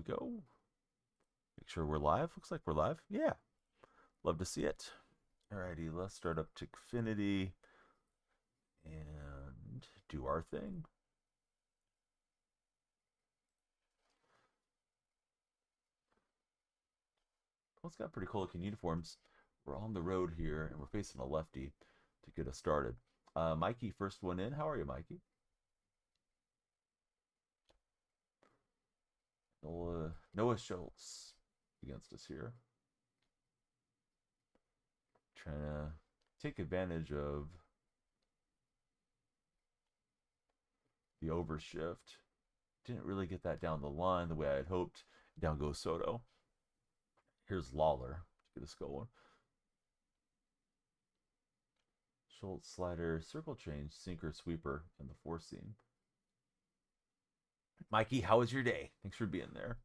we go. Make sure we're live. Looks like we're live. Yeah. Love to see it. Alrighty, let's start up to Xfinity and do our thing. Well, it's got pretty cool looking uniforms. We're on the road here and we're facing a lefty to get us started. Mikey, first one in. How are you, Mikey? Noah Schultz against us here. Trying to take advantage of the overshift. Didn't really get that down the line the way I had hoped. Down goes Soto. Here's Lawler to get us going. Schultz slider, circle change, sinker, sweeper, and the four seam. Mikey, how was your day? Thanks for being there.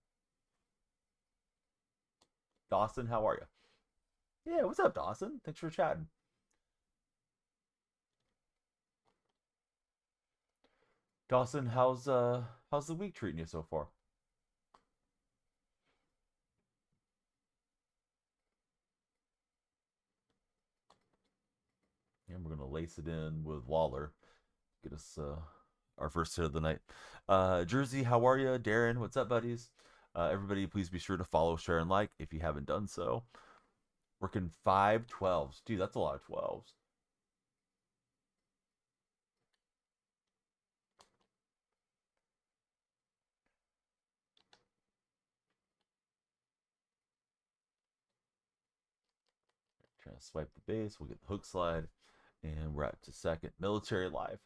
Dawson, how are you? Yeah, what's up, Dawson? Thanks for chatting. Dawson, how's the week treating you so far? And we're gonna lace it in with Lawler. Get us our first hit of the night. Jersey, how are you? Darren, what's up, buddies? Everybody, please be sure to follow, share, and like if you haven't done so. Working 5 12s. Dude, that's a lot of 12s. Trying to swipe the base. We'll get the hook slide. And we're out to second. Military live.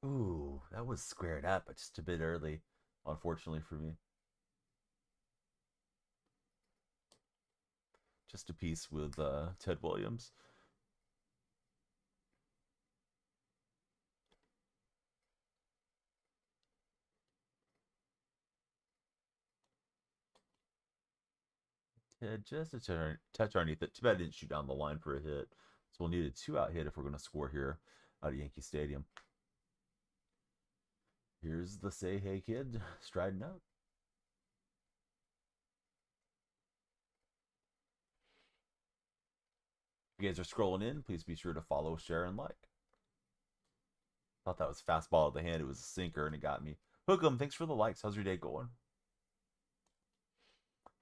Ooh, that was squared up, but just a bit early, unfortunately for me. Just a piece with Ted Williams. Ted just a touch underneath it. Too bad I didn't shoot down the line for a hit. So we'll need a 2-out hit if we're going to score here out of Yankee Stadium. Here's the Say Hey Kid striding out. If you guys are scrolling in, please be sure to follow, share, and like. Thought that was fastball at the hand. It was a sinker, and it got me. Hook'em, thanks for the likes. How's your day going?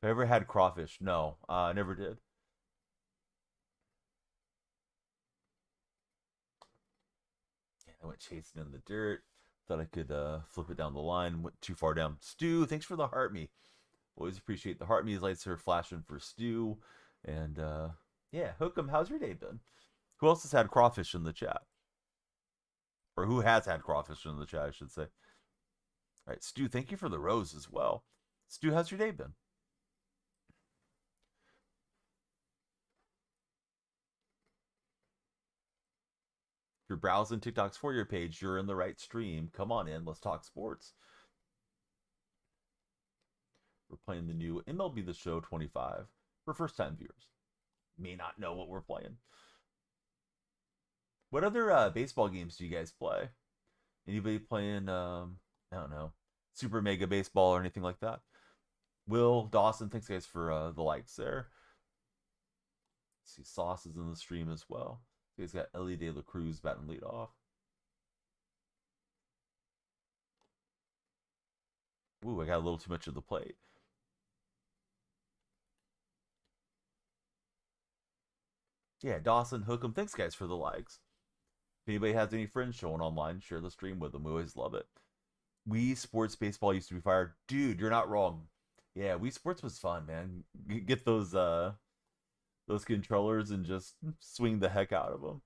Have I ever had crawfish? No, I never did. Yeah, I went chasing in the dirt. Thought I could flip it down the line. Went too far down. Stu, thanks for the heart me. Always appreciate the heart me. Lights are flashing for Stu. And yeah, Hook'em, how's your day been? Who else has had crawfish in the chat? Or who has had crawfish in the chat, I should say. All right, Stu, thank you for the rose as well. Stu, how's your day been? If you're browsing TikTok's For Your page, you're in the right stream. Come on in, let's talk sports. We're playing the new MLB The Show 25 for first-time viewers. May not know what we're playing. What other baseball games do you guys play? Anybody playing, I don't know, Super Mega Baseball or anything like that? Will, Dawson, thanks guys for the likes there. Let's see, Sauce is in the stream as well. He's got Ellie De La Cruz batting lead off. Ooh, I got a little too much of the plate. Yeah, Dawson, Hook'em, thanks guys for the likes. If anybody has any friends showing online, share the stream with them. We always love it. Wii Sports Baseball used to be fired. Dude, you're not wrong. Yeah, Wii Sports was fun, man. Get those controllers and just swing the heck out of them.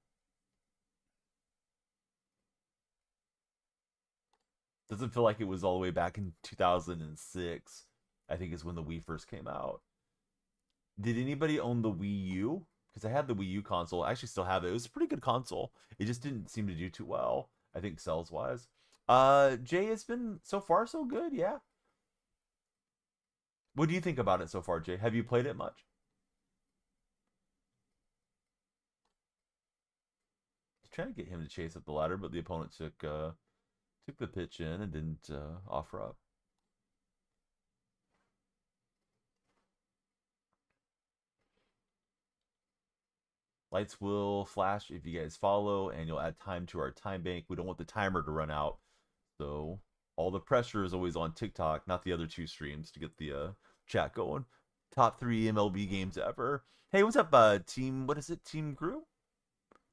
Doesn't feel like it was all the way back in 2006. I think is when the Wii first came out. Did anybody own the Wii U? Because I had the Wii U console. I actually still have it. It was a pretty good console. It just didn't seem to do too well, I think, sales wise. Jay, it's been so far so good, yeah. What do you think about it so far, Jay? Have you played it much? trying to get him to chase up the ladder, but the opponent took the pitch in and didn't offer up. Lights will flash if you guys follow, and you'll add time to our time bank. We don't want the timer to run out, so all the pressure is always on TikTok, not the other two streams, to get the chat going. Top 3 MLB games ever. Hey, what's up, team? What is it? Team Group?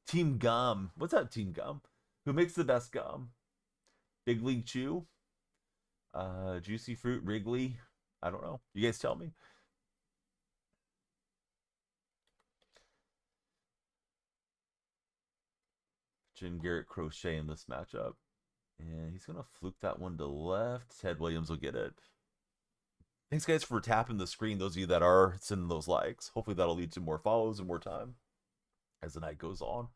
Team Gum. What's up, Team Gum? Who makes the best gum? Big League Chew? Juicy Fruit, Wrigley? I don't know. You guys tell me. Jim Garrett Crochet in this matchup. And he's going to fluke that one to left. Ted Williams will get it. Thanks, guys, for tapping the screen. Those of you that are sending those likes. Hopefully that'll lead to more follows and more time as the night goes on.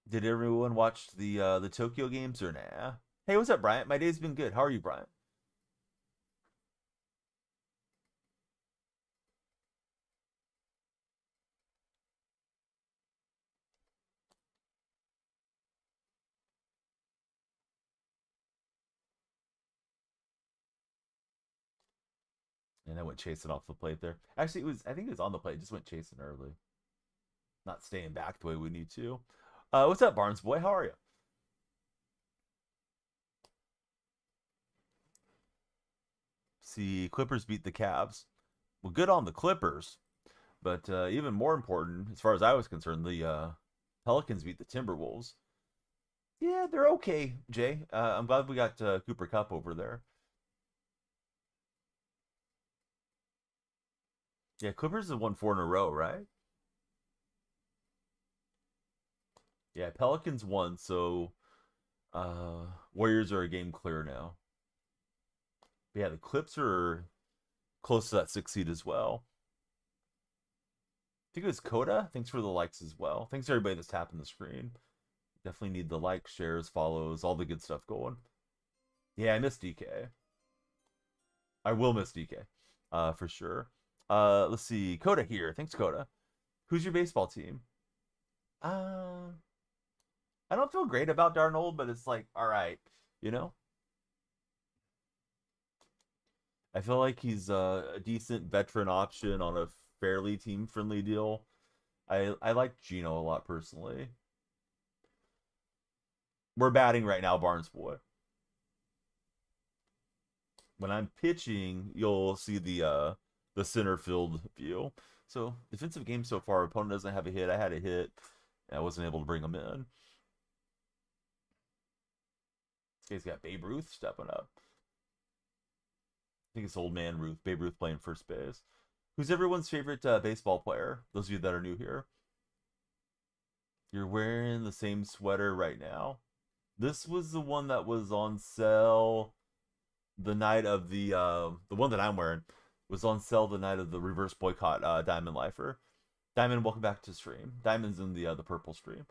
Did everyone watch the Tokyo games or nah? Hey, what's up, Bryant? My day's been good. How are you, Bryant? And I went chasing off the plate there. Actually, I think it was on the plate. Just went chasing early. Not staying back the way we need to. What's up, Barnes boy? How are you? See, Clippers beat the Cavs. Well, good on the Clippers. But even more important, as far as I was concerned, the Pelicans beat the Timberwolves. Yeah, they're okay, Jay. I'm glad we got Cooper Kupp over there. Yeah, Clippers have won 4 in a row, right? Yeah, Pelicans won, so Warriors are a game clear now. But yeah, the Clips are close to that 6th seed as well. I think it was Coda. Thanks for the likes as well. Thanks to everybody that's tapping the screen. Definitely need the likes, shares, follows, all the good stuff going. Yeah, I miss DK. I will miss DK, for sure. Let's see. Coda here. Thanks, Coda. Who's your baseball team? I don't feel great about Darnold, but it's like, all right, you know? I feel like he's a decent veteran option on a fairly team-friendly deal. I like Gino a lot personally. We're batting right now, Barnes boy. When I'm pitching, you'll see the center field view. So defensive game so far. Opponent doesn't have a hit. I had a hit. I wasn't able to bring him in. This guy's got Babe Ruth stepping up. I think it's old man Ruth. Babe Ruth playing first base. Who's everyone's favorite baseball player? Those of you that are new here. You're wearing the same sweater right now. This was the one that was on sale the night of the one that I'm wearing was on sale the night of the reverse boycott Diamond Lifer. Diamond, welcome back to stream. Diamond's in the purple stream.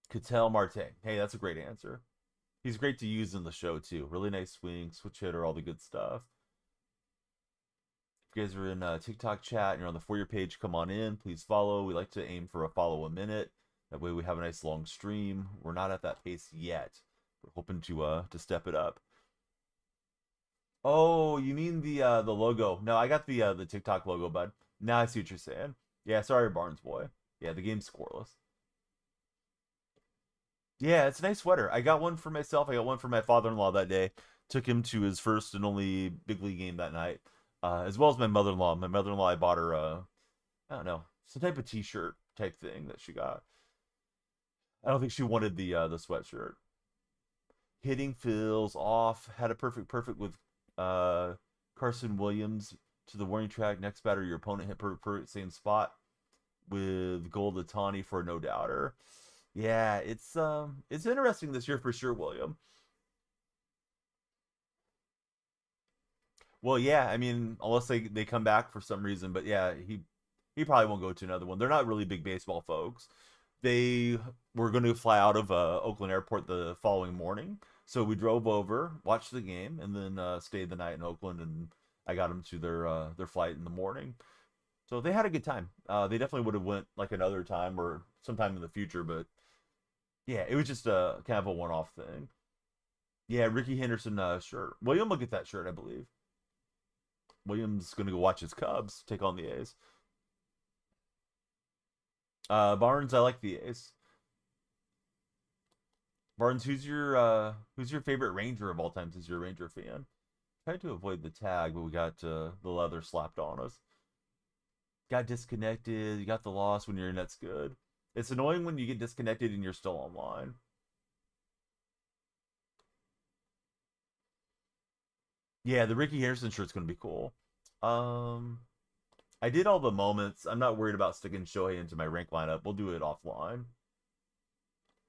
Cattell Marte. Hey, that's a great answer. He's great to use in the show too. Really nice swing, switch hitter, all the good stuff. If you guys are in TikTok chat and you're on the For Your page, come on in. Please follow. We like to aim for a follow a minute. That way we have a nice long stream. We're not at that pace yet. We're hoping to step it up. Oh, you mean the logo? No, I got the TikTok logo, bud. Now I see what you're saying. Yeah, sorry, Barnes boy. Yeah, the game's scoreless. Yeah, it's a nice sweater. I got one for myself. I got one for my father-in-law that day. Took him to his first and only big league game that night, as well as my mother-in-law. My mother-in-law, I bought her I don't know, some type of T-shirt type thing that she got. I don't think she wanted the sweatshirt. Hitting feels off. Had a perfect with Carson Williams to the warning track. Next batter, your opponent hit perfect same spot with Goldatani for a no doubter. Yeah, it's interesting this year for sure, William. Well, yeah, I mean, unless they come back for some reason, but yeah, he probably won't go to another one. They're not really big baseball folks. They were going to fly out of Oakland Airport the following morning, so we drove over, watched the game, and then stayed the night in Oakland and I got them to their flight in the morning, so they had a good time. They definitely would have went like another time or sometime in the future, but yeah, it was just a kind of a one-off thing. Yeah, Ricky Henderson shirt. William will get that shirt, I believe. William's gonna go watch his Cubs take on the A's. Barnes, I like the A's. Barnes, who's your favorite Ranger of all time? Since you're a Ranger fan, tried to avoid the tag, but we got the leather slapped on us. Got disconnected. You got the loss when your net's good. It's annoying when you get disconnected and you're still online. Yeah, the Ricky Harrison shirt's gonna be cool. Um, I did all the moments. I'm not worried about sticking Shohei into my rank lineup. We'll do it offline.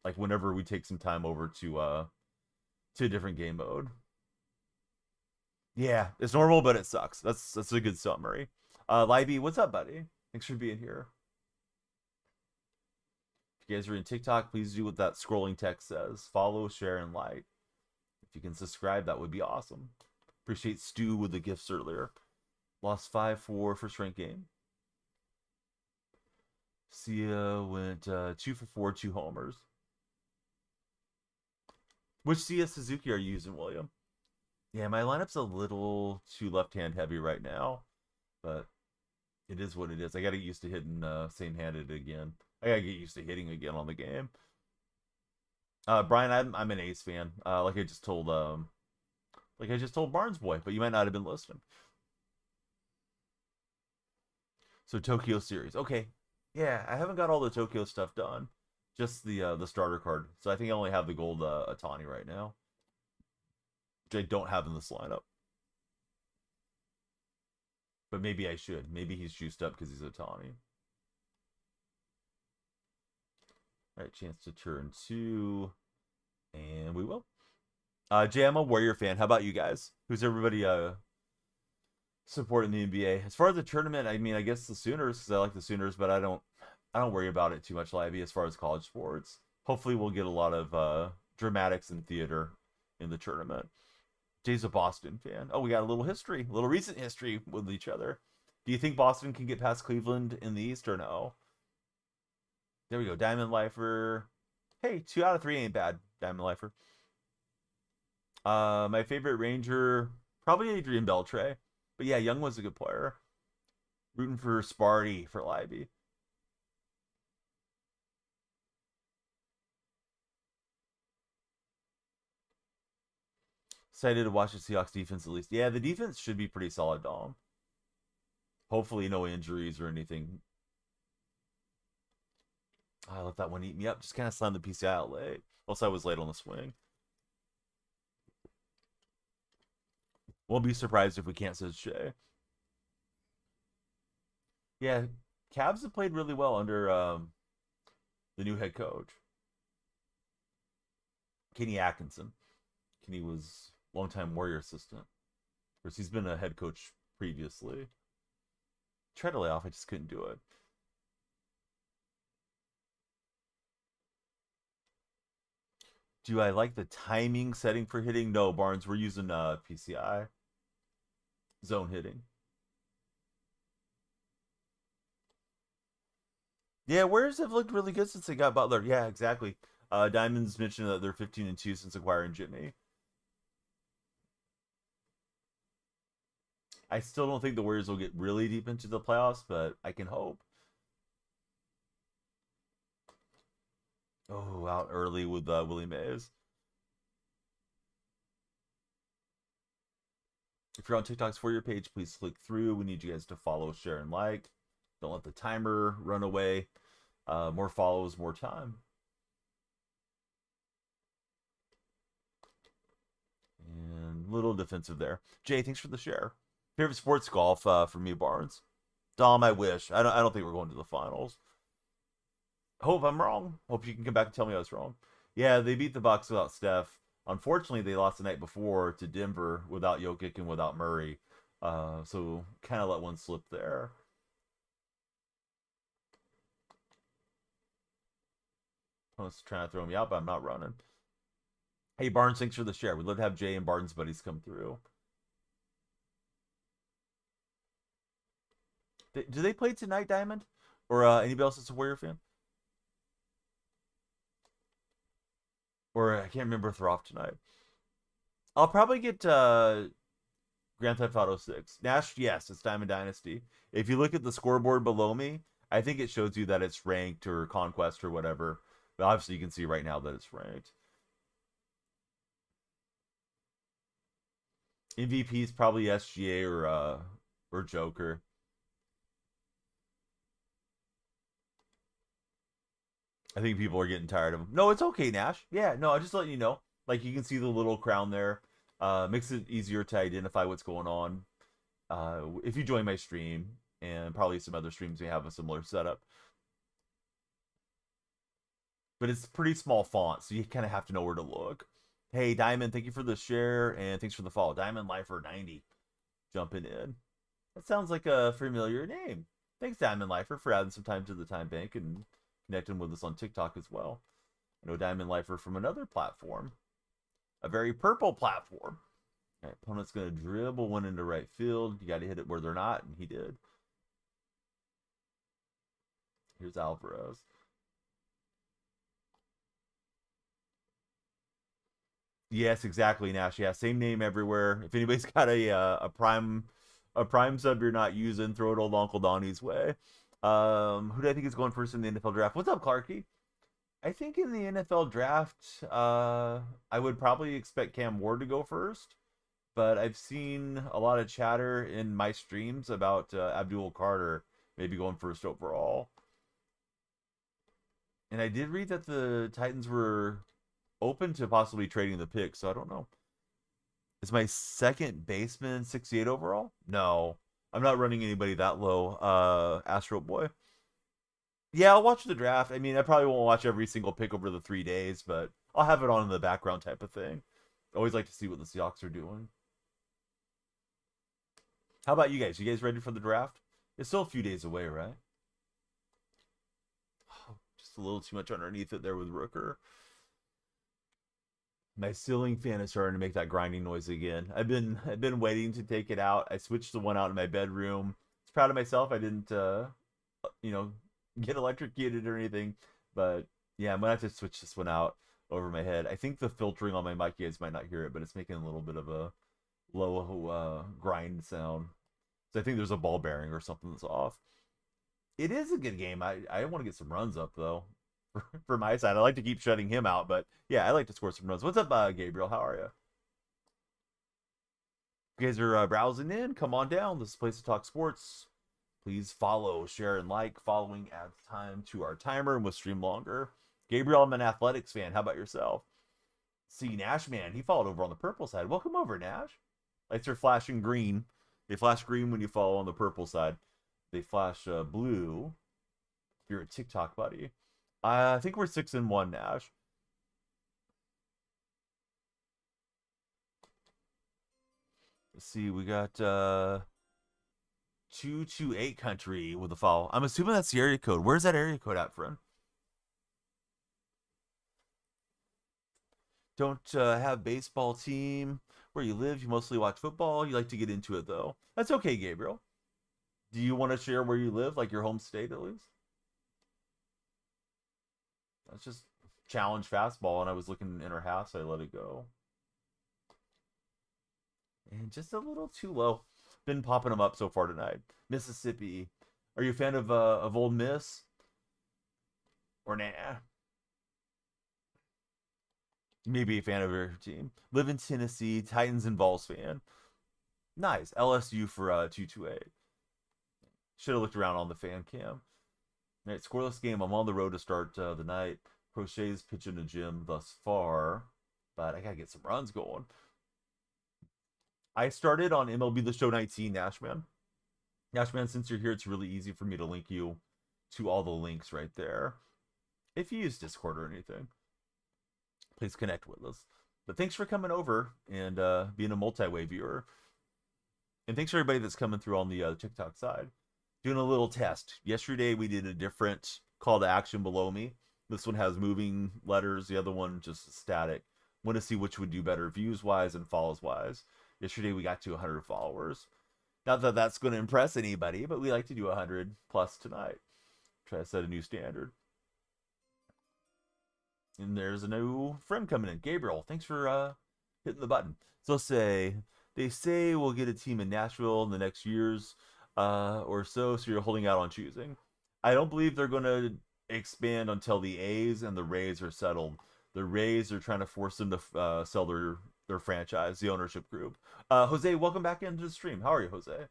Like whenever we take some time over to a different game mode. Yeah, it's normal, but it sucks. That's a good summary. Libby, what's up, buddy? Thanks for being here. If you guys are in TikTok, please do what that scrolling text says. Follow, share, and like. If you can subscribe, that would be awesome. Appreciate Stu with the gifts earlier. Lost 5-4 first rank game. Sia went 2 for 4, 2 homers. Which Sia Suzuki are you using, William? Yeah, my lineup's a little too left-hand heavy right now, but it is what it is. I gotta get used to hitting same-handed again. I gotta get used to hitting again on the game. Brian, I'm an Ace fan. Like I just told Barnes Boy, but you might not have been listening. So Tokyo series, okay. Yeah, I haven't got all the Tokyo stuff done. Just the starter card. So I think I only have the gold Atani right now, which I don't have in this lineup. But maybe I should. Maybe he's juiced up because he's Otani. All right, chance to turn 2. And we will. Jay, I'm a Warrior fan. How about you guys? Who's everybody supporting the NBA? As far as the tournament, I mean, I guess the Sooners, because I like the Sooners, but I don't worry about it too much, Livy, as far as college sports. Hopefully we'll get a lot of dramatics and theater in the tournament. Jay's a Boston fan. Oh, we got a little history, a little recent history with each other. Do you think Boston can get past Cleveland in the East or no? There we go. Diamond Lifer. Hey, 2 out of 3 ain't bad. Diamond Lifer. My favorite Ranger, probably Adrian Beltre. But yeah, Young was a good player. Rooting for Sparty for Libby. Excited to watch the Seahawks defense at least. Yeah, the defense should be pretty solid, Dom. Hopefully no injuries or anything. I let that one eat me up. Just kind of slammed the PCI out late. Also, I was late on the swing. Won't be surprised if we can't, says Shay. Yeah, Cavs have played really well under the new head coach, Kenny Atkinson. Kenny was longtime Warrior assistant. Of course, he's been a head coach previously. Tried to lay off, I just couldn't do it. Do I like the timing setting for hitting? No, Barnes, we're using PCI zone hitting. Yeah, Warriors have looked really good since they got Butler. Yeah, exactly. Diamonds mentioned that they're 15-2 since acquiring Jimmy. I still don't think the Warriors will get really deep into the playoffs, but I can hope. Oh, out early with Willie Mays. If you're on TikTok's For Your page, please click through. We need you guys to follow, share, and like. Don't let the timer run away. More follows, more time. And little defensive there. Jay, thanks for the share. Favorite sports golf for me, Barnes. Dom, I wish. I don't think we're going to the finals. Hope I'm wrong. Hope you can come back and tell me I was wrong. Yeah, they beat the Bucks without Steph. Unfortunately, they lost the night before to Denver without Jokic and without Murray. So kind of let one slip there. Opponent's trying to throw me out, but I'm not running. Hey, Barnes, thanks for the share. We'd love to have Jay and Barnes buddies come through. Do they play tonight, Diamond? Or anybody else that's a Warrior fan? Or I can't remember if they're off tonight. I'll probably get Grand Theft Auto 6. Nash, yes, it's Diamond Dynasty. If you look at the scoreboard below me, I think it shows you that it's ranked or conquest or whatever. But obviously you can see right now that it's ranked. MVP is probably SGA or Joker. I think people are getting tired of him. No, it's okay, Nash. Yeah, no, I just letting you know. Like you can see the little crown there. Makes it easier to identify what's going on. If you join my stream and probably some other streams we have a similar setup. But it's pretty small font, so you kind of have to know where to look. Hey, Diamond, thank you for the share and thanks for the follow. Diamond Lifer 90 jumping in. That sounds like a familiar name. Thanks, Diamond Lifer, for adding some time to the time bank and connecting with us on TikTok as well. I know Diamond Lifer from another platform, a very purple platform. All right, opponent's going to dribble one into right field. You got to hit it where they're not, and he did. Here's Alvarez. Yes, exactly, Nash. Yeah, same name everywhere. If anybody's got a prime sub you're not using, throw it old Uncle Donnie's way. Who do I think is going first in the NFL draft? What's up, Clarky? I think in the NFL draft, I would probably expect Cam Ward to go first, but I've seen a lot of chatter in my streams about Abdul Carter maybe going first overall. And I did read that the Titans were open to possibly trading the pick, so I don't know. Is my second baseman 68 overall? No. I'm not running anybody that low. Astro Boy. Yeah, I'll watch the draft. I mean, I probably won't watch every single pick over the 3 days, but I'll have it on in the background type of thing. Always like to see what the Seahawks are doing. How about you guys? You guys ready for the draft? It's still a few days away, right? Oh, just a little too much underneath it there with Rooker. My ceiling fan is starting to make that grinding noise again. I've been waiting to take it out. I switched the one out in my bedroom. I was proud of myself. I didn't get electrocuted or anything. But yeah, I'm gonna have to switch this one out over my head. I think the filtering on my mic, you guys might not hear it, but it's making a little bit of a low grind sound. So I think there's a ball bearing or something that's off. It is a good game. I want to get some runs up though. For my side, I like to keep shutting him out, but yeah, I like to score some runs. What's up, Gabriel? How are you? You guys are browsing in? Come on down. This is a place to talk sports. Please follow, share, and like. Following adds time to our timer and will stream longer. Gabriel, I'm an athletics fan. How about yourself? See, Nash, man, he followed over on the purple side. Welcome over, Nash. Lights are flashing green. They flash green when you follow on the purple side. They flash blue if you're a TikTok buddy. I think we're 6-1, Nash. Let's see, we got 228 country with a follow. I'm assuming that's the area code. Where's that area code at, friend? Don't have baseball team where you live. You mostly watch football. You like to get into it, though. That's okay, Gabriel. Do you want to share where you live, like your home state at least? That's just challenge fastball, and I was looking in her house. So I let it go. And just a little too low. Been popping them up so far tonight. Mississippi. Are you a fan of Ole Miss? Or nah? Maybe a fan of your team. Live in Tennessee. Titans and Vols fan. Nice. LSU for 228. Should have looked around on the fan cam. All right, scoreless game. I'm on the road to start the night. Crochet's pitching a gym thus far, but I gotta get some runs going. I started on MLB The Show 19, Nashman. Nashman, since you're here, it's really easy for me to link you to all the links right there. If you use Discord or anything, please connect with us. But thanks for coming over and being a multi-way viewer. And thanks for everybody that's coming through on the TikTok side. Doing a little test. Yesterday we did a different call to action below me. This one has moving letters. The other one just static. Want to see which would do better views-wise and follows-wise. Yesterday we got to 100 followers. Not that that's going to impress anybody, but we like to do 100 plus tonight. Try to set a new standard. And there's a new friend coming in. Gabriel, thanks for hitting the button. So they say we'll get a team in Nashville in the next years or so you're holding out on choosing. I don't believe they're going to expand until the A's and the Rays are settled. The Rays are trying to force them to sell their franchise, the ownership group. Jose, welcome back into the stream. How are you, Jose?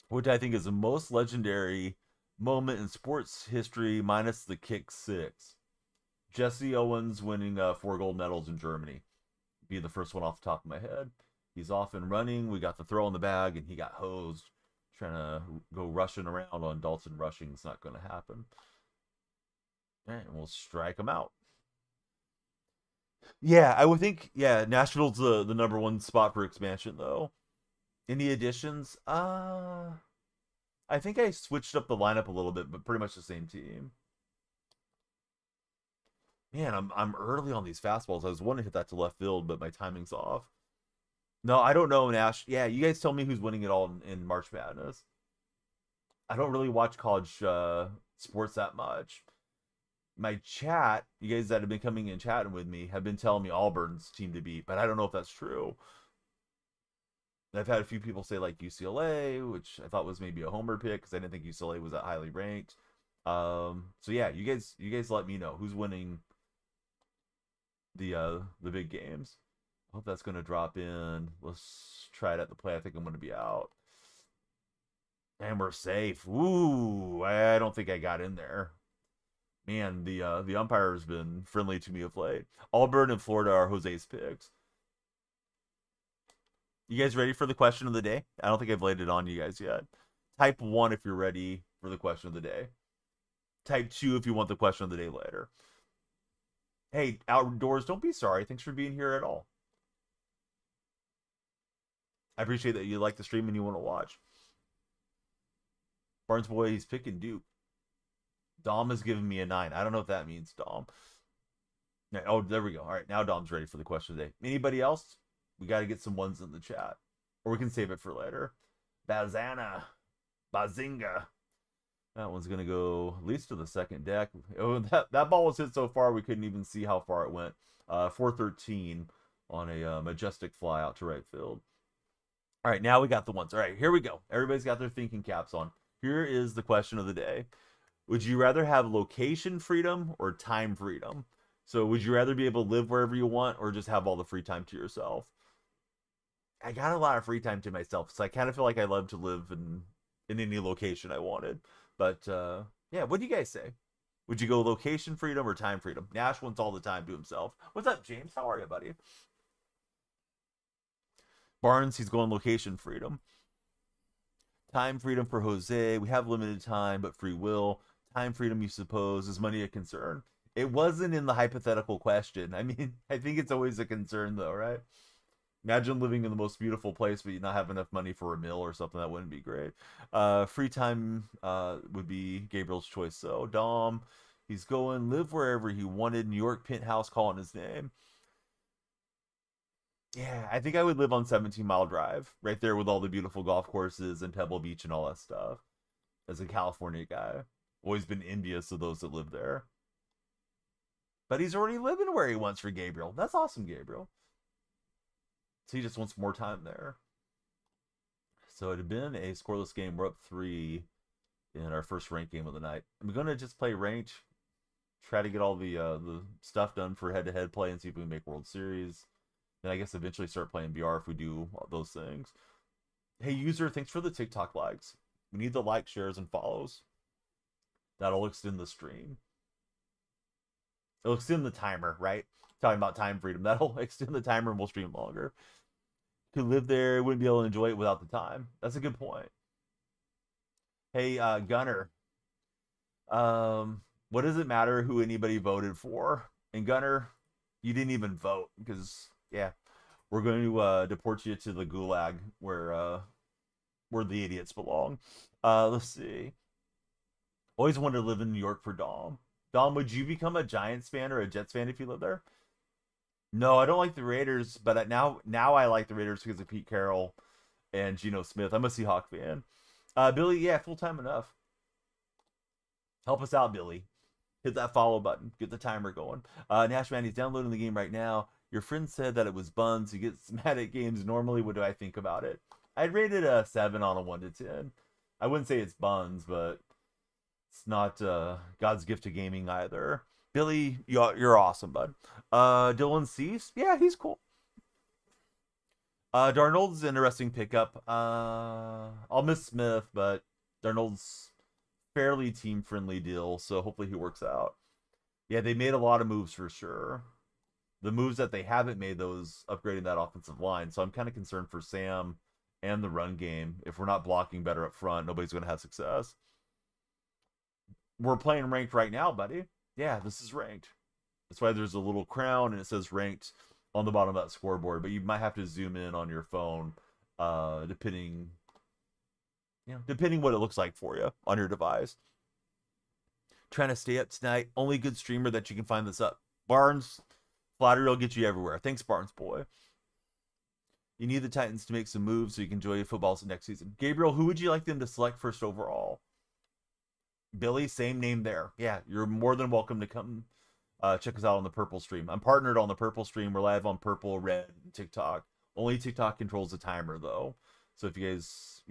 Which I think is the most legendary moment in sports history, minus the kick six. Jesse Owens winning 4 gold medals in Germany. Be the first one off the top of my head. He's off and running. We got the throw in the bag, and he got hosed. Trying to go rushing around on Dalton Rushing. It's not going to happen. And we'll strike him out. Yeah, I would think, yeah, Nashville's the number one spot for expansion, though. Any additions? I think I switched up the lineup a little bit, but pretty much the same team. Man, I'm early on these fastballs. I was wanting to hit that to left field, but my timing's off. No, I don't know, Nash. Yeah, you guys tell me who's winning it all in March Madness. I don't really watch college sports that much. My chat, you guys that have been coming in chatting with me, have been telling me Auburn's team to beat, but I don't know if that's true. I've had a few people say like UCLA, which I thought was maybe a homer pick because I didn't think UCLA was that highly ranked. So yeah, you guys let me know who's winning the big games. I hope that's gonna drop in. Let's try it at the play. I think I'm gonna be out. And we're safe. Ooh, I don't think I got in there. Man, the umpire's been friendly to me of late. Auburn and Florida are Jose's picks. You guys ready for the question of the day? I don't think I've laid it on you guys yet. Type 1 if you're ready for the question of the day. Type 2 if you want the question of the day later. Hey, outdoors, don't be sorry. Thanks for being here at all. I appreciate that you like the stream and you want to watch. Barnes boy, he's picking Duke. Dom is giving me a 9. I don't know what that means, Dom. Oh, there we go. All right, now Dom's ready for the question of the day. Anybody else? We got to get some ones in the chat. Or we can save it for later. Bazana. Bazinga. That one's going to go at least to the second deck. Oh, that ball was hit so far we couldn't even see how far it went. 413 on a majestic fly out to right field. All right, now we got the ones. All right, here we go. Everybody's got their thinking caps on. Here is the question of the day. Would you rather have location freedom or time freedom? So would you rather be able to live wherever you want or just have all the free time to yourself? I got a lot of free time to myself, so I kind of feel like I love to live in any location I wanted. But yeah, what do you guys say? Would you go location freedom or time freedom? Nash wants all the time to himself. What's up, James? How are you, buddy? Barnes, he's going location freedom. Time freedom for Jose. We have limited time, but free will. Time freedom, you suppose, is money a concern? It wasn't in the hypothetical question. I mean, I think it's always a concern, though, right? Imagine living in the most beautiful place, but you not have enough money for a meal or something. That wouldn't be great. Free time would be Gabriel's choice. So Dom, he's going live wherever he wanted. New York penthouse calling his name. Yeah, I think I would live on 17 Mile Drive, right there with all the beautiful golf courses and Pebble Beach and all that stuff. As a California guy, always been envious of those that live there. But he's already living where he wants for Gabriel. That's awesome, Gabriel. So he just wants more time there. So it had been a scoreless game. We're up 3 in our first ranked game of the night. I'm gonna just play ranked, try to get all the stuff done for head-to-head play and see if we can make World Series. And I guess eventually start playing BR if we do those things. Hey, user, thanks for the TikTok likes. We need the likes, shares, and follows. That'll extend the stream. It'll extend the timer, right? Talking about time freedom. That'll extend the timer and we'll stream longer. Could live there, wouldn't be able to enjoy it without the time. That's a good point. Hey, Gunner. What does it matter who anybody voted for? And Gunner, you didn't even vote because, yeah, we're going to deport you to the gulag where the idiots belong. Let's see. Always wanted to live in New York for Dom. Dom, would you become a Giants fan or a Jets fan if you lived there? No, I don't like the Raiders, but now I like the Raiders because of Pete Carroll and Geno Smith. I'm a Seahawk fan. Billy, yeah, full time enough. Help us out, Billy. Hit that follow button. Get the timer going. Nashman, he's downloading the game right now. Your friend said that it was buns. He gets mad at games normally. What do I think about it? I'd rate it a 7 on a 1 to 10. I wouldn't say it's buns, but it's not God's gift to gaming either. Billy, you're awesome, bud. Dylan Cease, yeah, he's cool. Darnold's an interesting pickup. I'll miss Smith, but Darnold's fairly team friendly deal, so hopefully he works out. Yeah, they made a lot of moves for sure. The moves that they haven't made, those upgrading that offensive line. So I'm kind of concerned for Sam and the run game. If we're not blocking better up front, nobody's going to have success. We're playing ranked right now, buddy. Yeah, this is ranked. That's why there's a little crown and it says ranked on the bottom of that scoreboard. But you might have to zoom in on your phone, depending, depending what it looks like for you on your device. Trying to stay up tonight. Only good streamer that you can find this up. Barnes, Flattery will get you everywhere. Thanks, Barnes boy. You need the Titans to make some moves so you can enjoy football next season. Gabriel, who would you like them to select first overall? Billy, same name there. Yeah, you're more than welcome to come check us out on the Purple stream. I'm partnered on the Purple stream. We're live on Purple, Red, and TikTok. Only TikTok controls the timer though. So if you guys,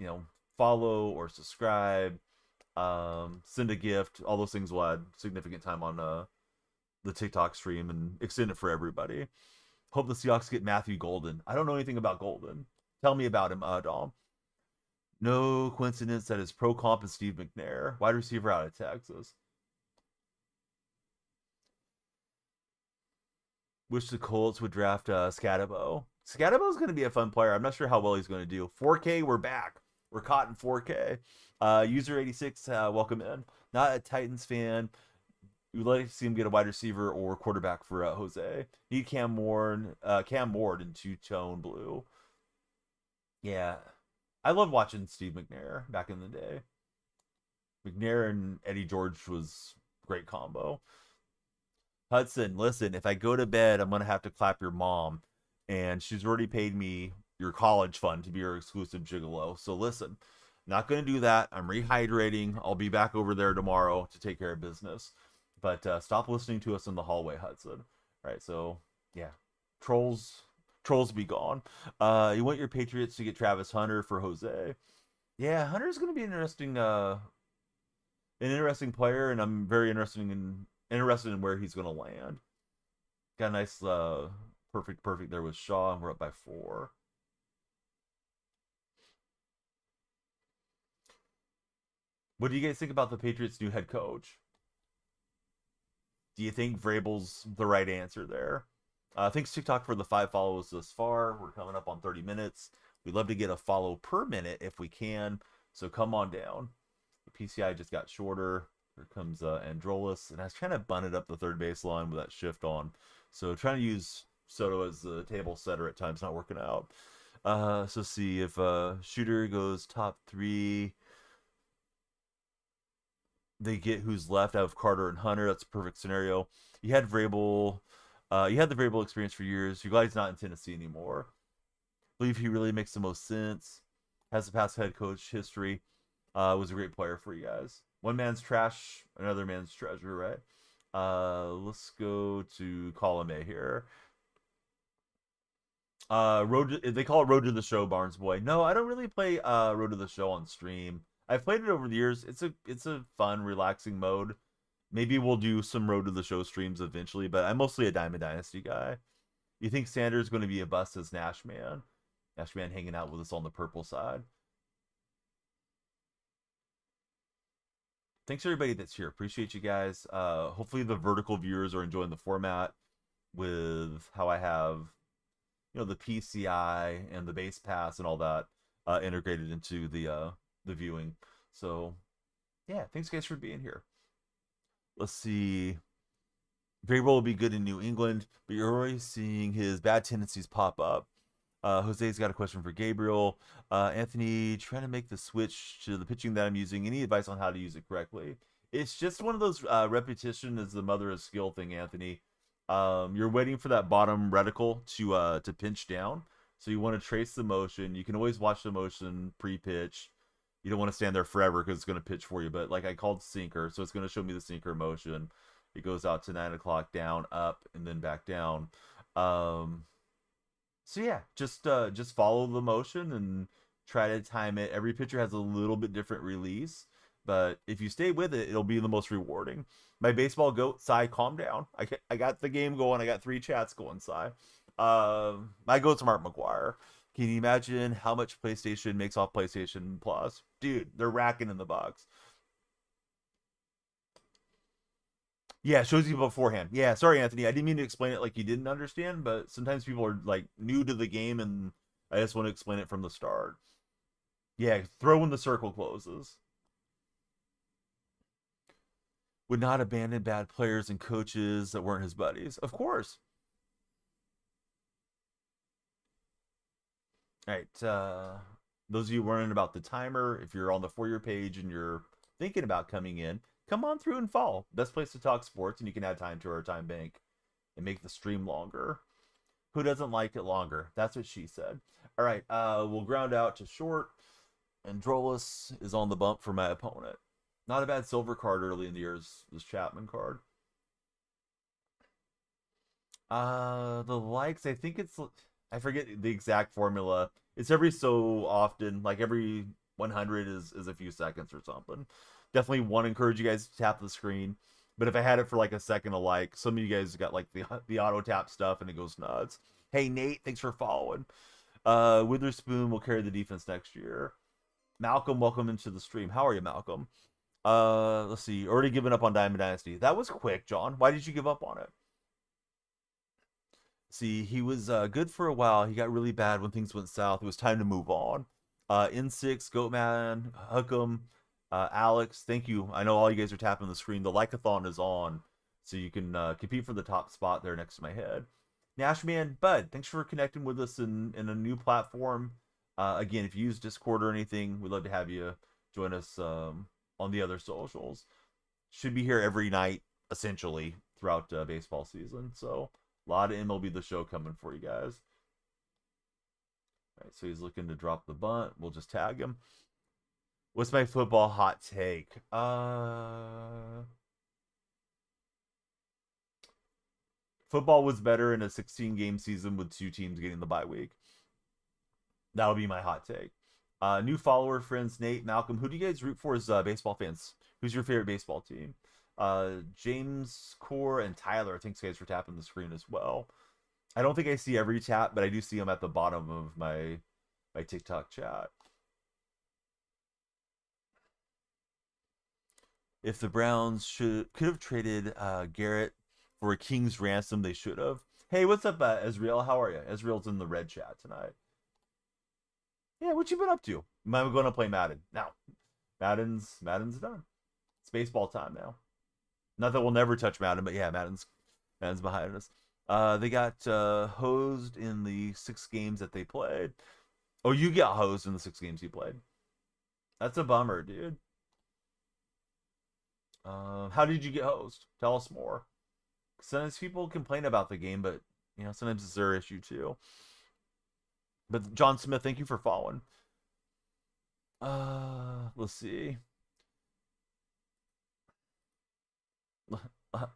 follow or subscribe, send a gift, all those things will add significant time on the TikTok stream and extend it for everybody. Hope the Seahawks get Matthew Golden. I don't know anything about Golden. Tell me about him, Dom. No coincidence that his pro comp is Steve McNair, wide receiver out of Texas. Wish the Colts would draft Scatabo. Scatabo's going to be a fun player. I'm not sure how well he's going to do. 4K, we're back. We're caught in 4K. User 86, welcome in. Not a Titans fan. We would like to see him get a wide receiver or quarterback for Jose. Need Cam Ward in two-tone blue. Yeah, I love watching Steve McNair back in the day. McNair and Eddie George was great combo. Hudson, listen, if I go to bed, I'm gonna have to clap your mom, and she's already paid me your college fund to be your exclusive gigolo. So listen, not gonna do that. I'm rehydrating. I'll be back over there tomorrow to take care of business. But stop listening to us in the hallway, Hudson. All right, so yeah, trolls be gone. You want your Patriots to get Travis Hunter for Jose? Yeah, Hunter's gonna be an interesting player, and I'm very interested in where he's gonna land. Got a nice perfect there with Shaw, and we're up by 4. What do you guys think about the Patriots' new head coach? Do you think Vrabel's the right answer there? Thanks TikTok for the 5 follows thus far. We're coming up on 30 minutes. We'd love to get a follow per minute if we can. So come on down. The PCI just got shorter. Here comes Androlis. And I was trying to bun it up the third baseline with that shift on. So trying to use Soto as the table setter at times, not working out. So see if Shooter goes top 3. They get who's left out of Carter and Hunter. That's a perfect scenario. You had Vrabel. You had the Vrabel experience for years. You're glad he's not in Tennessee anymore. Believe he really makes the most sense. Has the past head coach history. Was a great player for you guys. One man's trash, another man's treasure, right? Let's go to column A here. They call it Road to the Show, Barnes Boy. No, I don't really play Road to the Show on stream. I've played it over the years. It's a fun, relaxing mode. Maybe we'll do some Road to the Show streams eventually, but I'm mostly a Diamond Dynasty guy. You think Sanders is going to be a bust as Nashman? Nashman hanging out with us on the purple side. Thanks everybody that's here. Appreciate you guys. Hopefully the vertical viewers are enjoying the format with how I have, the PCI and the base pass and all that integrated into the viewing. So yeah, thanks guys for being here. Let's see. Vrabel will be good in New England, but you're already seeing his bad tendencies pop up. Jose's got a question for Gabriel. Anthony, trying to make the switch to the pitching that I'm using. Any advice on how to use it correctly? It's just one of those repetition is the mother of skill thing, Anthony. You're waiting for that bottom reticle to pinch down. So you want to trace the motion. You can always watch the motion pre-pitch. You don't want to stand there forever because it's going to pitch for you. But like I called sinker, so it's going to show me the sinker motion. It goes out to 9 o'clock, down, up, and then back down. Um, so yeah, just follow the motion and try to time it. Every pitcher has a little bit different release, but if you stay with it, it'll be the most rewarding. My baseball goat, Cy, calm down. I got the game going. I got 3 chats going, Cy. My goat's Mark McGuire. Can you imagine how much PlayStation makes off PlayStation Plus? Dude, they're racking in the box. Yeah, it shows you beforehand. Yeah, sorry, Anthony. I didn't mean to explain it like you didn't understand, but sometimes people are like new to the game and I just want to explain it from the start. Yeah, throw when the circle closes. Would not abandon bad players and coaches that weren't his buddies. Of course. All right. Those of you wondering about the timer, if you're on the for your page and you're thinking about coming in, come on through and follow. Best place to talk sports, and you can add time to our time bank and make the stream longer. Who doesn't like it longer? That's what she said. All right. We'll ground out to short, and Drolis is on the bump for my opponent. Not a bad silver card early in the year is this Chapman card. The likes, I think it's, I forget the exact formula. It's every so often, like every 100 is a few seconds or something. Definitely want to encourage you guys to tap the screen. But if I had it for like a second a like, some of you guys got like the auto tap stuff and it goes nuts. Hey Nate, thanks for following. Witherspoon will carry the defense next year. Malcolm, welcome into the stream. How are you, Malcolm? Let's see. Already given up on Diamond Dynasty. That was quick, John. Why did you give up on it? See, he was good for a while. He got really bad when things went south. It was time to move on. N6, Goatman, Hookem, Alex, thank you. I know all you guys are tapping the screen. The Lycathon is on, so you can compete for the top spot there next to my head. Nashman, Bud, thanks for connecting with us in a new platform. Again, if you use Discord or anything, we'd love to have you join us on the other socials. Should be here every night, essentially, throughout baseball season. So a lot of MLB The Show coming for you guys. All right, so he's looking to drop the bunt. We'll just tag him. What's my football hot take? Football was better in a 16-game season with 2 teams getting the bye week. That'll be my hot take. New follower friends, Nate, Malcolm. Who do you guys root for as baseball fans? Who's your favorite baseball team? James, Core, and Tyler. Thanks, guys, for tapping the screen as well. I don't think I see every tap, but I do see them at the bottom of my TikTok chat. If the Browns could have traded Garrett for a king's ransom, they should have. Hey, what's up, Ezreal? How are you? Ezreal's in the red chat tonight. Yeah, what you been up to? I'm going to play Madden now. Madden's done. It's baseball time now. Not that we'll never touch Madden, but yeah, Madden's behind us. They got hosed in the 6 games that they played. Oh, you got hosed in the 6 games you played. That's a bummer, dude. How did you get hosed? Tell us more. Sometimes people complain about the game, but sometimes it's their issue too. But John Smith, thank you for following. Let's see.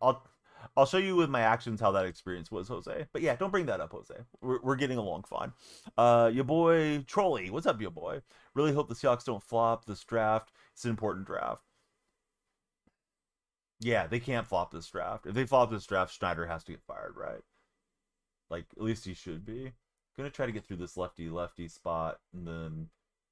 I'll show you with my actions how that experience was, Jose. But yeah, don't bring that up, Jose. We're getting along fine. Your boy Trolley, what's up, your boy? Really hope the Seahawks don't flop this draft. It's an important draft. Yeah, they can't flop this draft. If they flop this draft, Schneider has to get fired, right? Like, at least he should be. Gonna try to get through this lefty spot and then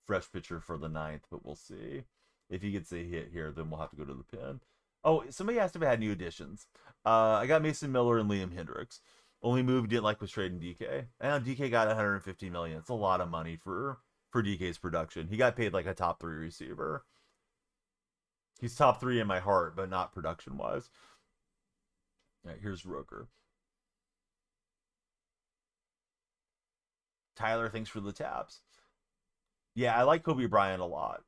fresh pitcher for the 9th, but we'll see. If he gets a hit here, then we'll have to go to the pin. Oh, somebody asked if I had new additions. I got Mason Miller and Liam Hendricks. Only move didn't like was trading DK. And DK got 150 million. It's a lot of money for DK's production. He got paid like a top 3 receiver. He's top 3 in my heart, but not production wise. All right, here's Rooker. Tyler, thanks for the taps. Yeah, I like Kobe Bryant a lot.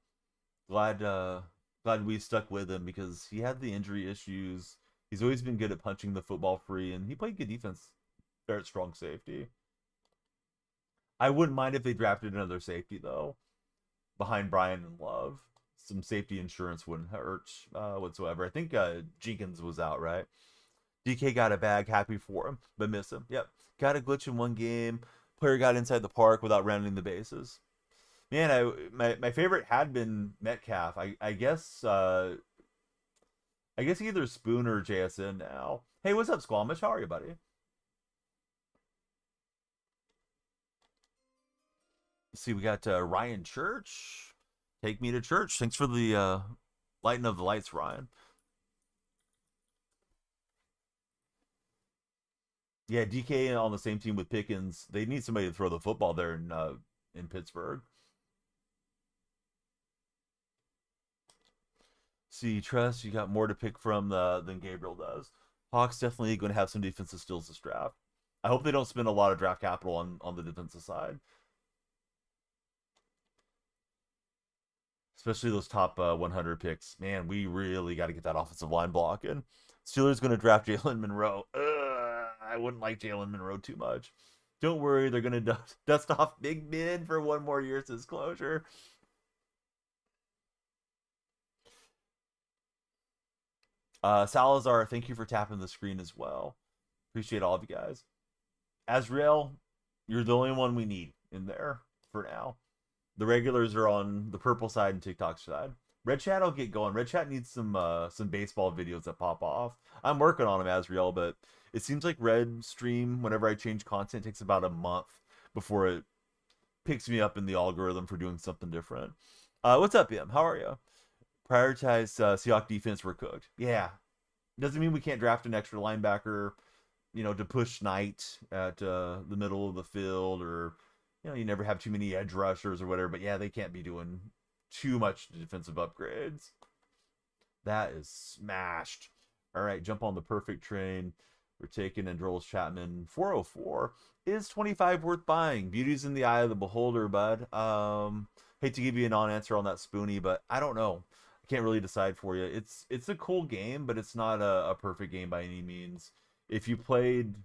Glad we stuck with him because he had the injury issues. He's always been good at punching the football free, and he played good defense there at strong safety. I wouldn't mind if they drafted another safety though, behind Brian and Love. Some safety insurance wouldn't hurt whatsoever. I think Jenkins was out, right? DK got a bag, happy for him, but miss him. Yep, got a glitch in one game. Player got inside the park without rounding the bases. Man, my favorite had been Metcalf. I guess either Spoon or JSN now. Hey, what's up, Squamish? How are you, buddy? Let's see, we got Ryan Church. Take me to church. Thanks for the lighting of the lights, Ryan. Yeah, DK on the same team with Pickens. They need somebody to throw the football there in Pittsburgh. See, Trust, you got more to pick from than Gabriel does. Hawks definitely going to have some defensive skills this draft. I hope they don't spend a lot of draft capital on the defensive side, especially those top 100 picks. Man, we really got to get that offensive line blocking. Steelers going to draft Jalen Monroe. I wouldn't like Jalen Monroe too much. Don't worry, they're going to dust off Big Ben for one more year since closure. Salazar, thank you for tapping the screen as well. Appreciate all of you guys. Azrael, you're the only one we need in there for now. The regulars are on the purple side and TikTok side. Red Chat will get going. Red Chat needs some baseball videos that pop off. I'm working on them, Azrael, but it seems like Red Stream, whenever I change content, takes about a month before it picks me up in the algorithm for doing something different. What's up, Im? How are you? Prioritize Seahawks defense. We're cooked. Yeah, doesn't mean we can't draft an extra linebacker, to push Knight at the middle of the field, or you never have too many edge rushers or whatever. But yeah, they can't be doing too much defensive upgrades. That is smashed. All right, jump on the perfect train. We're taking Androlis Chapman 404. Is 25 worth buying? Beauty's in the eye of the beholder, bud. Hate to give you a non-answer on that Spoonie, but I don't know. I can't really decide for you. It's a cool game, but it's not a perfect game by any means. If you played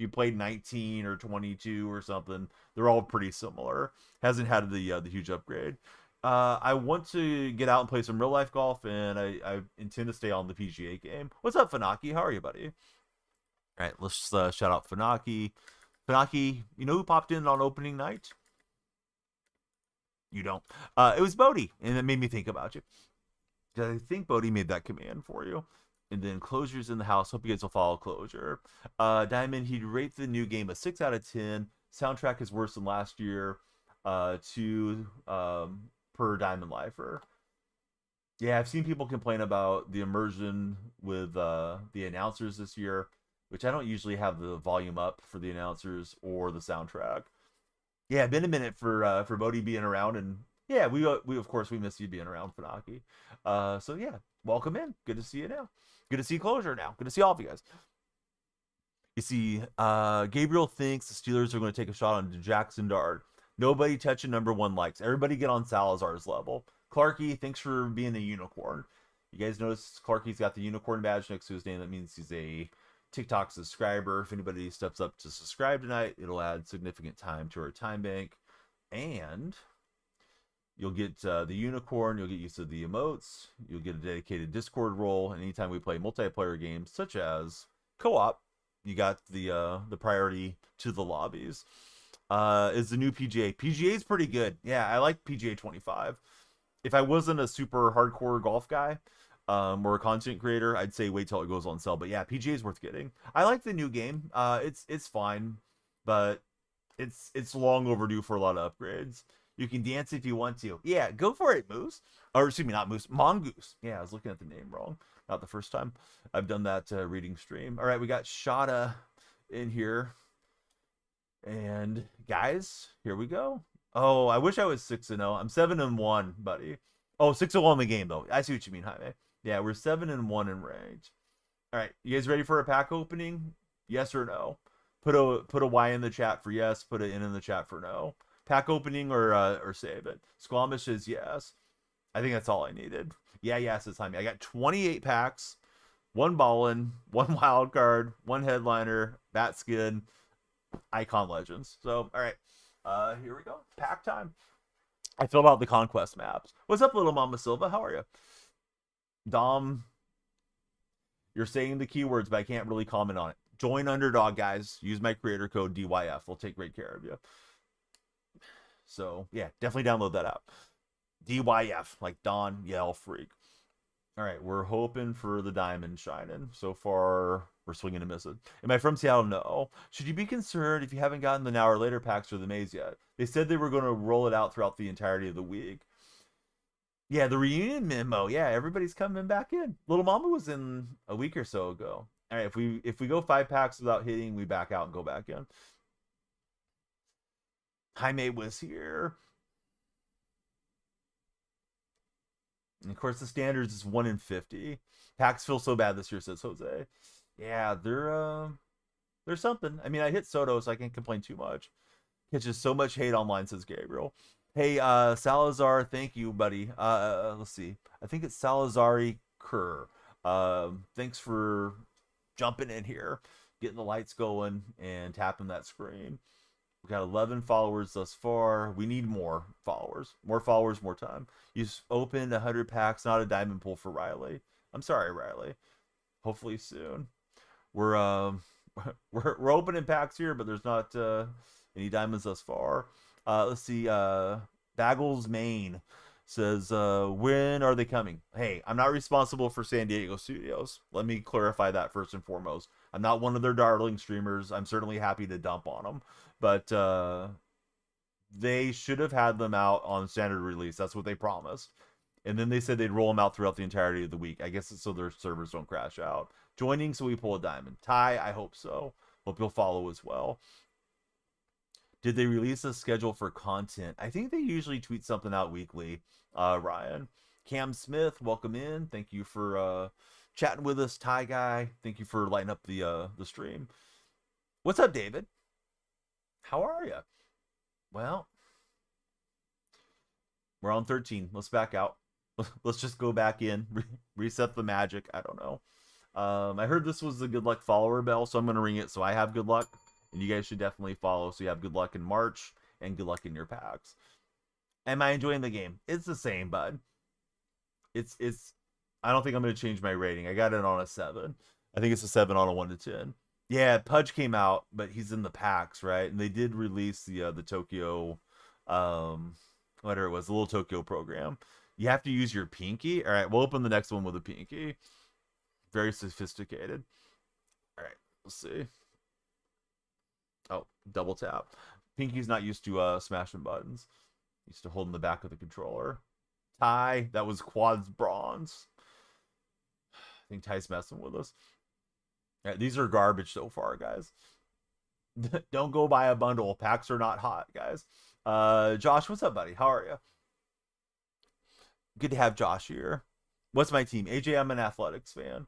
19 or 22 or something, they're all pretty similar. Hasn't had the huge upgrade. I want to get out and play some real life golf, and I intend to stay on the PGA game. What's up, Fanaki? How are you, buddy? All right, let's shout out Fanaki. Fanaki, you know who popped in on opening night? You don't. It was Bodie, and it made me think about you. I think Bodie made that command for you. And then Closure's in the house. Hope you guys will follow Closure. Diamond, he'd rate the new game a 6 out of 10. Soundtrack is worse than last year. 2 per Diamond Lifer. Yeah, I've seen people complain about the immersion with the announcers this year, which I don't usually have the volume up for the announcers or the soundtrack. Yeah, been a minute for Bodhi being around, and yeah, we of course we miss you being around, Fanaki. So yeah, welcome in. Good to see you now. Good to see Closure now. Good to see all of you guys. You see, Gabriel thinks the Steelers are going to take a shot on Jackson Dart. Nobody touching number 1 likes. Everybody get on Salazar's level. Clarky, thanks for being a unicorn. You guys notice Clarky's got the unicorn badge next to his name. That means he's a TikTok subscriber. If anybody steps up to subscribe tonight, it'll add significant time to our time bank. And you'll get the unicorn. You'll get used to the emotes. You'll get a dedicated Discord role. And anytime we play multiplayer games, such as co-op, you got the priority to the lobbies. Is the new PGA. PGA is pretty good. Yeah, I like PGA 25. If I wasn't a super hardcore golf guy, or a content creator, I'd say wait till it goes on sale. But yeah, PGA is worth getting. I like the new game. It's fine, but it's long overdue for a lot of upgrades. You can dance if you want to. Yeah, go for it, Moose. Or excuse me, not Moose, Mongoose. Yeah, I was looking at the name wrong. Not the first time I've done that reading stream. All right, we got Shada in here. And guys, here we go. Oh, I wish I was 6-0. I'm 7-1, buddy. Oh, 6-0 in the game though. I see what you mean, Jaime. Yeah, we're 7-1 in range. All right, you guys ready for a pack opening? Yes or no? Put a Y in the chat for yes. Put an N in the chat for no. Pack opening or save it. Squamish is yes. I think that's all I needed. Yeah, says Jaime. I got 28 packs. one ballin, one wild card, one headliner, bat skin, icon legends. So, all right. Here we go. Pack time. I filled out the conquest maps. What's up, little Mama Silva? How are you? Dom, you're saying the keywords, but I can't really comment on it. Join Underdog, guys. Use my creator code DYF. We'll take great care of you. So, yeah, definitely download that app. DYF, like Don Yell Freak. All right, we're hoping for the diamond shining. So far, we're swinging and missing. Am I from Seattle? No. Should you be concerned if you haven't gotten the now or later packs or the maze yet? They said they were going to roll it out throughout the entirety of the week. Yeah, the reunion memo. Yeah, everybody's coming back in. Little Mama was in a week or so ago. All right, if we go 5 packs without hitting, we back out and go back in. Jaime was here. And of course, the standards is 1 in 50. Packs feel so bad this year, says Jose. Yeah, they're something. I mean, I hit Soto, so I can't complain too much. Catches so much hate online, says Gabriel. Hey, Salazar, thank you, buddy. Let's see. I think it's Salazari Kerr. Thanks for jumping in here, getting the lights going, and tapping that screen. We got 11 followers thus far. We need more followers. More followers, more time. You opened 100 packs, not a diamond pull for Riley. I'm sorry, Riley. Hopefully soon. We're we're opening packs here, but there's not any diamonds thus far. Let's see. Baggles Maine says, when are they coming? Hey, I'm not responsible for San Diego Studios. Let me clarify that first and foremost. I'm not one of their darling streamers. I'm certainly happy to dump on them, but they should have had them out on standard release. That's what they promised. And then they said they'd roll them out throughout the entirety of the week. I guess it's so their servers don't crash out. Joining so we pull a diamond. Ty, I hope so. Hope you'll follow as well. Did they release a schedule for content? I think they usually tweet something out weekly. Ryan. Cam Smith, welcome in. Thank you for chatting with us, Ty guy. Thank you for lighting up the stream. What's up, David? How are you? Well, we're on 13. Let's back out. Let's just go back in, reset the magic. I don't know. I heard this was the good luck follower bell, so I'm going to ring it so I have good luck. And you guys should definitely follow so you have good luck in March and good luck in your packs. Am I enjoying the game? It's the same, bud. It's I don't think I'm going to change my rating. I got it on a 7. I think it's a 7 on a 1 to 10. Yeah, Pudge came out, but he's in the packs, right? And they did release the Tokyo whatever it was, the little Tokyo program. You have to use your pinky. All right, we'll open the next one with a pinky. Very sophisticated. All right, let's see. Oh, double tap. Pinky's not used to smashing buttons. Used to holding the back of the controller. Ty, that was quads bronze. I think Ty's messing with us. All right, these are garbage so far, guys. Don't go buy a bundle. Packs are not hot, guys. Josh, what's up, buddy? How are you? Good to have Josh here. What's my team? AJ, I'm an athletics fan.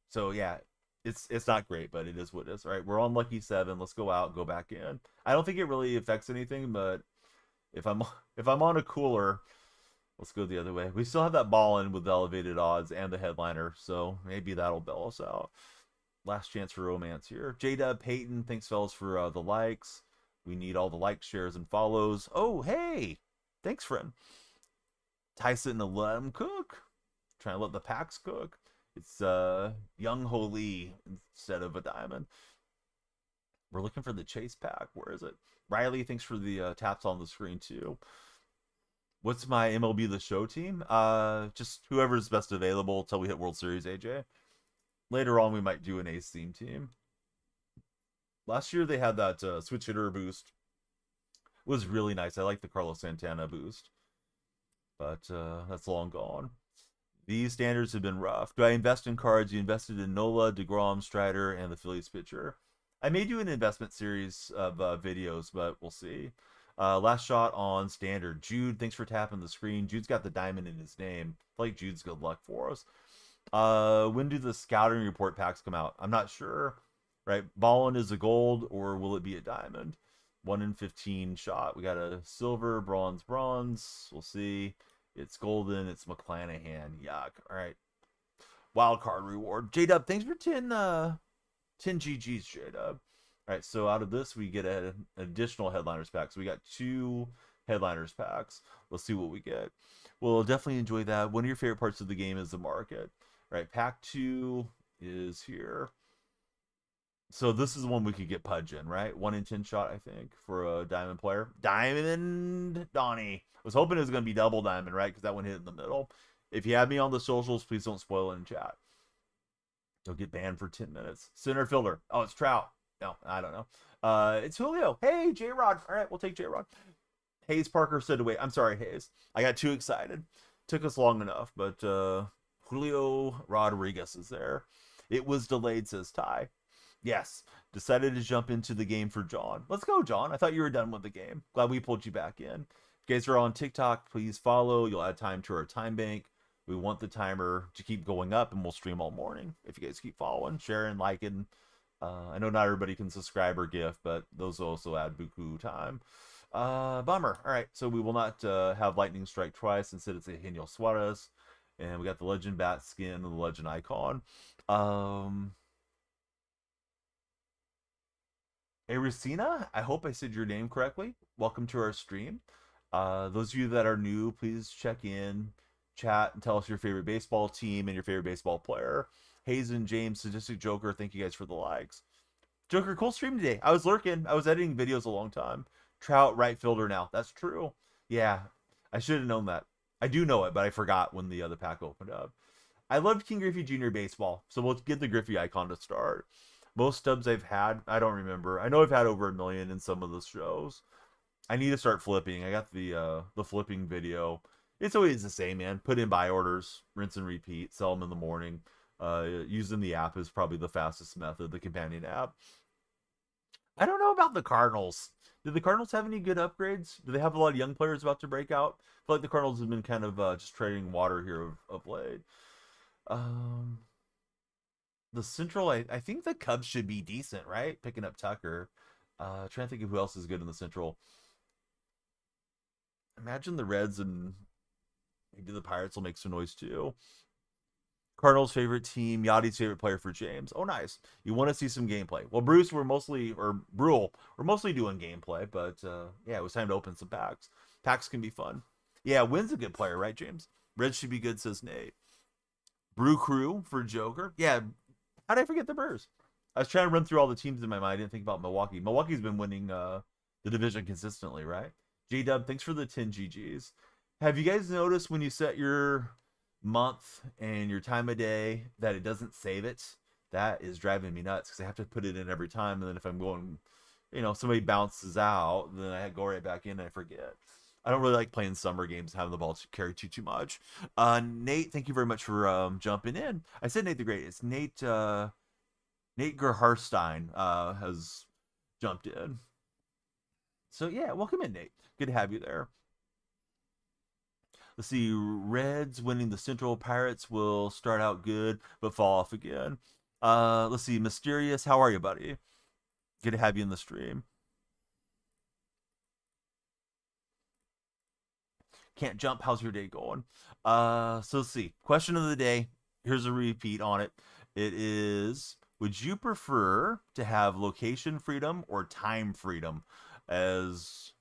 So yeah, it's not great, but it is what it is. All right, we're on lucky 7. Let's go out, go back in. I don't think it really affects anything, but if I'm on a cooler, let's go the other way. We still have that ball in with the elevated odds and the headliner, so maybe that'll bail us out. Last chance for romance here. J-Dub Peyton, thanks fellas for the likes. We need all the likes, shares, and follows. Oh, hey, thanks, friend. Tyson to let him cook. Trying to let the packs cook. It's Young Holy instead of a diamond. We're looking for the chase pack. Where is it? Riley, thanks for the taps on the screen too. What's my MLB The Show team? Just whoever's best available until we hit World Series, AJ. Later on, we might do an ace theme team. Last year, they had that switch hitter boost. It was really nice. I like the Carlos Santana boost. But that's long gone. These standards have been rough. Do I invest in cards? You invested in Nola, DeGrom, Strider, and the Phillies pitcher. I may do an investment series of videos, but we'll see. Last shot on standard. Jude, thanks for tapping the screen. Jude's got the diamond in his name. I feel like Jude's good luck for us. When do the scouting report packs come out? I'm not sure. Right, Ballin is a gold, or will it be a diamond? 1 in 15 shot. We got a silver, bronze, bronze. We'll see. It's golden. It's McClanahan. Yuck. All right. Wild card reward. J-Dub, thanks for 10 GGs, J-Dub. All right, so out of this, we get an additional headliners pack. So we got 2 headliners packs. Let's see what we get. We'll definitely enjoy that. One of your favorite parts of the game is the market. All right, pack 2 is here. So this is the one we could get Pudge in, right? 1 in 10 shot, I think, for a diamond player. Diamond Donnie. I was hoping it was going to be double diamond, right? Because that one hit in the middle. If you have me on the socials, please don't spoil it in chat. You'll get banned for 10 minutes. Center fielder. Oh, it's Trout. No, I don't know. It's Julio. Hey, J-Rod. All right, we'll take J-Rod. Hayes Parker said to wait. I'm sorry, Hayes. I got too excited. Took us long enough, but Julio Rodriguez is there. It was delayed, says Ty. Yes, decided to jump into the game for John. Let's go, John. I thought you were done with the game. Glad we pulled you back in. If you guys are on TikTok, please follow. You'll add time to our time bank. We want the timer to keep going up, and we'll stream all morning. If you guys keep following, sharing, liking. I know not everybody can subscribe or gift, but those also add buku time. Bummer. All right, so we will not have lightning strike twice. Instead, it's a Eugenio Suarez. And we got the legend bat skin and the legend icon. Ericina, I hope I said your name correctly. Welcome to our stream. Those of you that are new, please check in, chat, and tell us your favorite baseball team and your favorite baseball player. Hazen, James, Sadistic Joker, thank you guys for the likes. Joker, cool stream today. I was lurking. I was editing videos a long time. Trout, right fielder now. That's true. Yeah, I should have known that. I do know it, but I forgot when the other pack opened up. I loved King Griffey Jr. baseball, so we'll get the Griffey icon to start. Most stubs I've had, I don't remember. I know I've had over 1 million in some of the shows. I need to start flipping. I got the flipping video. It's always the same, man. Put in buy orders, rinse and repeat, sell them in the morning. Using the app is probably the fastest method, the companion app. I don't know about the Cardinals. Did the Cardinals have any good upgrades? Do they have a lot of young players about to break out? I feel like the Cardinals have been kind of just trading water here of late. The Central, I think the Cubs should be decent, right? Picking up Tucker. Trying to think of who else is good in the Central. Imagine the Reds and maybe the Pirates will make some noise too. Cardinals' favorite team, Yachty's favorite player for James. Oh, nice. You want to see some gameplay. Well, Bruce, we're mostly doing gameplay, but yeah, it was time to open some packs. Packs can be fun. Yeah, Wynn's a good player, right, James? Reds should be good, says Nate. Brew Crew for Joker. Yeah, how did I forget the Brewers? I was trying to run through all the teams in my mind. I didn't think about Milwaukee. Milwaukee's been winning the division consistently, right? J-Dub, thanks for the 10 GGs. Have you guys noticed when you set your month and your time of day that it doesn't save it? That is driving me nuts because I have to put it in every time. And then if I'm going, somebody bounces out, then I go right back in and I forget. I don't really like playing summer games, having the ball to carry too much. Nate, thank you very much for jumping in. I said Nate the Great. It's Nate Gerharstein has jumped in. So yeah, welcome in, Nate. Good to have you there. Let's see. Reds winning the Central. Pirates will start out good, but fall off again. Let's see. Mysterious, how are you, buddy? Good to have you in the stream. Can't jump. How's your day going? So let's see. Question of the day. Here's a repeat on it. It is, would you prefer to have location freedom or time freedom, as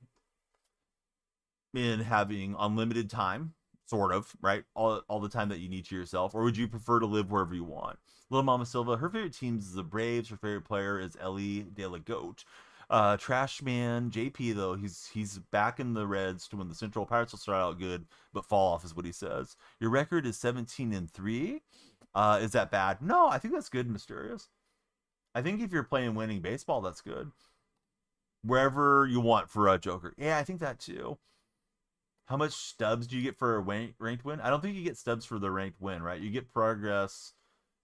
in having unlimited time, sort of, right? All the time that you need to yourself, or would you prefer to live wherever you want? Little Mama Silva, her favorite team is the Braves. Her favorite player is Ellie De La Goat. Trashman JP though, he's back in the Reds to win the Central. Pirates will start out good, but fall off is what he says. Your record is 17-3. Is that bad? No, I think that's good, Mysterious. I think if you're playing winning baseball, that's good. Wherever you want for a Joker. Yeah, I think that too. How much stubs do you get for a ranked win? I don't think you get stubs for the ranked win, right? You get progress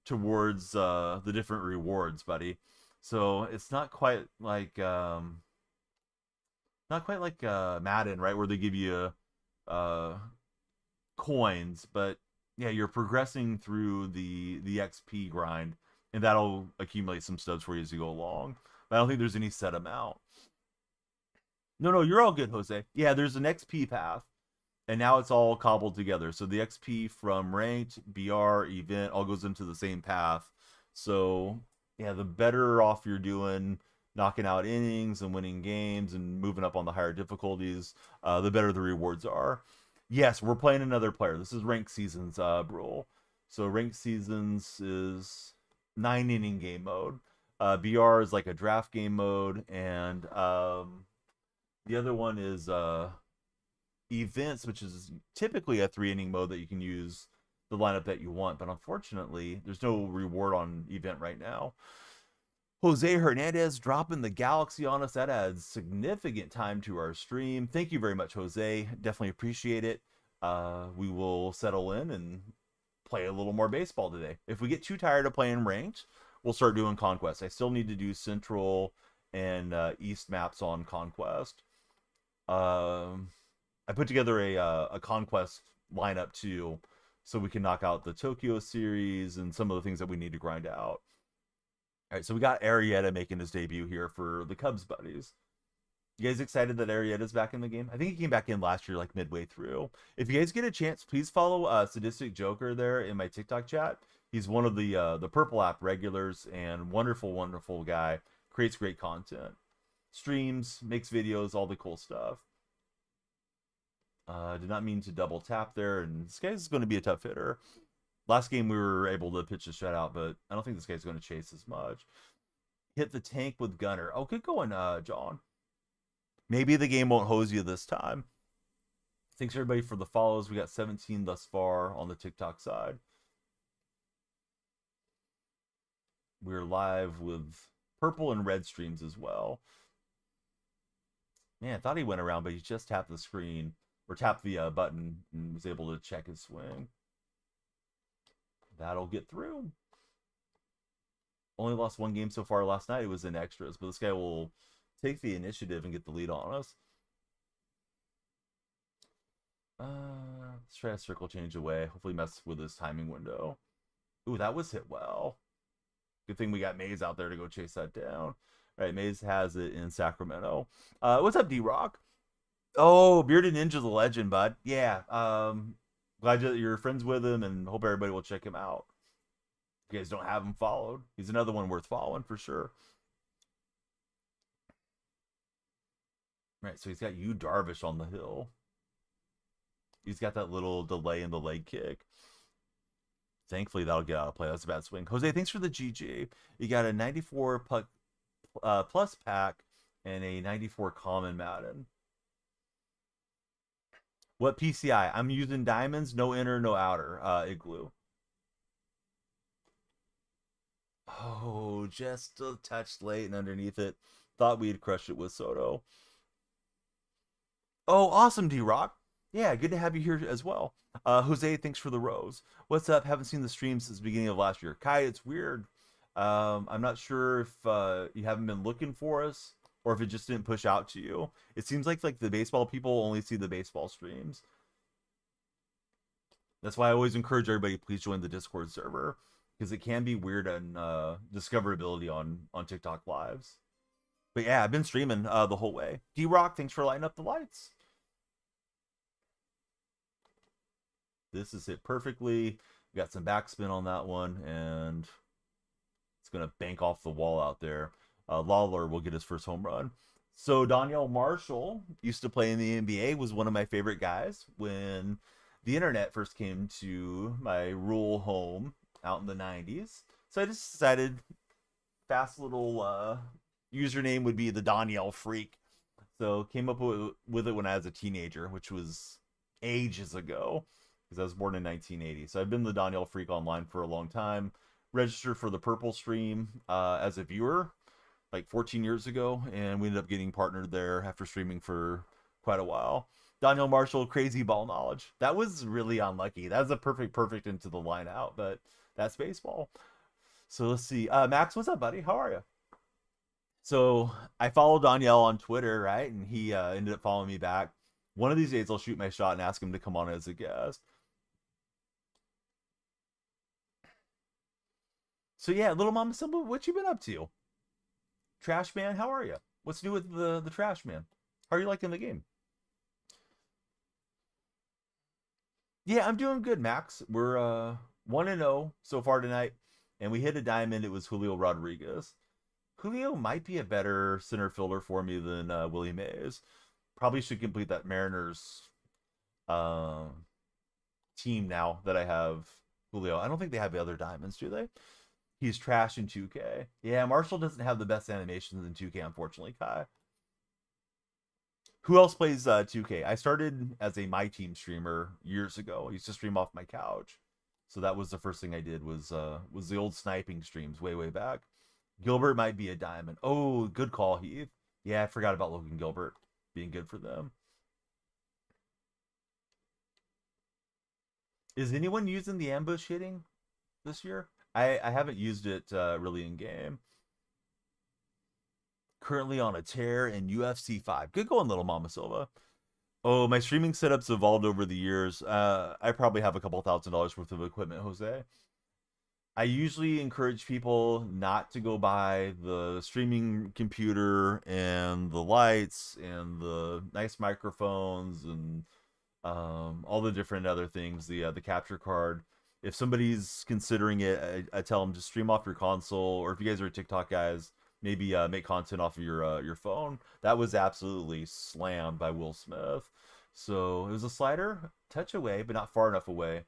towards the different rewards, buddy. So it's not quite like Madden, right, where they give you coins, but yeah, you're progressing through the XP grind, and that'll accumulate some stubs for you as you go along. But I don't think there's any set amount. No, you're all good, Jose. Yeah, there's an XP path. and now it's all cobbled together. So the XP from ranked, BR, event all goes into the same path. So yeah, the better off you're doing knocking out innings and winning games and moving up on the higher difficulties, the better the rewards are. Yes, we're playing another player. This is ranked seasons, Brule. So ranked seasons is 9 inning game mode. BR is like a draft game mode, and the other one is events, which is typically a 3 inning mode that you can use the lineup that you want. But unfortunately, there's no reward on event right now. Jose Hernandez dropping the Galaxy on us. That adds significant time to our stream. Thank you very much, Jose. Definitely appreciate it. We will settle in and play a little more baseball today. If we get too tired of playing ranked, we'll start doing Conquest. I still need to do Central and East maps on Conquest. I put together a Conquest lineup too, so we can knock out the Tokyo series and some of the things that we need to grind out. All right, so we got Arrieta making his debut here for the Cubs buddies. You guys excited that Arrieta's back in the game? I think he came back in last year, like midway through. If you guys get a chance, please follow Sadistic Joker there in my TikTok chat. He's one of the Purple app regulars and wonderful, wonderful guy. Creates great content, streams, makes videos, all the cool stuff. Did not mean to double tap there, and this guy's going to be a tough hitter. Last game we were able to pitch a shutout, but I don't think this guy's going to chase as much. Hit the tank with Gunner. Oh, good going, John. Maybe the game won't hose you this time. Thanks everybody for the follows. We got 17 thus far on the TikTok side. We're live with purple and red streams as well. Man, I thought he went around, but he just tapped the screen or tapped the button and was able to check his swing. That'll get through. Only lost one game so far last night. It was in extras, but this guy will take the initiative and get the lead on us. Let's try a circle change away. Hopefully mess with his timing window. Ooh, that was hit well. Good thing we got Maze out there to go chase that down. All right, Maze has it in Sacramento. What's up, D-Rock? Oh, Bearded Ninja the legend, bud. Yeah. Glad you're friends with him, and hope everybody will check him out. If you guys don't have him followed, he's another one worth following for sure. Right, so he's got Yu Darvish on the hill. He's got that little delay in the leg kick. Thankfully, that'll get out of play. That's a bad swing. Jose, thanks for the GG. You got a 94 plus pack and a 94 common Madden. What PCI? I'm using diamonds, no inner, no outer. Igloo. Oh, just a touch late and underneath it. Thought we'd crushed it with Soto. Oh, awesome, D-Rock. Yeah, good to have you here as well. Jose, thanks for the rose. What's up? Haven't seen the stream since the beginning of last year. Kai, it's weird. I'm not sure if you haven't been looking for us or if it just didn't push out to you. It seems like the baseball people only see the baseball streams. That's why I always encourage everybody, please join the Discord server, because it can be weird and discoverability on TikTok lives. But yeah, I've been streaming the whole way. D-Rock, thanks for lighting up the lights. This is hit perfectly. We got some backspin on that one, and it's going to bank off the wall out there. Lawler will get his first home run. So Daniel Marshall used to play in the NBA, was one of my favorite guys when the internet first came to my rural home out in the 90s. So I just decided fast little username would be the Daniel Freak. So came up with it when I was a teenager, which was ages ago, because I was born in 1980. So I've been the Daniel Freak online for a long time. Registered for the Purple stream as a viewer like 14 years ago, and we ended up getting partnered there after streaming for quite a while. Daniel Marshall, crazy ball knowledge. That was really unlucky. That was a perfect into the line out, but that's baseball. So let's see. Max, what's up, buddy? How are you? So I follow Danielle on Twitter, right? And he ended up following me back. One of these days, I'll shoot my shot and ask him to come on as a guest. So yeah, little Mama Simba, what you been up to? Trash Man, how are you? What's new with the Trash Man? How are you liking the game? Yeah, I'm doing good, Max. We're 1-0 so far tonight, and we hit a diamond. It was Julio Rodriguez. Julio might be a better center fielder for me than Willie Mays. Probably should complete that Mariners uh, team now that I have Julio. I don't think they have the other diamonds, do they? He's trash in 2K. Yeah, Marshall doesn't have the best animations in 2K, unfortunately, Kai. Who else plays 2K? I started as a My Team streamer years ago. I used to stream off my couch. So that was the first thing I did was the old sniping streams way back. Gilbert might be a diamond. Oh, good call, Heath. Yeah, I forgot about Logan Gilbert being good for them. Is anyone using the ambush hitting this year? I haven't used it really in game. Currently on a tear in UFC 5. Good going, little Mama Silva. Oh, my streaming setup's evolved over the years. I probably have a couple $1,000s worth of equipment, Jose. I usually encourage people not to go buy the streaming computer and the lights and the nice microphones and all the different other things, the capture card. If somebody's considering it, I tell them just stream off your console, or if you guys are TikTok guys, maybe make content off of your phone. That was absolutely slammed by Will Smith. So it was a slider touch away, but not far enough away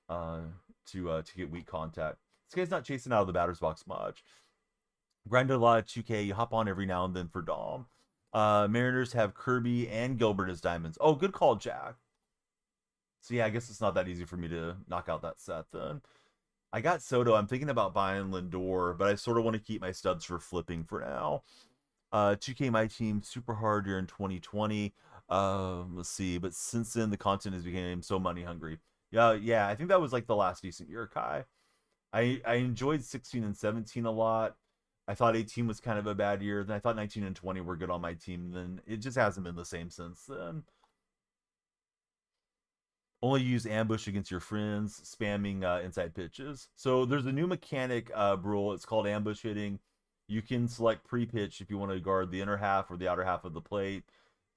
uh, to get weak contact. This guy's not chasing out of the batter's box much. Grinded a lot of 2K. You hop on every now and then for Dom. Mariners have Kirby and Gilbert as diamonds. Oh, good call, Jack. So yeah, I guess it's not that easy for me to knock out that set then. I got Soto. I'm thinking about buying Lindor, but I sort of want to keep my studs for flipping for now. 2K My Team super hard during 2020. Let's see, but since then the content has become so money hungry. Yeah, I think that was like the last decent year, Kai. I enjoyed 16 and 17 a lot. I thought 18 was kind of a bad year. Then I thought 19 and 20 were good on my team. Then it just hasn't been the same since then. Only use ambush against your friends, spamming inside pitches. So there's a new mechanic rule. It's called ambush hitting. You can select pre-pitch if you want to guard the inner half or the outer half of the plate.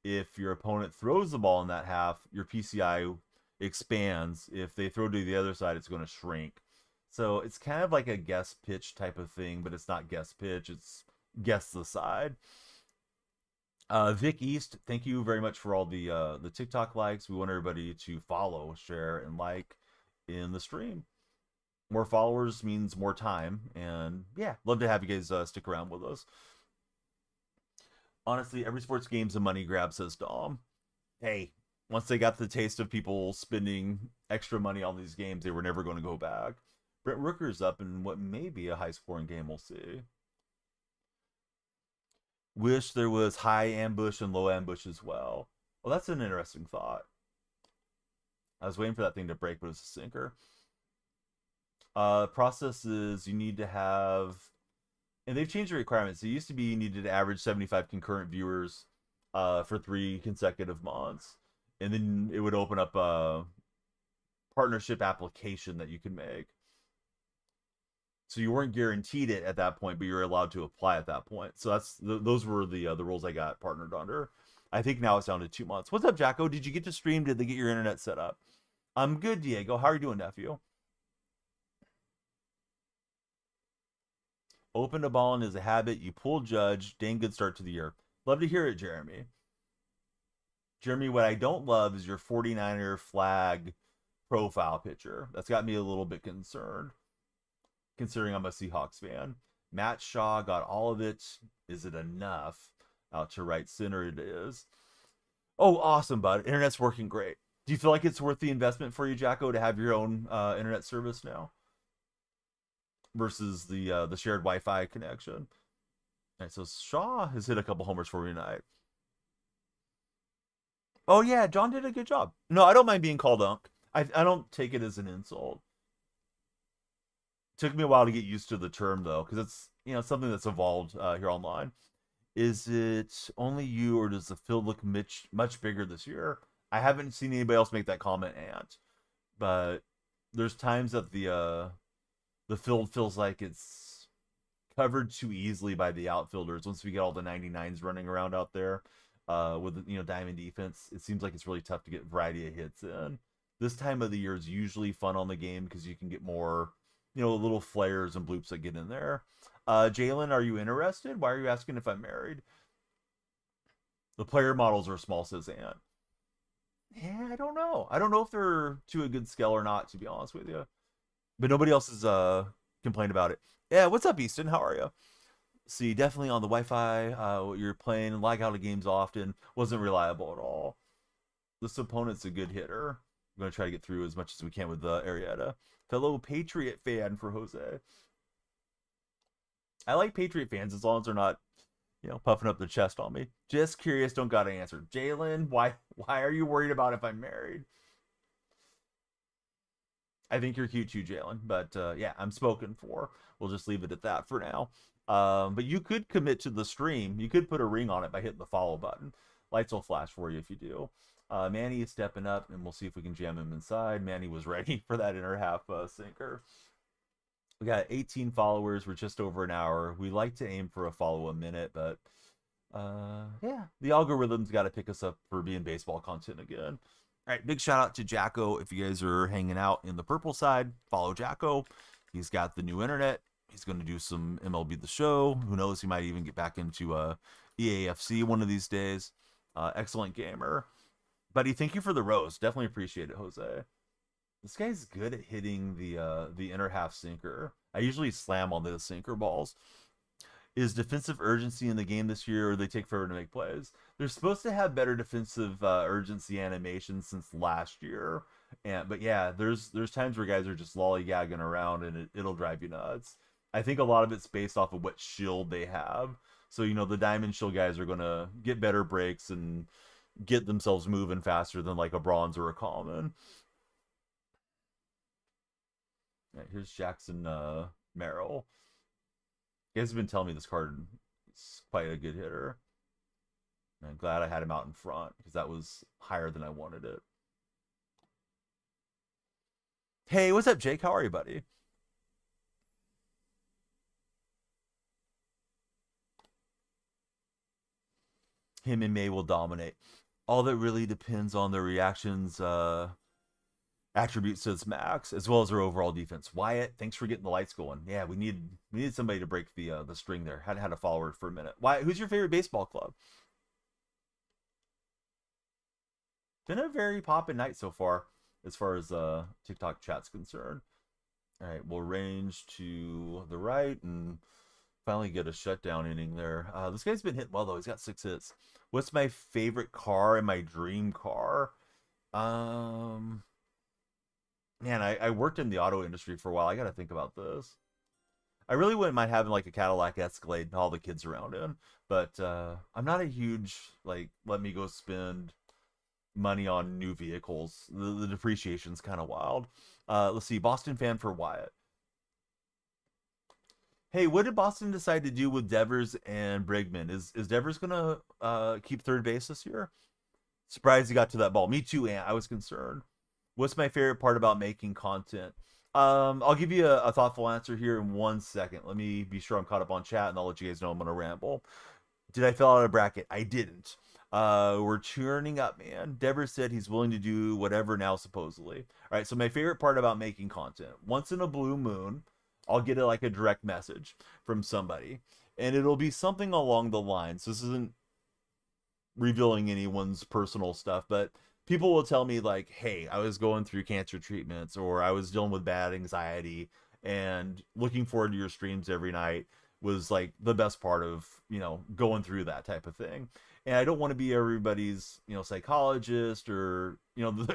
If your opponent throws the ball in that half, your PCI expands. If they throw to the other side, it's going to shrink. So it's kind of like a guess pitch type of thing, but it's not guess pitch. It's guess the side. Vic East, thank you very much for all the TikTok likes. We want everybody to follow, share, and like in the stream. More followers means more time, and yeah, love to have you guys stick around with us. Honestly, every sports game's a money grab, says Dom. Hey, once they got the taste of people spending extra money on these games, they were never going to go back. Brent Rooker's up in what may be a high scoring game, we'll see. Wish there was high ambush and low ambush as well. Well, that's an interesting thought. I was waiting for that thing to break, but it's a sinker. Process is you need to have, and they've changed the requirements. It used to be you needed to average 75 concurrent viewers for 3 consecutive months, and then it would open up a partnership application that you could make. So you weren't guaranteed it at that point, but you were allowed to apply at that point. So those were the rules I got partnered under. I think now it's down to 2 months. What's up, Jacko? Did you get to stream? Did they get your internet set up? I'm good, Diego. How are you doing, nephew? Open to balling is a habit. You pull Judge. Dang good start to the year. Love to hear it, Jeremy. Jeremy, what I don't love is your 49er flag profile picture. That's got me a little bit concerned, considering I'm a Seahawks fan. Matt Shaw got all of it. Is it enough? Out to right center it is. Oh, awesome, bud. Internet's working great. Do you feel like it's worth the investment for you, Jacko, to have your own internet service now versus the shared Wi-Fi connection? All right, so Shaw has hit a couple homers for me tonight. Oh yeah, John did a good job. No, I don't mind being called Unk. I don't take it as an insult. Took me a while to get used to the term though, because it's something that's evolved here online. Is it only you, or does the field look much bigger this year? I haven't seen anybody else make that comment, Ant, but there's times that the field feels like it's covered too easily by the outfielders. Once we get all the 99s running around out there with diamond defense, it seems like it's really tough to get variety of hits in. This time of the year is usually fun on the game because you can get more, little flares and bloops that get in there. Jalen, are you interested? Why are you asking if I'm married? The player models are small, says Ant. Yeah, I don't know. I don't know if they're to a good scale or not, to be honest with you. But nobody else has complained about it. Yeah, what's up, Easton? How are you? See, definitely on the Wi-Fi, you're playing, lag out of games often. Wasn't reliable at all. This opponent's a good hitter. I'm gonna try to get through as much as we can with Arietta. Fellow Patriot fan for Jose. I like Patriot fans as long as they're not, puffing up their chest on me. Just curious, don't got an answer. Jalen, why are you worried about if I'm married? I think you're cute too, Jalen. But yeah, I'm spoken for. We'll just leave it at that for now. But you could commit to the stream. You could put a ring on it by hitting the follow button. Lights will flash for you if you do. Manny is stepping up, and we'll see if we can jam him inside. Manny was ready for that inner half sinker. We got 18 followers. We're just over an hour. We like to aim for a follow a minute, but yeah, the algorithm's got to pick us up for being baseball content again. All right, big shout out to Jacko. If you guys are hanging out in the purple side, follow Jacko. He's got the new internet. He's going to do some MLB The Show. Who knows? He might even get back into EAFC one of these days. Excellent gamer. Buddy, thank you for the rose. Definitely appreciate it, Jose. This guy's good at hitting the inner half sinker. I usually slam on the sinker balls. Is defensive urgency in the game this year, or they take forever to make plays? They're supposed to have better defensive urgency animation since last year, but yeah, there's times where guys are just lollygagging around, and it'll drive you nuts. I think a lot of it's based off of what shield they have. So the diamond shield guys are gonna get better breaks and get themselves moving faster than like a bronze or a common. Right, here's Jackson Merrill. You guys have been telling me this card is quite a good hitter. And I'm glad I had him out in front because that was higher than I wanted it. Hey, what's up, Jake? How are you, buddy? Him and May will dominate. All that really depends on the reactions attributes to its max, as well as their overall defense. Wyatt, thanks for getting the lights going. Yeah, we needed somebody to break the string there. Had a follower for a minute. Wyatt, who's your favorite baseball club? Been a very poppin' night so far, as TikTok chat's concerned. All right, we'll range to the right and finally get a shutdown inning there. This guy's been hitting well though. He's got 6 hits. What's my favorite car and my dream car? Man, I worked in the auto industry for a while. I got to think about this. I really wouldn't mind having like a Cadillac Escalade and all the kids around in, but I'm not a huge like let me go spend money on new vehicles. The depreciation's kind of wild. Let's see, Boston fan for Wyatt. Hey, what did Boston decide to do with Devers and Bregman? Is Devers gonna keep third base this year? Surprised he got to that ball. Me too, Ant. I was concerned. What's my favorite part about making content? I'll give you a thoughtful answer here in 1 second. Let me be sure I'm caught up on chat, and I'll let you guys know I'm gonna ramble. Did I fill out a bracket? I didn't. We're churning up, man. Devers said he's willing to do whatever now, supposedly. All right, so my favorite part about making content. Once in a blue moon, I'll get like a direct message from somebody, and it'll be something along the lines. This isn't revealing anyone's personal stuff, but people will tell me like, hey, I was going through cancer treatments, or I was dealing with bad anxiety, and looking forward to your streams every night was like the best part of going through that type of thing. And I don't want to be everybody's psychologist or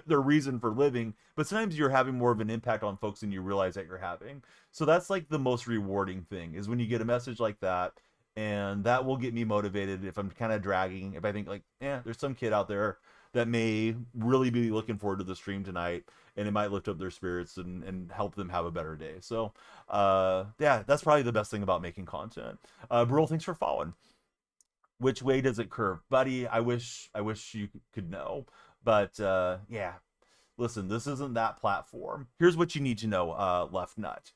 their reason for living, but sometimes you're having more of an impact on folks than you realize that you're having. So that's like the most rewarding thing, is when you get a message like that, and that will get me motivated if I'm kind of dragging. If I think like, there's some kid out there that may really be looking forward to the stream tonight, and it might lift up their spirits and help them have a better day. So yeah, that's probably the best thing about making content. Brule, thanks for following. Which way does it curve, buddy? I wish you could know, but yeah, listen, this isn't that platform. Here's what you need to know, left nut.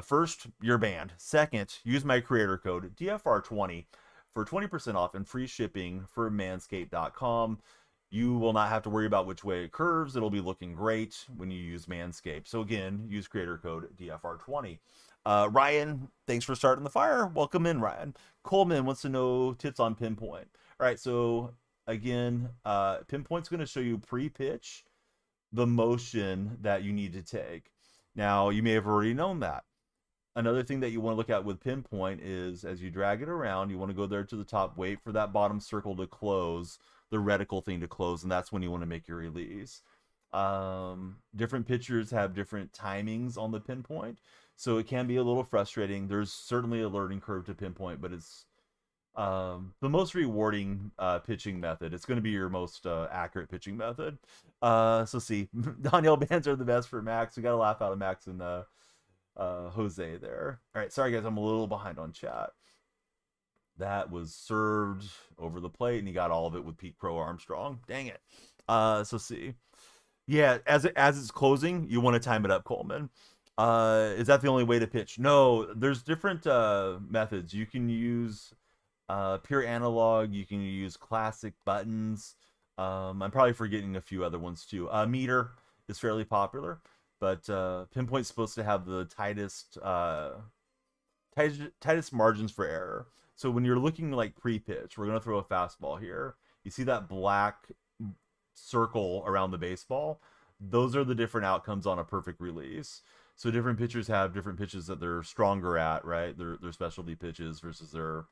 First, you're banned. Second, use my creator code DFR20 for 20% off and free shipping for manscaped.com. you will not have to worry about which way it curves. It'll be looking great when you use Manscaped. So again, use creator code DFR20. Ryan, thanks for starting the fire. Welcome in, Ryan. Coleman wants to know tips on pinpoint. All right, so again, pinpoint's going to show you pre-pitch the motion that you need to take. Now, you may have already known that. Another thing that you want to look at with pinpoint is as you drag it around, you want to go there to the top, wait for that bottom circle to close, the reticle thing to close, and that's when you want to make your release. Different pitchers have different timings on the pinpoint, so it can be a little frustrating. There's certainly a learning curve to pinpoint, but it's the most rewarding pitching method. It's going to be your most accurate pitching method. So see, Danielle bands are the best for Max. We got to laugh out of Max and Jose there. All right, sorry guys, I'm a little behind on chat. That was served over the plate, and he got all of it with Pete Crow Armstrong. Dang it. So see, yeah, as it's closing, you want to time it up, Coleman. Is that the only way to pitch? No, there's different methods. You can use pure analog. You can use classic buttons. I'm probably forgetting a few other ones too. Meter is fairly popular, but pinpoint's supposed to have the tightest margins for error. So when you're looking like pre-pitch, we're gonna throw a fastball here. You see that black circle around the baseball? Those are the different outcomes on a perfect release. So different pitchers have different pitches that they're stronger at, right? Their specialty pitches versus their,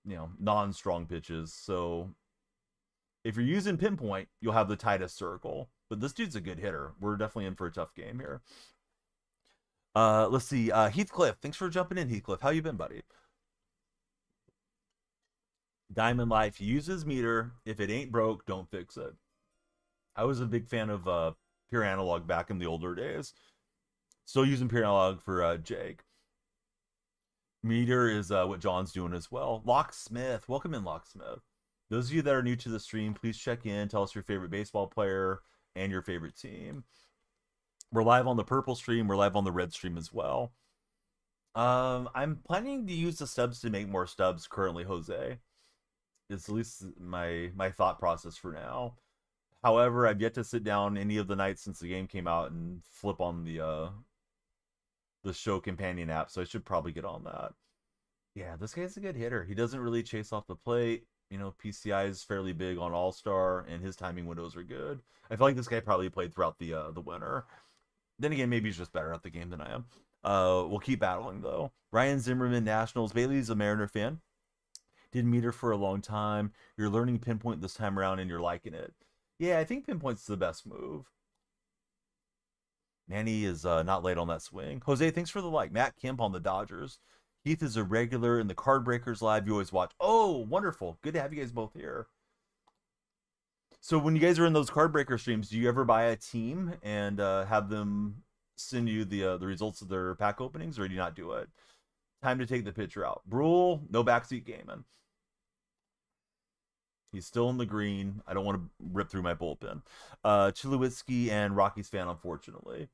non-strong pitches. So if you're using pinpoint, you'll have the tightest circle. But this dude's a good hitter. We're definitely in for a tough game here. Let's see. Heathcliff, thanks for jumping in, Heathcliff. How you been, buddy? Diamond Life uses meter. If it ain't broke, don't fix it. I was a big fan of pure analog back in the older days. Still using pure analog for Jake. Meter is what John's doing as well. Locksmith, welcome in, Locksmith. Those of you that are new to the stream, please check in. Tell us your favorite baseball player and your favorite team. We're live on the purple stream. We're live on the red stream as well. I'm planning to use the stubs to make more stubs currently, Jose. It's at least my thought process for now. However, I've yet to sit down any of the nights since the game came out and flip on the show companion app, so I should probably get on that. Yeah, this guy's a good hitter. He doesn't really chase off the plate. PCI is fairly big on All-Star, and his timing windows are good. I feel like this guy probably played throughout the winter. Then again, maybe he's just better at the game than I am. We'll keep battling, though. Ryan Zimmerman, Nationals. Bailey's a Mariner fan. Did meter for a long time. You're learning pinpoint this time around, and you're liking it. Yeah, I think pinpoint's the best move. Manny is not late on that swing. Jose, thanks for the like. Matt Kemp on the Dodgers. Keith is a regular in the Card Breakers live. You always watch. Oh, wonderful. Good to have you guys both here. So when you guys are in those Card Breaker streams, do you ever buy a team and have them send you the results of their pack openings, or do you not do it? Time to take the pitcher out. Brule, no backseat gaming. He's still in the green. I don't want to rip through my bullpen. Chilowitsky and Rockies fan, unfortunately.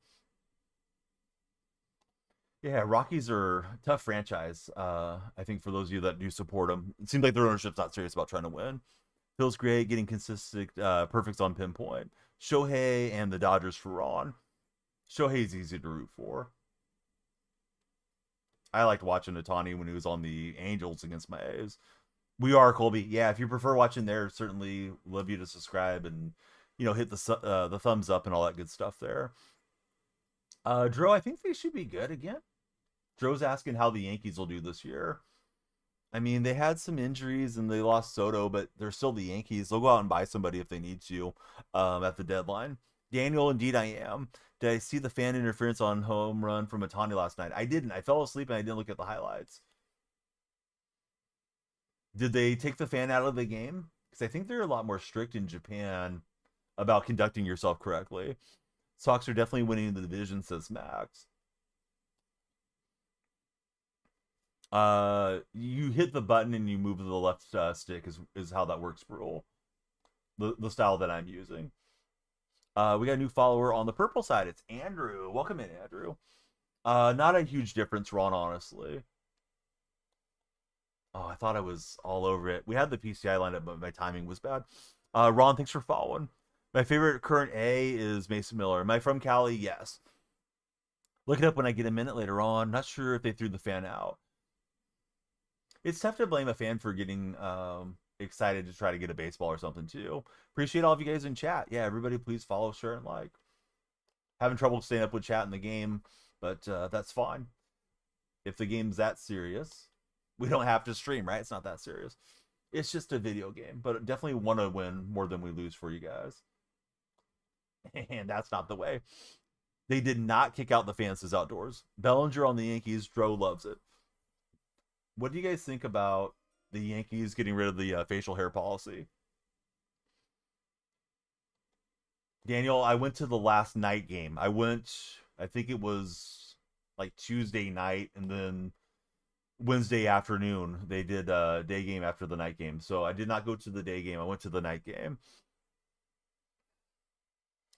Yeah, Rockies are a tough franchise. I think for those of you that do support them, it seems like their ownership's not serious about trying to win. Feels great, getting consistent perfects on pinpoint. Shohei and the Dodgers for Ron. Shohei's easy to root for. I liked watching Otani when he was on the Angels against my A's. We are, Colby. Yeah, if you prefer watching there, certainly love you to subscribe and hit the thumbs up and all that good stuff there. Dro, I think they should be good again. Dro's asking how the Yankees will do this year. I mean, they had some injuries and they lost Soto, but they're still the Yankees. They'll go out and buy somebody if they need to at the deadline. Daniel, indeed I am. Did I see the fan interference on home run from Otani last night? I didn't. I fell asleep and I didn't look at the highlights. Did they take the fan out of the game? Because I think they're a lot more strict in Japan about conducting yourself correctly. Sox are definitely winning the division, says Max. You hit the button and you move to the left stick is how that works, Brule. The style that I'm using. We got a new follower on the purple side. It's Andrew. Welcome in, Andrew. Not a huge difference, Ron, honestly. Oh, I thought I was all over it. We had the PCI lineup, but my timing was bad. Ron, thanks for following. My favorite current A is Mason Miller. Am I from Cali? Yes. Look it up when I get a minute later on. Not sure if they threw the fan out. It's tough to blame a fan for getting excited to try to get a baseball or something too. Appreciate all of you guys in chat. Yeah, everybody, please follow, share, and like. Having trouble staying up with chat in the game, but that's fine. If the game's that serious, we don't have to stream, right? It's not that serious. It's just a video game, but definitely want to win more than we lose for you guys. And that's not the way. They did not kick out the fans outdoors. Bellinger on the Yankees. Dro loves it. What do you guys think about the Yankees getting rid of the facial hair policy? Daniel, I went to the last night game. I think it was like Tuesday night, and then Wednesday afternoon they did a day game after the night game. So I did not go to the day game. I went to the night game.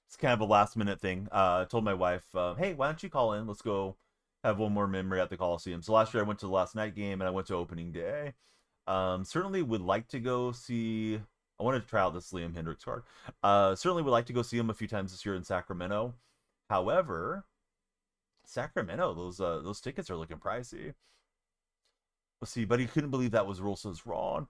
It's kind of a last minute thing. I told my wife, hey, why don't you call in? Let's go have one more memory at the Coliseum. So last year I went to the last night game and I went to opening day. Certainly would like to go see. I wanted to try out this Liam Hendricks card. Certainly would like to go see him a few times this year in Sacramento. However, Sacramento, those tickets are looking pricey. Let's see, but he couldn't believe that was rule says wrong.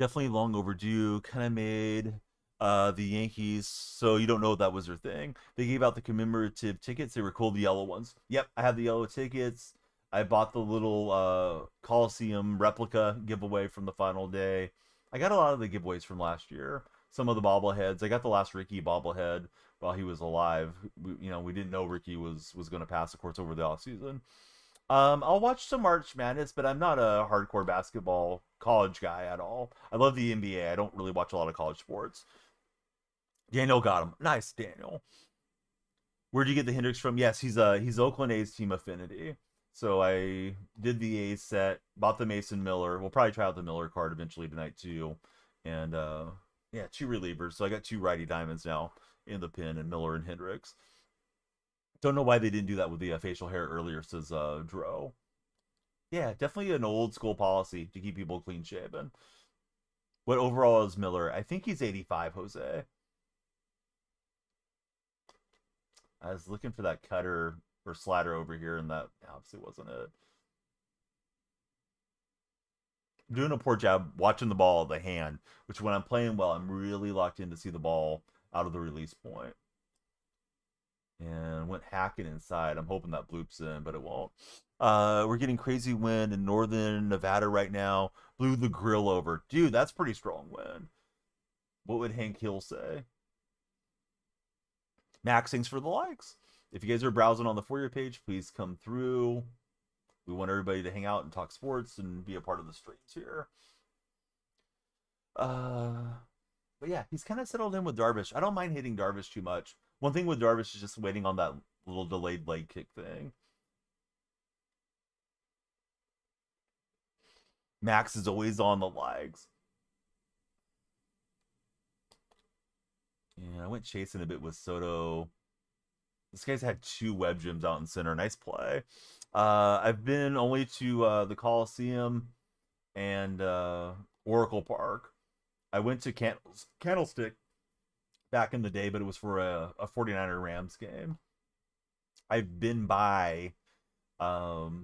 Definitely long overdue. Kind of made the Yankees, so you don't know that was their thing. They gave out the commemorative tickets. They were cool, the yellow ones. Yep, I had the yellow tickets. I bought the little Coliseum replica giveaway from the final day. I got a lot of the giveaways from last year. Some of the bobbleheads. I got the last Ricky bobblehead while he was alive. We didn't know Ricky was going to pass, of course, over the off season. I'll watch some March Madness, but I'm not a hardcore basketball college guy at all. I love the NBA. I don't really watch a lot of college sports. Daniel got him. Nice, Daniel. Where'd you get the Hendricks from? Yes, he's Oakland A's team affinity. So I did the A's set, bought the Mason Miller. We'll probably try out the Miller card eventually tonight too. And yeah, two relievers. So I got two righty diamonds now in the pin, and Miller and Hendricks. Don't know why they didn't do that with the facial hair earlier, says Dro. Yeah, definitely an old school policy to keep people clean shaven. What overall is Miller? I think he's 85, Jose. I was looking for that cutter or slider over here, and that obviously wasn't it. I'm doing a poor job watching the ball of the hand, which when I'm playing well, I'm really locked in to see the ball out of the release point. And went hacking inside. I'm hoping that bloops in, but it won't. We're getting crazy wind in northern Nevada right now. Blew the grill over. Dude, that's pretty strong wind. What would Hank Hill say? Max, thanks for the likes. If you guys are browsing on the For You page, please come through. We want everybody to hang out and talk sports and be a part of the streams here. But yeah, he's kind of settled in with Darvish. I don't mind hitting Darvish too much. One thing with Darvish is just waiting on that little delayed leg kick thing. Max is always on the legs. Yeah, I went chasing a bit with Soto. This guy's had two web gyms out in center. Nice play. I've been only to the Coliseum and Oracle Park. I went to Candlestick back in the day, but it was for a 49er Rams game. I've been by the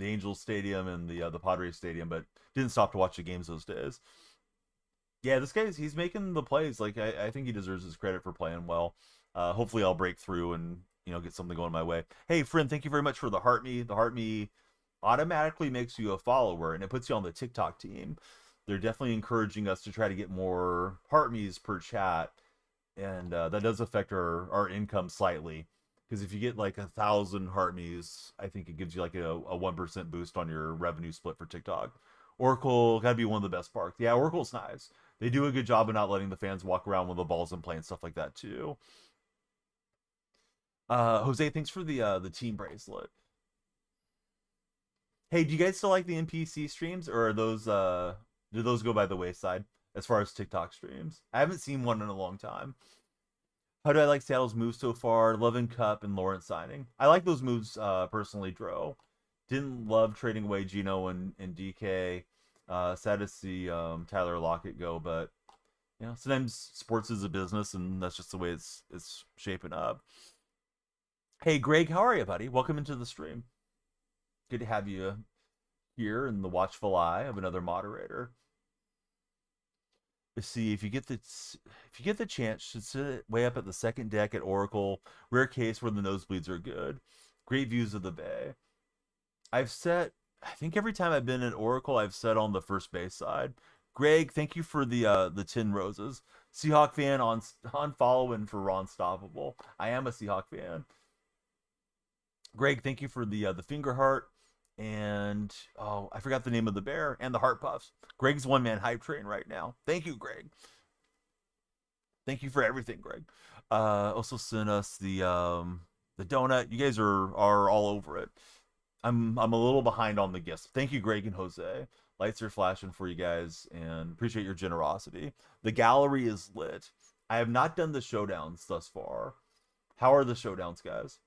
Angels Stadium and the Padres Stadium, but didn't stop to watch the games those days. Yeah, this he's making the plays. Like I think he deserves his credit for playing well. Hopefully I'll break through and get something going my way. Hey friend, thank you very much for the heart me. The heart me automatically makes you a follower and it puts you on the TikTok team. They're definitely encouraging us to try to get more heart me's per chat, and that does affect our income slightly. Because if you get like 1,000 heart me's, I think it gives you like a 1% boost on your revenue split for TikTok. Oracle gotta be one of the best parks. Yeah, Oracle's nice. They do a good job of not letting the fans walk around with the balls in play and stuff like that too. Jose, thanks for the team bracelet. Hey, do you guys still like the NPC streams, or are those do those go by the wayside as far as TikTok streams? I haven't seen one in a long time. How do I like Seattle's moves so far? Lovin Cup and Lawrence signing. I like those moves personally, Dro. Didn't love trading away Gino and DK. Sad to see Tyler Lockett go, but You know, sometimes sports is a business, and that's just the way it's shaping up. Hey, Greg, how are you, buddy? Welcome into the stream. Good to have you here in the watchful eye of another moderator. Let's see if you get the chance, should sit way up at the second deck at Oracle. Rare case where the nosebleeds are good. Great views of the bay. I've set. I think every time I've been at Oracle, I've set on the first base side. Greg, thank you for the 10 roses. Seahawk fan on following for Ron Stoppable. I am a Seahawk fan. Greg, thank you for the finger heart and oh, I forgot the name of the bear and the heart puffs. Greg's one man hype train right now. Thank you, Greg. Thank you for everything, Greg. Also sent us the donut. You guys are all over it. I'm a little behind on the gifts. Thank you, Greg and Jose. Lights are flashing for you guys, and appreciate your generosity. The gallery is lit. I have not done the showdowns thus far. How are the showdowns, guys?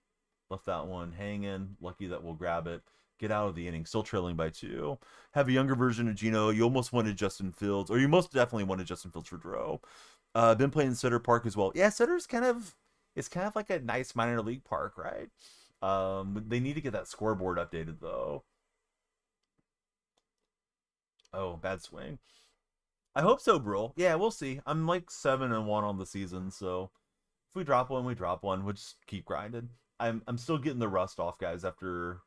Left that one hanging. Lucky that we'll grab it. Get out of the inning. Still trailing by 2. Have a younger version of Gino. You almost wanted Justin Fields, or you most definitely wanted Justin Fields for Dro. Been playing Sutter Park as well. Yeah, Sutter's it's kind of like a nice minor league park, right? They need to get that scoreboard updated though. Oh, bad swing. I hope so, bro. Yeah, we'll see. I'm like 7-1 on the season, so if we drop one, we drop one. We'll just keep grinding. I'm still getting the rust off, guys, after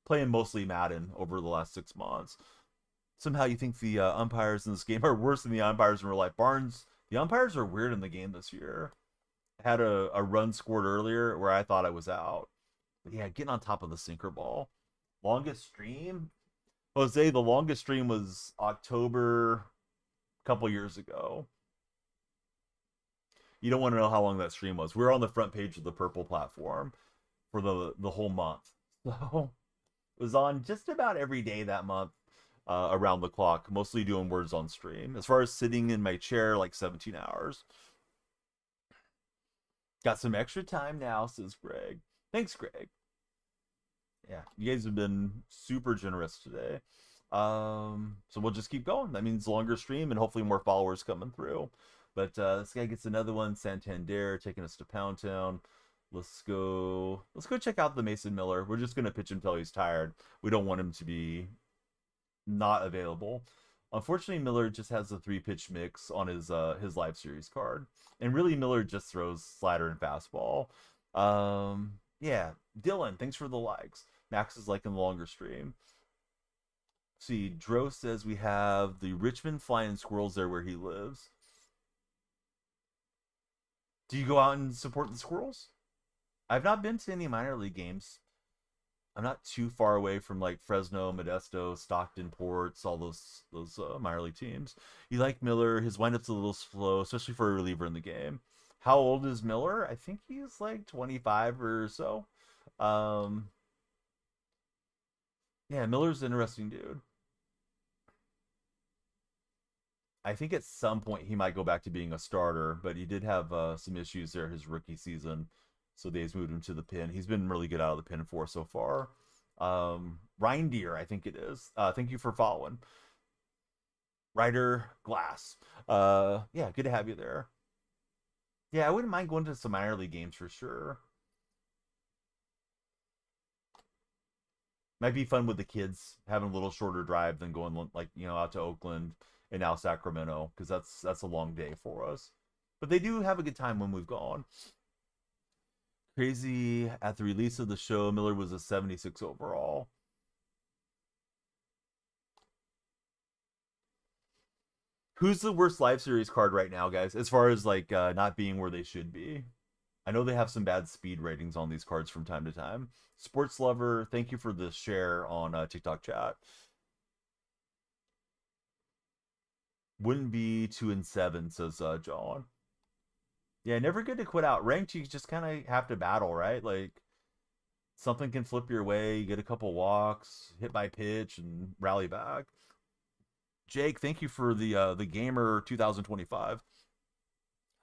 playing mostly Madden over the last 6 months. Somehow you think the umpires in this game are worse than the umpires in real life. Barnes, the umpires are weird in the game this year. Had a run scored earlier where I thought I was out. But yeah, getting on top of the sinker ball. Longest stream? Jose, the longest stream was October a couple years ago. You don't want to know how long that stream was. We were on the front page of the Purple platform for the whole month. So it was on just about every day that month, around the clock, mostly doing words on stream. As far as sitting in my chair, like 17 hours. Got some extra time now, says Greg. Thanks, Greg. Yeah, you guys have been super generous today. So we'll just keep going. That means longer stream and hopefully more followers coming through. But this guy gets another one. Santander taking us to Pound Town. Let's go check out the Mason Miller. We're just gonna pitch him until he's tired. We don't want him to be not available. Unfortunately, Miller just has a 3-pitch mix on his live series card. And really Miller just throws slider and fastball. Yeah, Dylan, thanks for the likes. Max is liking the longer stream. See, Dro says we have the Richmond Flying Squirrels there where he lives. Do you go out and support the Squirrels? I've not been to any minor league games. I'm not too far away from like Fresno, Modesto, Stockton, Ports, all those minor league teams. You like Miller? His windup's a little slow, especially for a reliever in the game. How old is Miller? I think he's like 25 or so. Yeah, Miller's an interesting dude. I think at some point he might go back to being a starter, but he did have some issues there his rookie season, so they've moved him to the pin. He's been really good out of the pin for so far. Reindeer, I think it is. Thank you for following. Ryder Glass. Yeah, good to have you there. Yeah, I wouldn't mind going to some minor league games for sure. Might be fun with the kids having a little shorter drive than going like out to Oakland and now Sacramento, because that's a long day for us. But they do have a good time when we've gone. Crazy at the release of the show, Miller was a 76 overall. Who's the worst live series card right now, guys? As far as like not being where they should be. I know they have some bad speed ratings on these cards from time to time. Sports Lover, thank you for the share on TikTok chat. Wouldn't be 2-7, says John. Yeah, never good to quit out. Ranked, you just kind of have to battle, right? Like, something can flip your way, you get a couple walks, hit by pitch, and rally back. Jake, thank you for the Gamer 2025.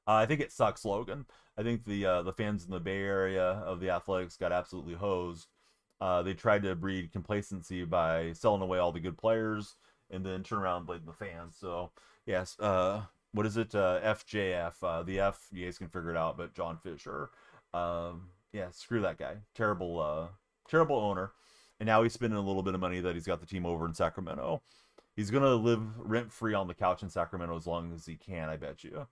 I think it sucks, Logan. I think the fans in the Bay Area of the Athletics got absolutely hosed. They tried to breed complacency by selling away all the good players and then turn around and blame the fans. So yes, what is it? FJF. The F, you guys can figure it out, but John Fisher. Yeah, screw that guy. Terrible, terrible owner. And now he's spending a little bit of money that he's got the team over in Sacramento. He's gonna live rent free on the couch in Sacramento as long as he can. I bet you.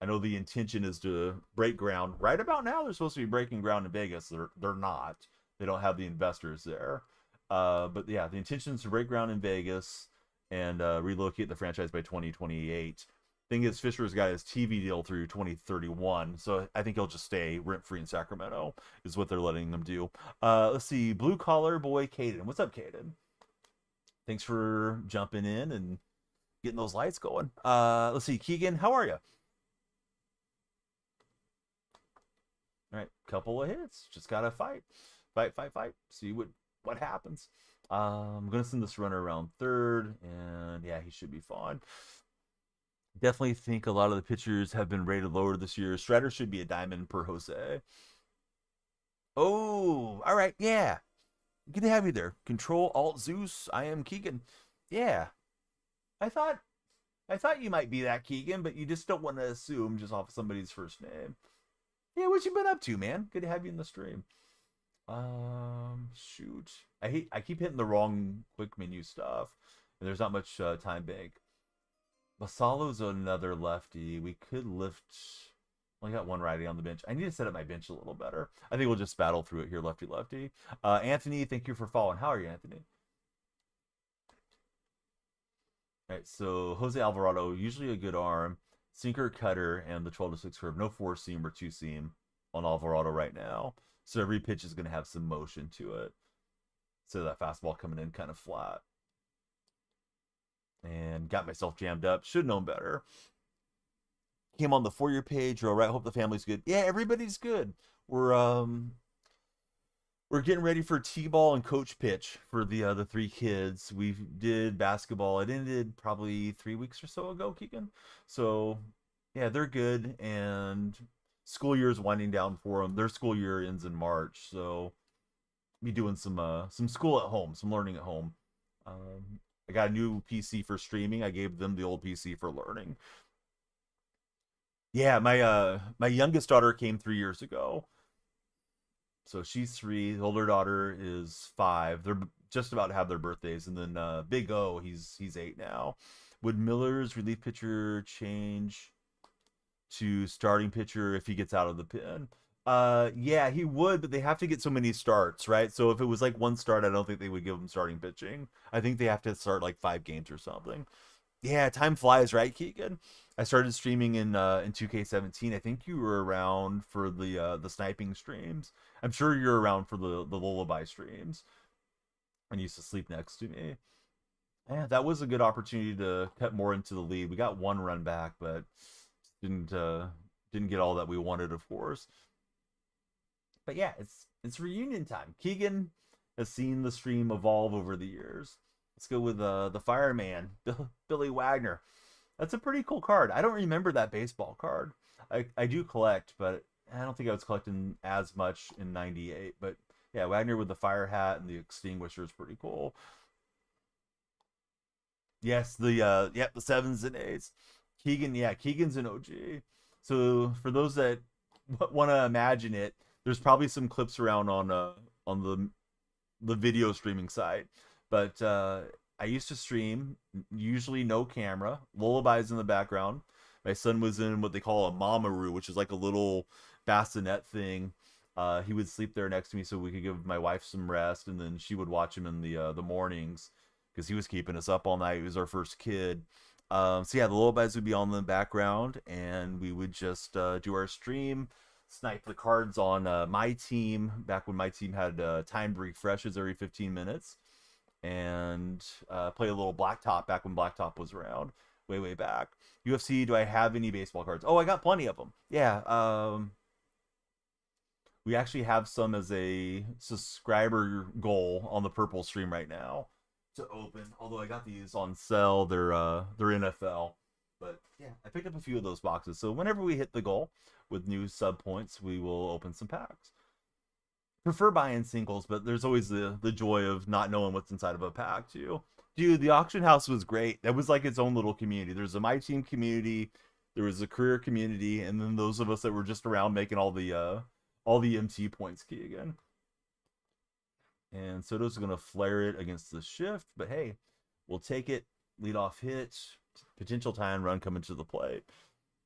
I know the intention is to break ground. Right about now, they're supposed to be breaking ground in Vegas. They're not. They don't have the investors there. But yeah, the intention is to break ground in Vegas and relocate the franchise by 2028. Thing is, Fisher's got his TV deal through 2031, so I think he'll just stay rent free in Sacramento. Is what they're letting him do. Let's see, blue collar boy, Caden. What's up, Caden? Thanks for jumping in and getting those lights going. Let's see, Keegan, how are you? All right, couple of hits. Just gotta fight. Fight. See what happens. I'm gonna send this runner around third, and yeah, he should be fine. Definitely think a lot of the pitchers have been rated lower this year. Strider should be a diamond per Jose. Oh, all right, yeah. Good to have you there. Control Alt Zeus. I am Keegan. Yeah, I thought you might be that Keegan, but you just don't want to assume just off somebody's first name. Yeah, what you been up to, man? Good to have you in the stream. Shoot. I keep hitting the wrong quick menu stuff. And there's not much time bank. Basalo's another lefty. We could lift. Only got one righty on the bench. I need to set up my bench a little better. I think we'll just battle through it here, lefty. Anthony, thank you for following. How are you, Anthony? All right, so Jose Alvarado, usually a good arm. Sinker, cutter, and the 12-6 curve. No 4-seam or 2-seam on Alvarado right now. So every pitch is going to have some motion to it. So that fastball coming in kind of flat. And got myself jammed up. Should have known better. Came on the For Your page. You're all right. Hope the family's good. Yeah, everybody's good. We're getting ready for T-ball and coach pitch for the 3 kids. We did basketball. It ended probably 3 weeks or so ago, Keegan. So yeah, they're good, and school year is winding down for them. Their school year ends in March, so be doing some school at home, some learning at home. I got a new PC for streaming. I gave them the old PC for learning. Yeah, my youngest daughter came 3 years ago. So she's 3. The older daughter is 5. They're just about to have their birthdays, and then Big O, he's 8 now. Would Miller's relief pitcher change to starting pitcher if he gets out of the pen? Yeah, he would, but they have to get so many starts, right? So if it was like one start, I don't think they would give him starting pitching. I think they have to start like 5 games or something. Yeah, time flies, right, Keegan? I started streaming in 2K17. I think you were around for the sniping streams. I'm sure you're around for the lullaby streams. And used to sleep next to me. Yeah, that was a good opportunity to cut more into the lead. We got 1 run back, but didn't get all that we wanted, of course. But yeah, it's reunion time. Keegan has seen the stream evolve over the years. Let's go with the fireman, Billy Wagner. That's a pretty cool card. I don't remember that baseball card. I do collect, but I don't think I was collecting as much in '98. But yeah, Wagner with the fire hat and the extinguisher is pretty cool. Yes, the 7s and 8s. Keegan, yeah, Keegan's an OG. So for those that want to imagine it, there's probably some clips around on the video streaming site. But I used to stream, usually no camera, lullabies in the background. My son was in what they call a mamaroo, which is like a little bassinet thing. He would sleep there next to me so we could give my wife some rest, and then she would watch him in the mornings because he was keeping us up all night. He was our first kid. So yeah, the lullabies would be on in the background, and we would just do our stream, snipe the cards on my team, back when my team had timed refreshes every 15 minutes. And play a little Blacktop back when Blacktop was around, way back. UFC, do I have any baseball cards? Oh, I got plenty of them. Yeah, we actually have some as a subscriber goal on the purple stream right now to open. Although I got these on sale, they're NFL. But yeah, I picked up a few of those boxes. So whenever we hit the goal with new sub points, we will open some packs. Prefer buying singles, but there's always the joy of not knowing what's inside of a pack too. Dude, the auction house was great. That was like its own little community. There's a my team community, there was a career community, and then those of us that were just around making all the MT points key again. And Soto's gonna flare it against the shift, but hey, we'll take it. Lead off hit, potential tie and run coming to the plate.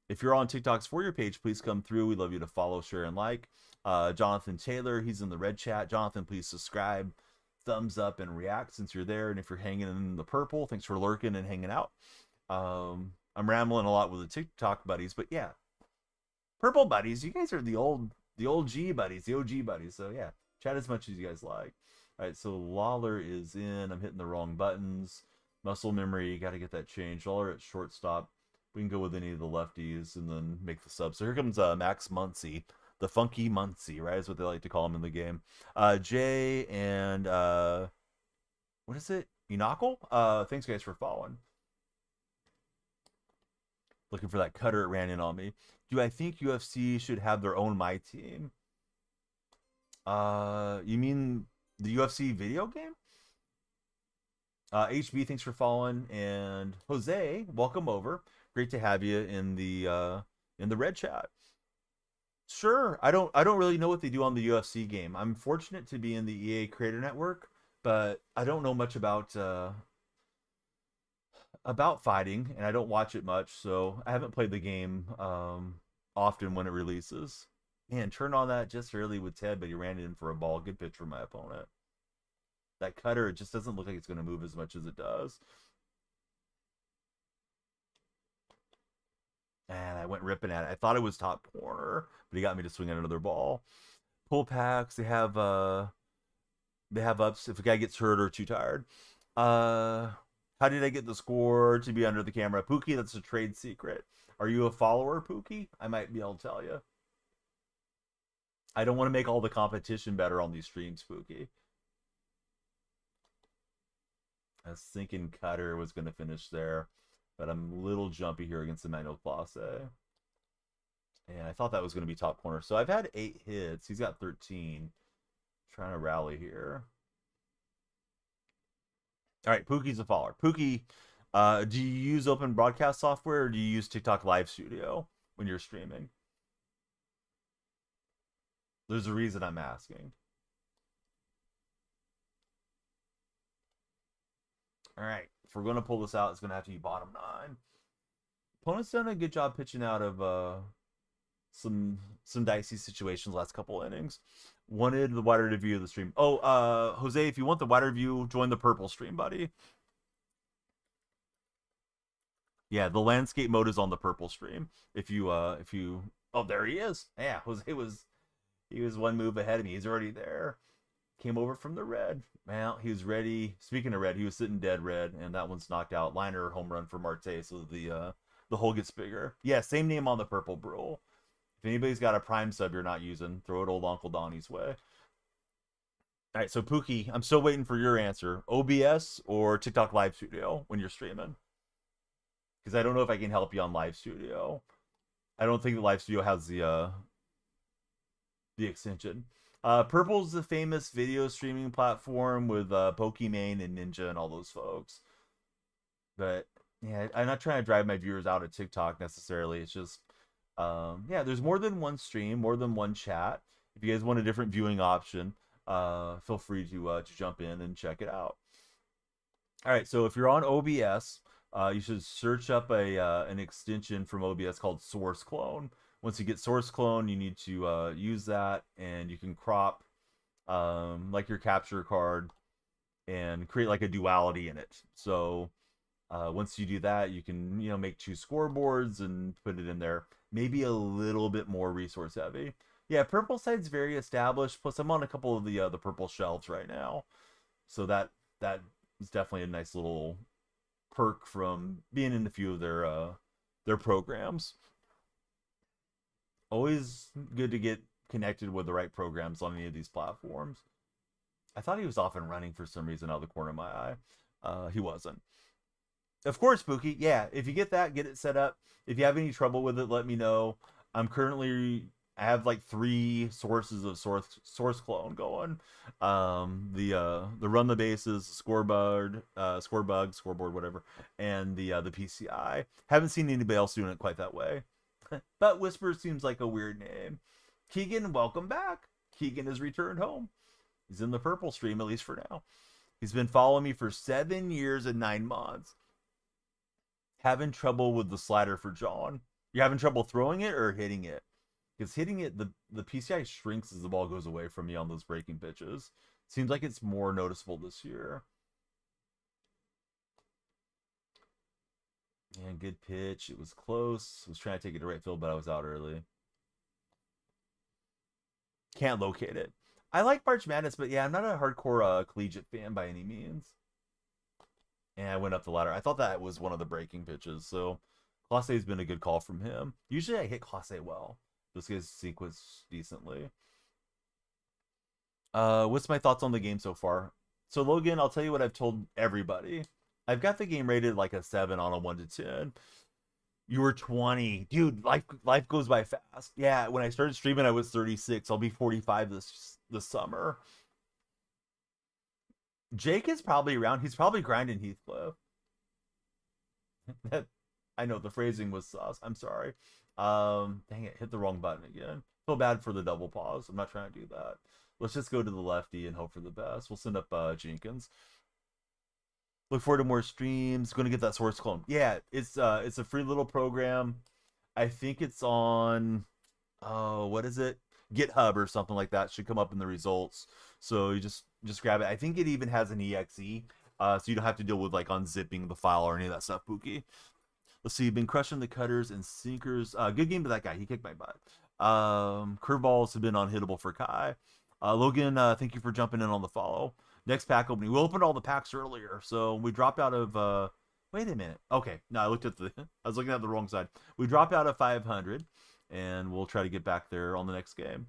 If you're on TikTok's For Your page, please come through. We'd love you to follow, share, and like. Jonathan Taylor, he's in the red chat. Jonathan, please subscribe, thumbs up, and react since you're there. And if you're hanging in the purple, thanks for lurking and hanging out. I'm rambling a lot with the TikTok buddies, but yeah, purple buddies, you guys are the G buddies, the OG buddies. So yeah, chat as much as you guys like. All right, so Lawler is in. I'm hitting the wrong buttons. Muscle memory, got to get that changed. Lawler at shortstop. We can go with any of the lefties and then make the sub. So here comes Max Muncy, the funky Muncy, right? Is what they like to call him in the game. Jay and what is it? Unakle? Thanks guys for following. Looking for that cutter, it ran in on me. Do I think UFC should have their own My Team? You mean the UFC video game? HB, thanks for following, and Jose, welcome over. Great to have you in the red chat. Sure, I don't really know what they do on the UFC game. I'm fortunate to be in the EA Creator Network, but I don't know much about fighting, and I don't watch it much, so I haven't played the game often when it releases. Man, turn on that just early with Ted, but he ran it in for a ball. Good pitch from my opponent. That cutter, it just doesn't look like it's going to move as much as it does. And I went ripping at it. I thought it was top corner, but he got me to swing at another ball. Pull packs, they have ups if a guy gets hurt or too tired. How did I get the score to be under the camera? Pookie, that's a trade secret. Are you a follower, Pookie? I might be able to tell you. I don't want to make all the competition better on these streams, Pookie. I was thinking Cutter was going to finish there, but I'm a little jumpy here against Emmanuel Classe. And I thought that was going to be top corner. So I've had 8 hits. He's got 13. Trying to rally here. All right, Pookie's a follower. Pookie, do you use open broadcast software or do you use TikTok Live Studio when you're streaming? There's a reason I'm asking. All right, if we're going to pull this out, it's going to have to be bottom 9. Opponent's done a good job pitching out of some dicey situations last couple innings. Wanted the wider view of the stream. Oh, Jose, if you want the wider view, join the purple stream, buddy. Yeah, the landscape mode is on the purple stream. If you oh, there he is. Yeah, Jose he was one move ahead of me. He's already there. Came over from the red. Well, he was ready. Speaking of red, he was sitting dead red, and that one's knocked out. Liner home run for Marte, so the hole gets bigger. Yeah, same name on the purple Brule. If anybody's got a prime sub you're not using, throw it old Uncle Donnie's way. All right, so Pookie, I'm still waiting for your answer. OBS or TikTok Live Studio when you're streaming? Because I don't know if I can help you on Live Studio. I don't think the Live Studio has the extension. Purple's the famous video streaming platform with Pokimane and Ninja and all those folks. But yeah, I'm not trying to drive my viewers out of TikTok necessarily. It's just yeah, there's more than one stream, more than one chat. If you guys want a different viewing option, feel free to jump in and check it out. All right, so if you're on OBS, you should search up an extension from OBS called Source Clone. Once you get Source Clone, you need to use that, and you can crop like your capture card and create like a duality in it. So once you do that, you can make 2 scoreboards and put it in there. Maybe a little bit more resource heavy. Yeah, purple side's very established. Plus, I'm on a couple of the purple shelves right now, so that is definitely a nice little perk from being in a few of their programs. Always good to get connected with the right programs on any of these platforms. I thought he was off and running for some reason out of the corner of my eye. He wasn't. Of course, Pookie. Yeah, if you get that, get it set up. If you have any trouble with it, let me know. I'm currently I have like three sources of source clone going. The run the bases, scoreboard, whatever, and the PCI. Haven't seen anybody else doing it quite that way. But Whisper seems like a weird name. Keegan, welcome back. Keegan has returned home. He's in the purple stream, at least for now. He's been following me for 7 years and 9 months. Having trouble with the slider for John. You're having trouble throwing it or hitting it? Because hitting it, the PCI shrinks as the ball goes away from me on those breaking pitches. Seems like it's more noticeable this year. And good pitch. It was close. Was trying to take it to right field, but I was out early. Can't locate it. I like March Madness, but yeah, I'm not a hardcore collegiate fan by any means. And I went up the ladder. I thought that was one of the breaking pitches, so Class A has been a good call from him. Usually I hit Class A well. This guy's sequenced decently. What's my thoughts on the game so far? So Logan, I'll tell you what I've told everybody. I've got the game rated like a 7 on a 1 to 10. You were 20. Dude, life goes by fast. Yeah, when I started streaming, I was 36. I'll be 45 this summer. Jake is probably around. He's probably grinding Heathcliff. I know the phrasing was sus. I'm sorry. Dang it, hit the wrong button again. Feel bad for the double pause. I'm not trying to do that. Let's just go to the lefty and hope for the best. We'll send up Jenkins. Look forward to more streams. Going to get that source clone. Yeah, it's a free little program. I think it's on what is it? GitHub or something like that. Should come up in the results. So you just grab it. I think it even has an exe. So you don't have to deal with like unzipping the file or any of that stuff, Pookie. Let's see, been crushing the cutters and sinkers. Good game to that guy. He kicked my butt. Curveballs have been unhittable for Kai. Logan, thank you for jumping in on the follow. Next pack opening. We opened all the packs earlier, so we dropped out of. Wait a minute. Okay, no, I looked at the. I was looking at the wrong side. We dropped out of 500, and we'll try to get back there on the next game.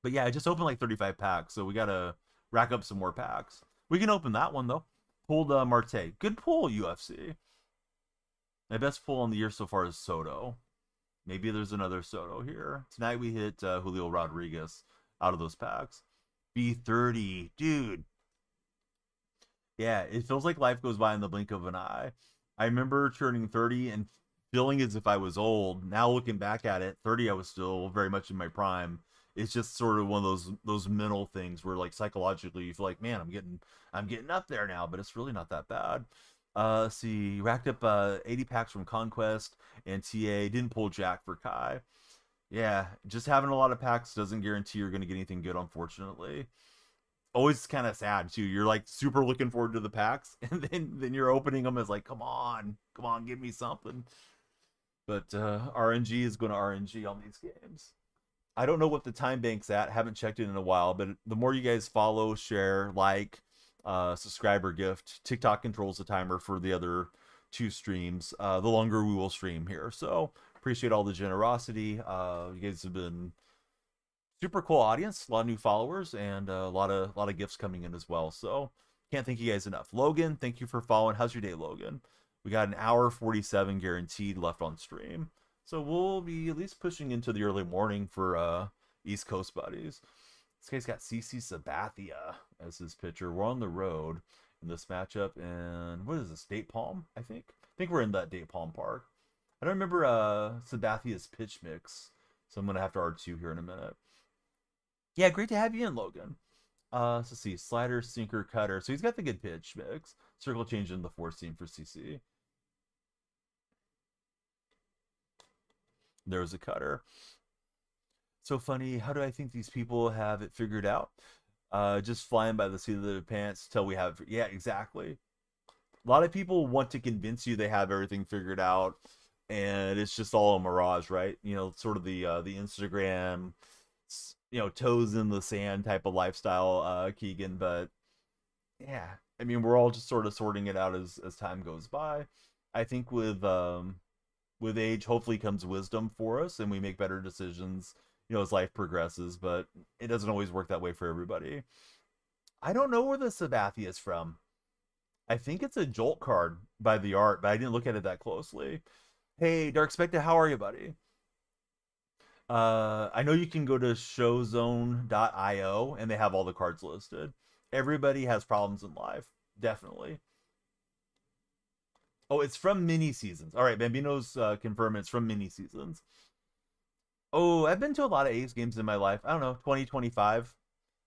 But yeah, I just opened like 35 packs, so we gotta rack up some more packs. We can open that one though. Pulled Marte. Good pull, UFC. My best pull on the year so far is Soto. Maybe there's another Soto here. Tonight we hit Julio Rodriguez out of those packs. B30. Dude. Yeah, it feels like life goes by in the blink of an eye. I remember turning 30 and feeling as if I was old. Now looking back at it, 30 I was still very much in my prime. It's just sort of one of those mental things where like psychologically you feel like, man, I'm getting up there now, but it's really not that bad. Let's see, racked up 80 packs from Conquest and TA. Didn't pull Jack for Kai. Yeah, just having a lot of packs doesn't guarantee you're going to get anything good, unfortunately. Always kind of sad too. You're like super looking forward to the packs, and then you're opening them as like, come on, give me something. But RNG is going to RNG on these games. I don't know what the time bank's at. Haven't checked it in a while, but the more you guys follow, share, like, subscriber gift, TikTok controls the timer for the other 2 streams. The longer we will stream here. So appreciate all the generosity. You guys have been super cool audience, a lot of new followers, and a lot of gifts coming in as well. So can't thank you guys enough. Logan, thank you for following. How's your day, Logan? We got an hour 47 guaranteed left on stream. So we'll be at least pushing into the early morning for East Coast buddies. This guy's got CC Sabathia as his pitcher. We're on the road in this matchup, and what is this, Date Palm, I think we're in that Date Palm Park. I don't remember Sabathia's pitch mix, so I'm going to have to R2 here in a minute. Yeah, great to have you in, Logan. So let's see, slider, sinker, cutter. So he's got the good pitch mix. Circle change in the 4-seam for CC. There's a cutter. So funny. How do I think these people have it figured out? Just flying by the seat of their pants till we have. Yeah, exactly. A lot of people want to convince you they have everything figured out, and it's just all a mirage, right? You know, sort of the Instagram, toes in the sand type of lifestyle, Keegan. But yeah, I mean, we're all just sort of sorting it out as time goes by. I think with age, hopefully comes wisdom for us, and we make better decisions, as life progresses. But it doesn't always work that way for everybody. I don't know where the Sabathia is from. I think it's a Jolt card by the art, but I didn't look at it that closely. Hey, Dark Spectre, how are you, buddy? I know you can go to showzone.io and they have all the cards listed. Everybody has problems in life, definitely. Oh, it's from mini seasons. All right, Bambino's confirmed it's from mini seasons. Oh, I've been to a lot of A's games in my life. I don't know, 2025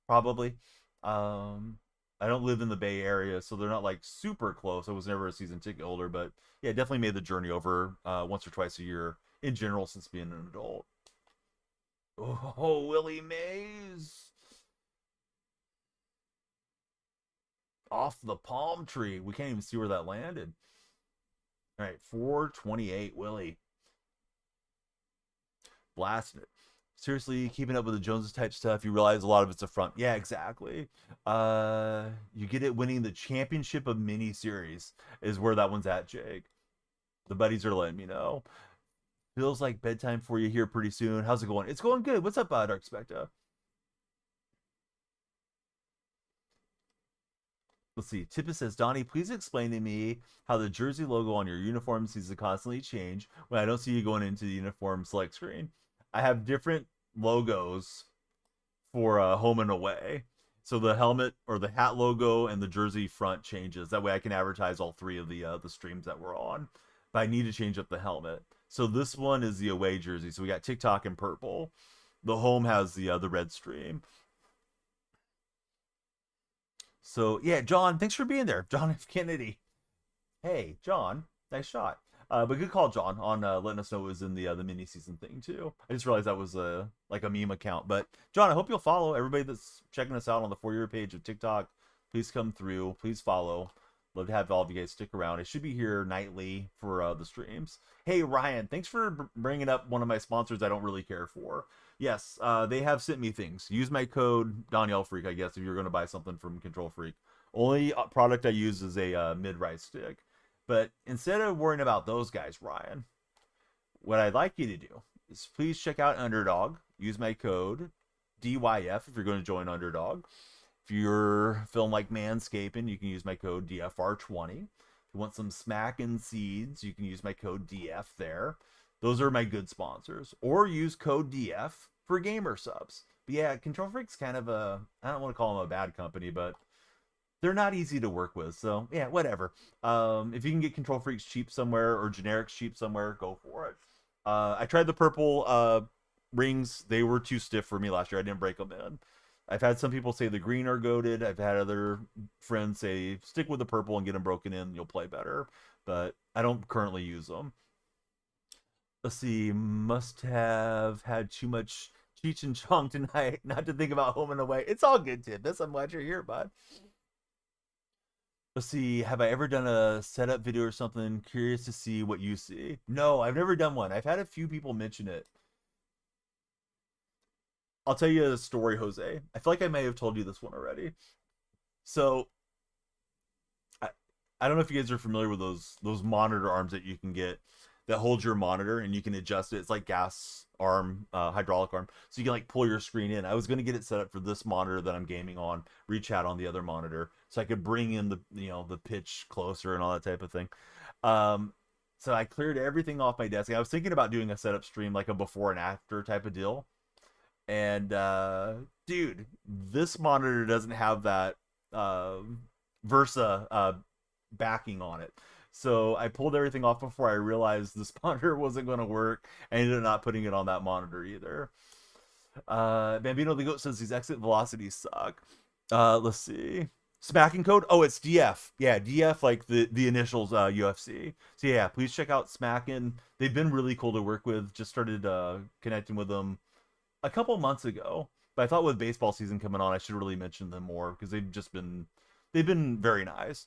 probably. Um, I don't live in the Bay Area, so they're not like super close. I was never a season ticket holder, but yeah, definitely made the journey over once or twice a year in general since being an adult. Oh, Willie Mays off the palm tree. We can't even see where that landed. All right, 428, Willie. Blasting it. Seriously, keeping up with the Joneses type stuff, you realize a lot of it's a front. Yeah, exactly. You get it winning the championship of mini series is where that one's at, Jake. The buddies are letting me know. Feels like bedtime for you here pretty soon. How's it going? It's going good. What's up, Dark Specta? Let's see. Tippett says, Donnie, please explain to me how the jersey logo on your uniform seems to constantly change when I don't see you going into the uniform select screen. I have different logos for home and away. So the helmet or the hat logo and the jersey front changes. That way I can advertise all three of the streams that we're on. But I need to change up the helmet. So this one is the away jersey. So we got TikTok in purple. The home has the red stream. So yeah, John, thanks for being there. John F. Kennedy. Hey, John, nice shot. But good call, John, on letting us know it was in the mini season thing too. I just realized that was like a meme account. But John, I hope you'll follow everybody that's checking us out on the For Your page of TikTok. Please come through. Please follow. Love to have all of you guys stick around. It should be here nightly for the streams. Hey Ryan, thanks for bringing up one of my sponsors I don't really care for. Yes, they have sent me things. Use my code Danielle Freak, I guess, if you're going to buy something from Control Freak. Only product I use is a mid-rise stick. But instead of worrying about those guys, Ryan, what I'd like you to do is please check out Underdog. Use my code DYF if you're going to join Underdog. If you're feeling like manscaping, you can use my code DFR20. If you want some smacking seeds, you can use my code DF there. Those are my good sponsors. Or use code DF for gamer subs. But yeah, Control Freak's kind of I don't want to call them a bad company, but they're not easy to work with. So yeah, whatever. If you can get Control Freaks cheap somewhere or generics cheap somewhere, go for it. I tried the purple rings. They were too stiff for me last year. I didn't break them in. I've had some people say the green are goaded. I've had other friends say stick with the purple and get them broken in. You'll play better. But I don't currently use them. Let's see. Must have had too much Cheech and Chong tonight not to think about home and away. It's all good, Tibbs. I'm glad you're here, bud. Let's see. Have I ever done a setup video or something? Curious to see what you see. No, I've never done one. I've had a few people mention it. I'll tell you a story, Jose. I feel like I may have told you this one already. So I, I don't know if you guys are familiar with those monitor arms that you can get that hold your monitor and you can adjust it. It's like gas arm, hydraulic arm, so you can like pull your screen in. I was gonna get it set up for this monitor that I'm gaming on, reach out on the other monitor, so I could bring in the pitch closer and all that type of thing. Um, so I cleared everything off my desk. I was thinking about doing a setup stream, like a before and after type of deal. And dude, this monitor doesn't have that uh, Versa backing on it. So I pulled everything off before I realized this monitor wasn't going to work. I ended up not putting it on that monitor either. Bambino the Goat says these exit velocities suck. Let's see. Smacking code? Oh, it's DF. Yeah, DF, like the initials UFC. So yeah, please check out Smacking. They've been really cool to work with. Just started connecting with them a couple months ago. But I thought with baseball season coming on, I should really mention them more because they've been very nice.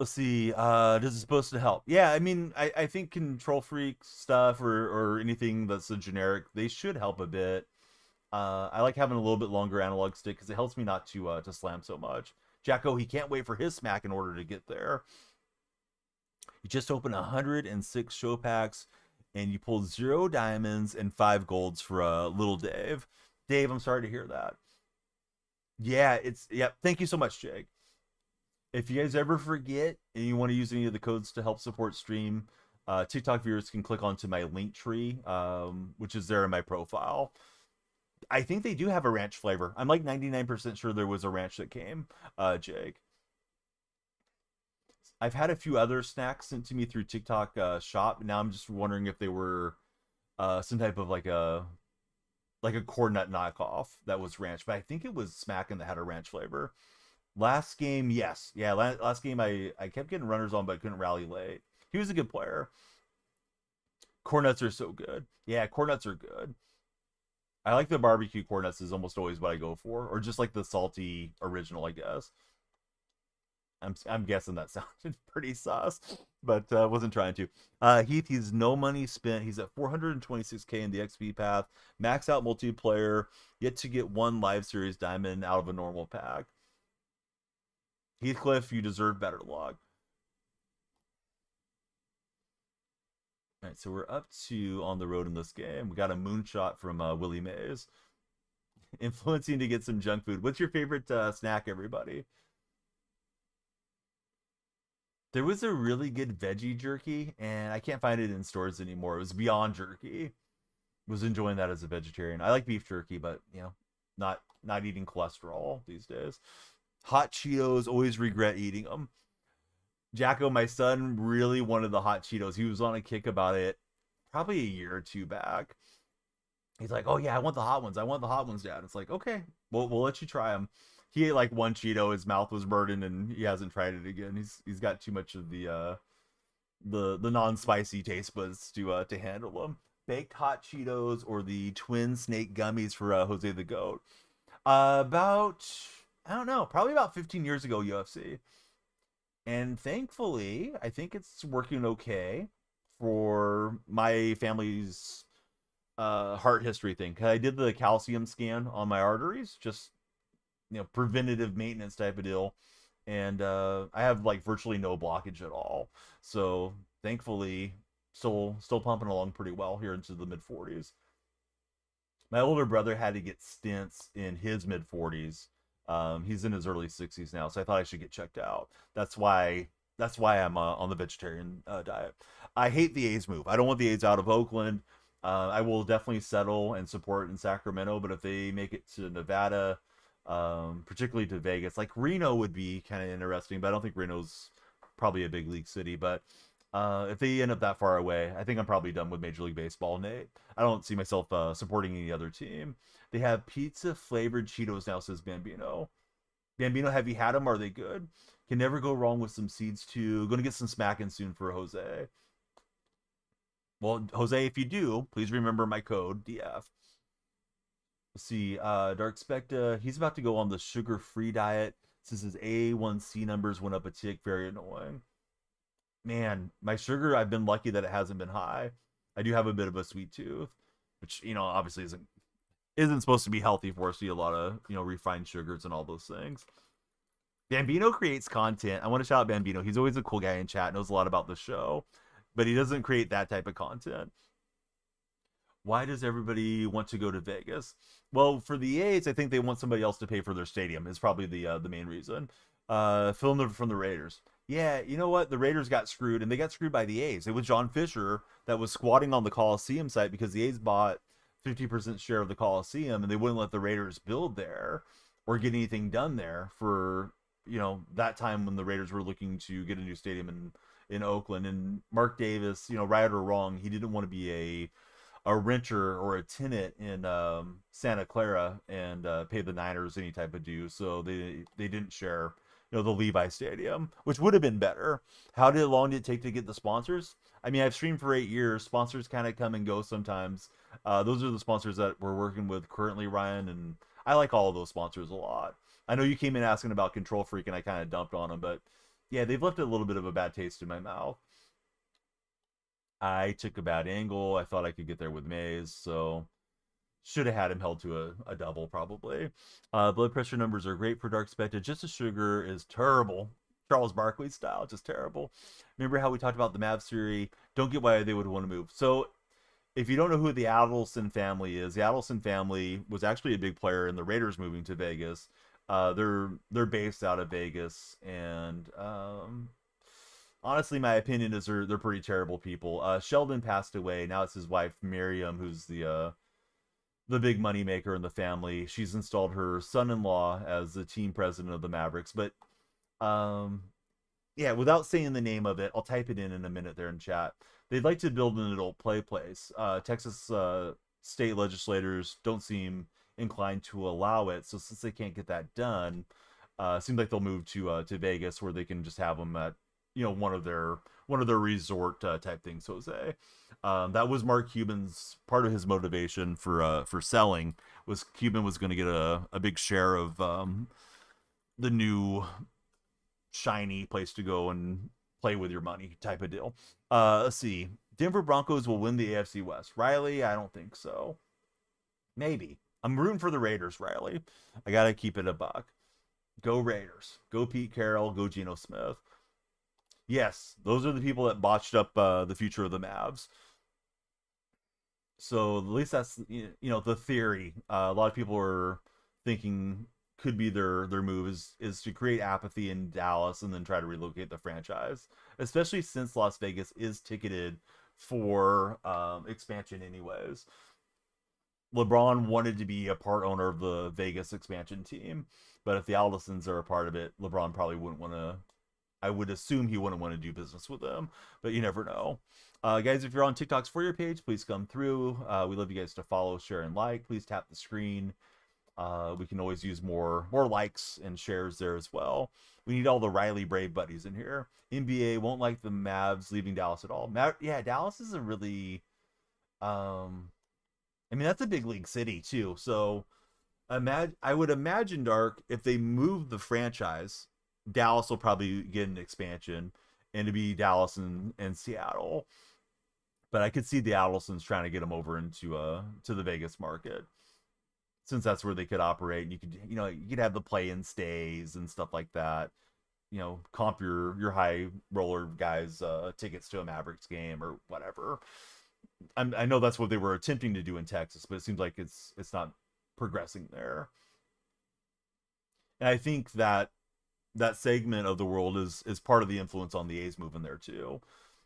Let's see. Does it supposed to help? Yeah, I mean, I think Control Freak stuff or anything that's a generic, they should help a bit. I like having a little bit longer analog stick because it helps me not to slam so much. Jacko, he can't wait for his smack in order to get there. You just opened 106 show packs and you pulled 0 diamonds and 5 golds for little Dave. Dave, I'm sorry to hear that. Yeah, Thank you so much, Jake. If you guys ever forget and you want to use any of the codes to help support stream, TikTok viewers can click onto my link tree, which is there in my profile. I think they do have a ranch flavor. I'm like 99% sure there was a ranch that came, Jake. I've had a few other snacks sent to me through TikTok shop. Now I'm just wondering if they were some type of like a corn nut knockoff that was ranch, but I think it was Smackin' that had a ranch flavor. Last game, yes, yeah. Last game, I kept getting runners on, but I couldn't rally late. He was a good player. Corn nuts are so good. Yeah, corn nuts are good. I like the barbecue corn nuts is almost always what I go for, or just like the salty original, I guess. I'm guessing that sounded pretty sus, but wasn't trying to. Heath, he's no money spent. He's at 426K in the XP path, max out multiplayer, yet to get one live series diamond out of a normal pack. Heathcliff, you deserve better luck. All right, so we're up to on the road in this game. We got a moonshot from Willie Mays, influencing to get some junk food. What's your favorite snack, everybody? There was a really good veggie jerky, and I can't find it in stores anymore. It was Beyond Jerky. Was enjoying that as a vegetarian. I like beef jerky, but not eating cholesterol these days. Hot Cheetos, always regret eating them. Jacko, my son, really wanted the hot Cheetos. He was on a kick about it probably a year or two back. He's like, "Oh yeah, I want the hot ones. I want the hot ones, Dad." It's like, okay, we'll let you try them. He ate like one Cheeto. His mouth was burdened, and he hasn't tried it again. He's got too much of the non spicy taste buds to handle them. Baked hot Cheetos or the twin snake gummies for Jose the Goat. About I don't know, probably about 15 years ago, UFC. And thankfully, I think it's working okay for my family's heart history thing. 'Cause I did the calcium scan on my arteries, just preventative maintenance type of deal, and I have like virtually no blockage at all. So thankfully, still pumping along pretty well here into the mid 40s. My older brother had to get stents in his mid 40s. He's in his early 60s now, so I thought I should get checked out. That's why I'm on the vegetarian diet. I hate the A's move. I don't want the A's out of Oakland. I will definitely settle and support in Sacramento, but if they make it to Nevada, particularly to Vegas, like Reno would be kind of interesting, but I don't think Reno's probably a big league city. But if they end up that far away, I think I'm probably done with Major League Baseball, Nate. I don't see myself supporting any other team. They have pizza flavored Cheetos now, says Bambino. Bambino, have you had them? Are they good? Can never go wrong with some seeds too. Going to get some smacking soon for Jose. Well, Jose, if you do, please remember my code DF. Let's see. Dark Specta, he's about to go on the sugar-free diet since his A1C numbers went up a tick. Very annoying. Man, my sugar, I've been lucky that it hasn't been high. I do have a bit of a sweet tooth, which obviously isn't supposed to be healthy for us to eat a lot of refined sugars and all those things. Bambino creates content. I want to shout out Bambino. He's always a cool guy in chat, knows a lot about the show, but he doesn't create that type of content. Why does everybody want to go to Vegas? Well, for the A's, I think they want somebody else to pay for their stadium. Is probably the main reason. Filmed from the Raiders. Yeah, you know what? The Raiders got screwed, and they got screwed by the A's. It was John Fisher that was squatting on the Coliseum site because the A's bought 50% share of the Coliseum, and they wouldn't let the Raiders build there or get anything done there for that time when the Raiders were looking to get a new stadium in Oakland. And Mark Davis, right or wrong, he didn't want to be a renter or a tenant in Santa Clara and pay the Niners any type of due, so they didn't share the Levi Stadium, which would have been better. How long did it take to get the sponsors? I mean, I've streamed for 8 years. Sponsors kind of come and go sometimes. Those are the sponsors that we're working with currently, Ryan, and I like all of those sponsors a lot. I know you came in asking about Control Freak, and I kind of dumped on them, but yeah, they've left a little bit of a bad taste in my mouth. I took a bad angle. I thought I could get there with Maze, so should have had him held to a double probably. Blood pressure numbers are great for Dark Spectre. Just the sugar is terrible. Charles Barkley style, just terrible. Remember how we talked about the Mavs theory? Don't get why they would want to move. So if you don't know who the Adelson family is, the Adelson family was actually a big player in the Raiders moving to Vegas. They're based out of Vegas, and Honestly, my opinion is they're pretty terrible people. Sheldon passed away. Now it's his wife Miriam, who's the big money maker in the family. She's installed her son-in-law as the team president of the Mavericks. But um, yeah, without saying the name of it, I'll type it in a minute there in chat. They'd like to build an adult play place. Texas state legislators don't seem inclined to allow it. So since they can't get that done, it seems like they'll move to Vegas where they can just have them at one of their resort type things. Jose, that was Mark Cuban's part of his motivation for selling was Cuban was going to get a big share of the new shiny place to go and play with your money type of deal. Let's see. Denver Broncos will win the AFC West. Riley, I don't think so. Maybe. I'm rooting for the Raiders, Riley. I got to keep it a buck. Go Raiders. Go Pete Carroll. Go Geno Smith. Yes, those are the people that botched up the future of the Mavs. So at least that's the theory. A lot of people are thinking could be their move is to create apathy in Dallas and then try to relocate the franchise, especially since Las Vegas is ticketed for expansion anyways. LeBron wanted to be a part owner of the Vegas expansion team, but if the Allisons are a part of it, LeBron probably wouldn't want to. I would assume he wouldn't want to do business with them, but you never know. Guys, if you're on TikTok's For Your page, please come through. We love you guys to follow, share, and like. Please tap the screen. We can always use more likes and shares there as well. We need all the Riley Brave buddies in here. NBA won't like the Mavs leaving Dallas at all. Yeah, Dallas is a really, I mean that's a big league city too. So I would imagine, Dark, if they move the franchise, Dallas will probably get an expansion, and to be Dallas and Seattle. But I could see the Allisons trying to get them over into to the Vegas market, since that's where they could operate. And you could have the play-in stays and stuff like that. Comp your high roller guys tickets to a Mavericks game or whatever. I know that's what they were attempting to do in Texas, but it seems like it's not progressing there. And I think that segment of the world is part of the influence on the A's moving there too,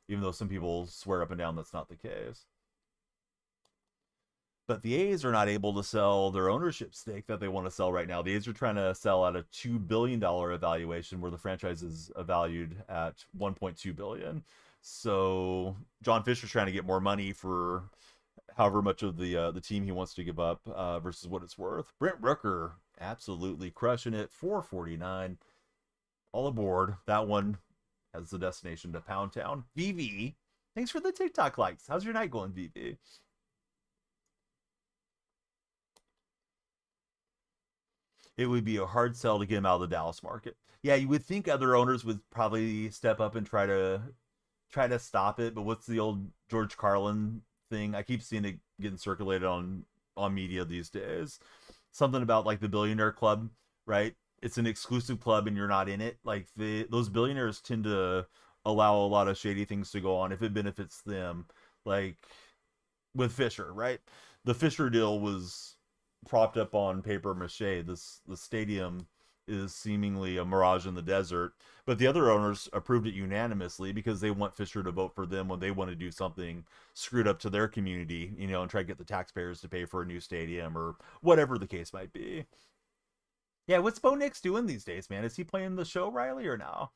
even though some people swear up and down that's not the case. But the A's are not able to sell their ownership stake that they want to sell right now. The A's are trying to sell at a $2 billion evaluation, where the franchise is valued at $1.2 billion. So John Fisher's trying to get more money for however much of the team he wants to give up versus what it's worth. Brent Rooker absolutely crushing it. 449. All aboard. That one has the destination to Pound Town. VV, thanks for the TikTok likes. How's your night going, VV? It would be a hard sell to get him out of the Dallas market. Yeah, you would think other owners would probably step up and try to stop it, but what's the old George Carlin thing? I keep seeing it getting circulated on media these days. Something about like the billionaire club, right? It's an exclusive club and you're not in it. Like those billionaires tend to allow a lot of shady things to go on if it benefits them. Like with Fisher, right? The Fisher deal was propped up on paper mache. The stadium is seemingly a mirage in the desert, but the other owners approved it unanimously because they want Fisher to vote for them when they want to do something screwed up to their community, and try to get the taxpayers to pay for a new stadium or whatever the case might be. Yeah, what's Bo Nix doing these days, man? Is he playing the show, Riley, or no?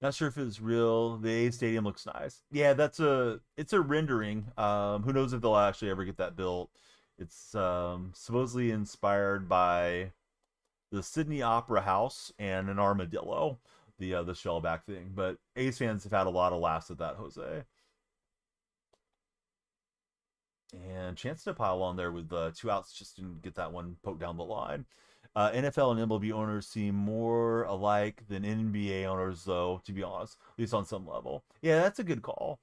Not sure if it's real. The A Stadium looks nice. Yeah, it's a rendering. Who knows if they'll actually ever get that built? It's supposedly inspired by the Sydney Opera House and an armadillo, the shellback thing. But A's fans have had a lot of laughs at that, Jose. And chance to pile on there with 2 outs just to get that one poked down the line. NFL and MLB owners seem more alike than NBA owners, though, to be honest, at least on some level. Yeah, that's a good call.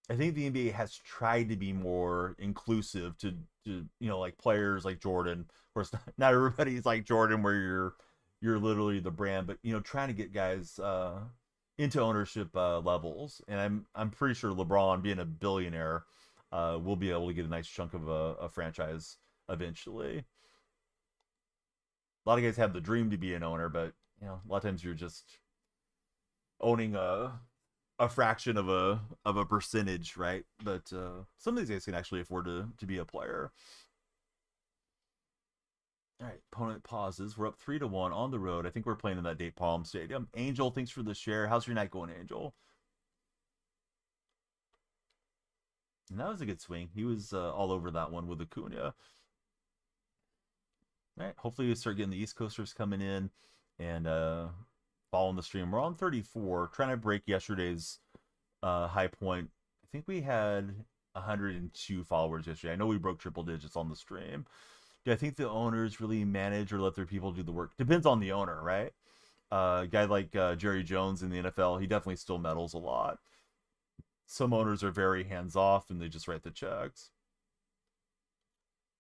I think the NBA has tried to be more inclusive to like players like Jordan. Of course, not everybody's like Jordan, where you're literally the brand, but trying to get guys into ownership levels. And I'm pretty sure LeBron, being a billionaire, will be able to get a nice chunk of a franchise eventually. A lot of guys have the dream to be an owner, but a lot of times you're just owning a fraction of a percentage, right? But some of these guys can actually afford to be a player. All right, opponent pauses. We're up 3-1 on the road. I think we're playing in that Date Palm Stadium. Angel, thanks for the share. How's your night going, Angel? And that was a good swing. He was all over that one with Acuna. All right, hopefully we start getting the East Coasters coming in and following the stream. We're on 34, trying to break yesterday's high point. I think we had 102 followers yesterday. I know we broke triple digits on the stream. Do I think the owners really manage or let their people do the work? Depends on the owner, right? A guy like Jerry Jones in the NFL, he definitely still meddles a lot. Some owners are very hands off and they just write the checks.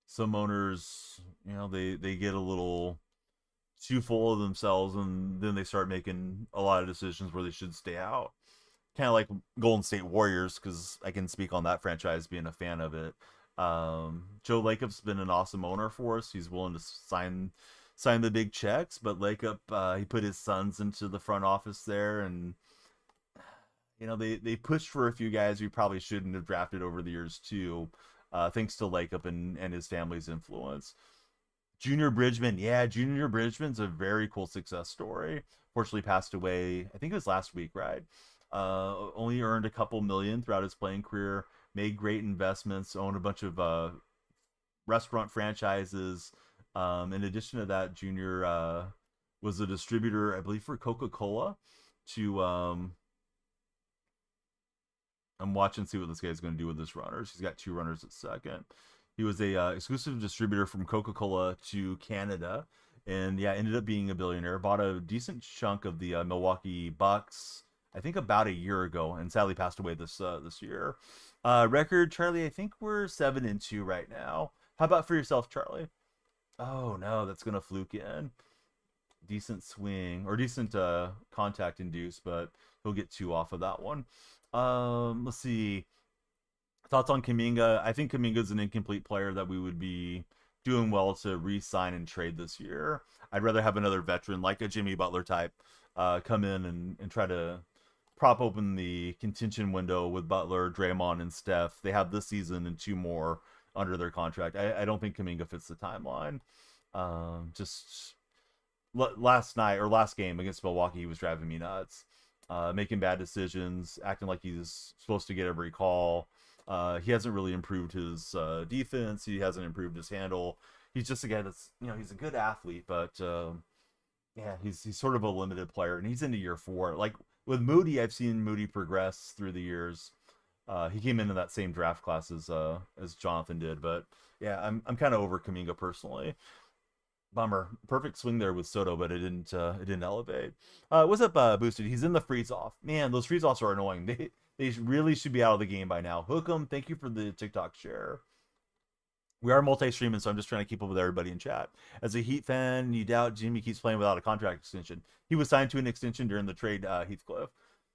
Some owners, they get a little too full of themselves and then they start making a lot of decisions where they should stay out. Kind of like Golden State Warriors, because I can speak on that franchise being a fan of it. Joe Lakeup's been an awesome owner for us. He's willing to sign the big checks, but Lakeup, he put his sons into the front office there, and they pushed for a few guys we probably shouldn't have drafted over the years too, thanks to Lakeup and his family's influence. Junior Bridgman, yeah, Junior Bridgman's a very cool success story. Fortunately, passed away. I think it was last week, right? Only earned a couple million throughout his playing career. Made great investments. Owned a bunch of restaurant franchises. In addition to that, Junior was a distributor, I believe, for Coca-Cola. I'm watching to see what this guy's going to do with his runners. He's got 2 runners at second. He was a exclusive distributor from Coca-Cola to Canada, and yeah, ended up being a billionaire. Bought a decent chunk of the Milwaukee Bucks, I think, about a year ago, and sadly passed away this year. Record, Charlie, I think we're 7-2 right now. How about for yourself, Charlie? Oh no, that's gonna fluke in. Decent swing or decent contact induce, but he'll get 2 off of that one. Let's see. Thoughts on Kaminga? I think Kaminga's an incomplete player that we would be doing well to re-sign and trade this year. I'd rather have another veteran like a Jimmy Butler type come in and try to prop open the contention window with Butler, Draymond, and Steph. They have this season and 2 more under their contract. I don't think Kaminga fits the timeline. Just last night or last game against Milwaukee, he was driving me nuts. Making bad decisions, acting like he's supposed to get every call. He hasn't really improved his defense. He hasn't improved his handle. He's just a guy that's, he's a good athlete, but yeah, he's sort of a limited player, and he's into year 4. Like with Moody, I've seen Moody progress through the years. He came into that same draft class as Jonathan did, but yeah, I'm kind of over Kaminga personally. Bummer. Perfect swing there with Soto, but it didn't elevate. What's up, Boosted? He's in the freeze off. Man, those freeze offs are annoying. They really should be out of the game by now. Hook 'em. Thank you for the TikTok share. We are multi-streaming, so I'm just trying to keep up with everybody in chat. As a Heat fan, you doubt Jimmy keeps playing without a contract extension. He was signed to an extension during the trade, Heathcliff.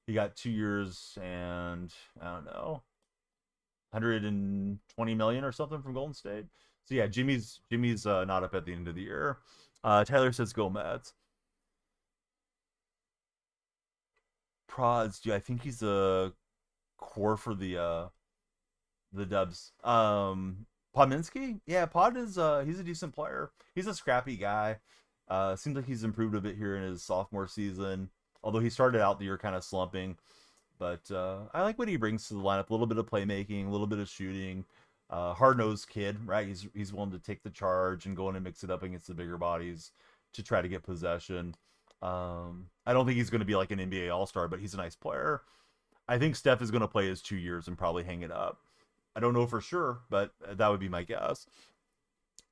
He got 2 years and I don't know, 120 million or something from Golden State. So yeah, Jimmy's not up at the end of the year. Tyler says go Mets. Prods, I think he's a core for the Dubs. Podminski? Yeah, Pod is he's a decent player. He's a scrappy guy. Seems like he's improved a bit here in his sophomore season. Although he started out the year kind of slumping. But I like what he brings to the lineup. A little bit of playmaking, a little bit of shooting. Hard-nosed kid, right? He's willing to take the charge and go in and mix it up against the bigger bodies to try to get possession. I don't think he's going to be like an NBA All-Star, but he's a nice player. I think Steph is going to play his 2 years and probably hang it up. I don't know for sure, but that would be my guess.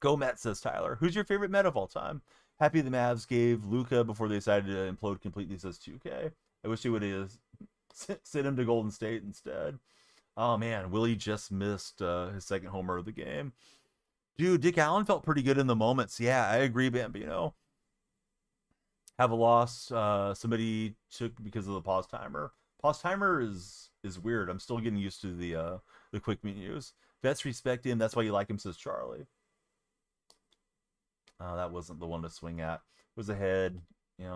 Go Met, says Tyler. Who's your favorite Met of all time? Happy the Mavs gave Luka before they decided to implode completely, says 2K. I wish they would have sent him to Golden State instead. Oh man, Willie just missed his second homer of the game. Dude, Dick Allen felt pretty good in the moments. Yeah, I agree, Bambino. Have a loss somebody took because of the pause timer. Pause timer is weird. I'm still getting used to the quick menus. Vets respect him. That's why you like him, says Charlie. That wasn't the one to swing at. It was ahead.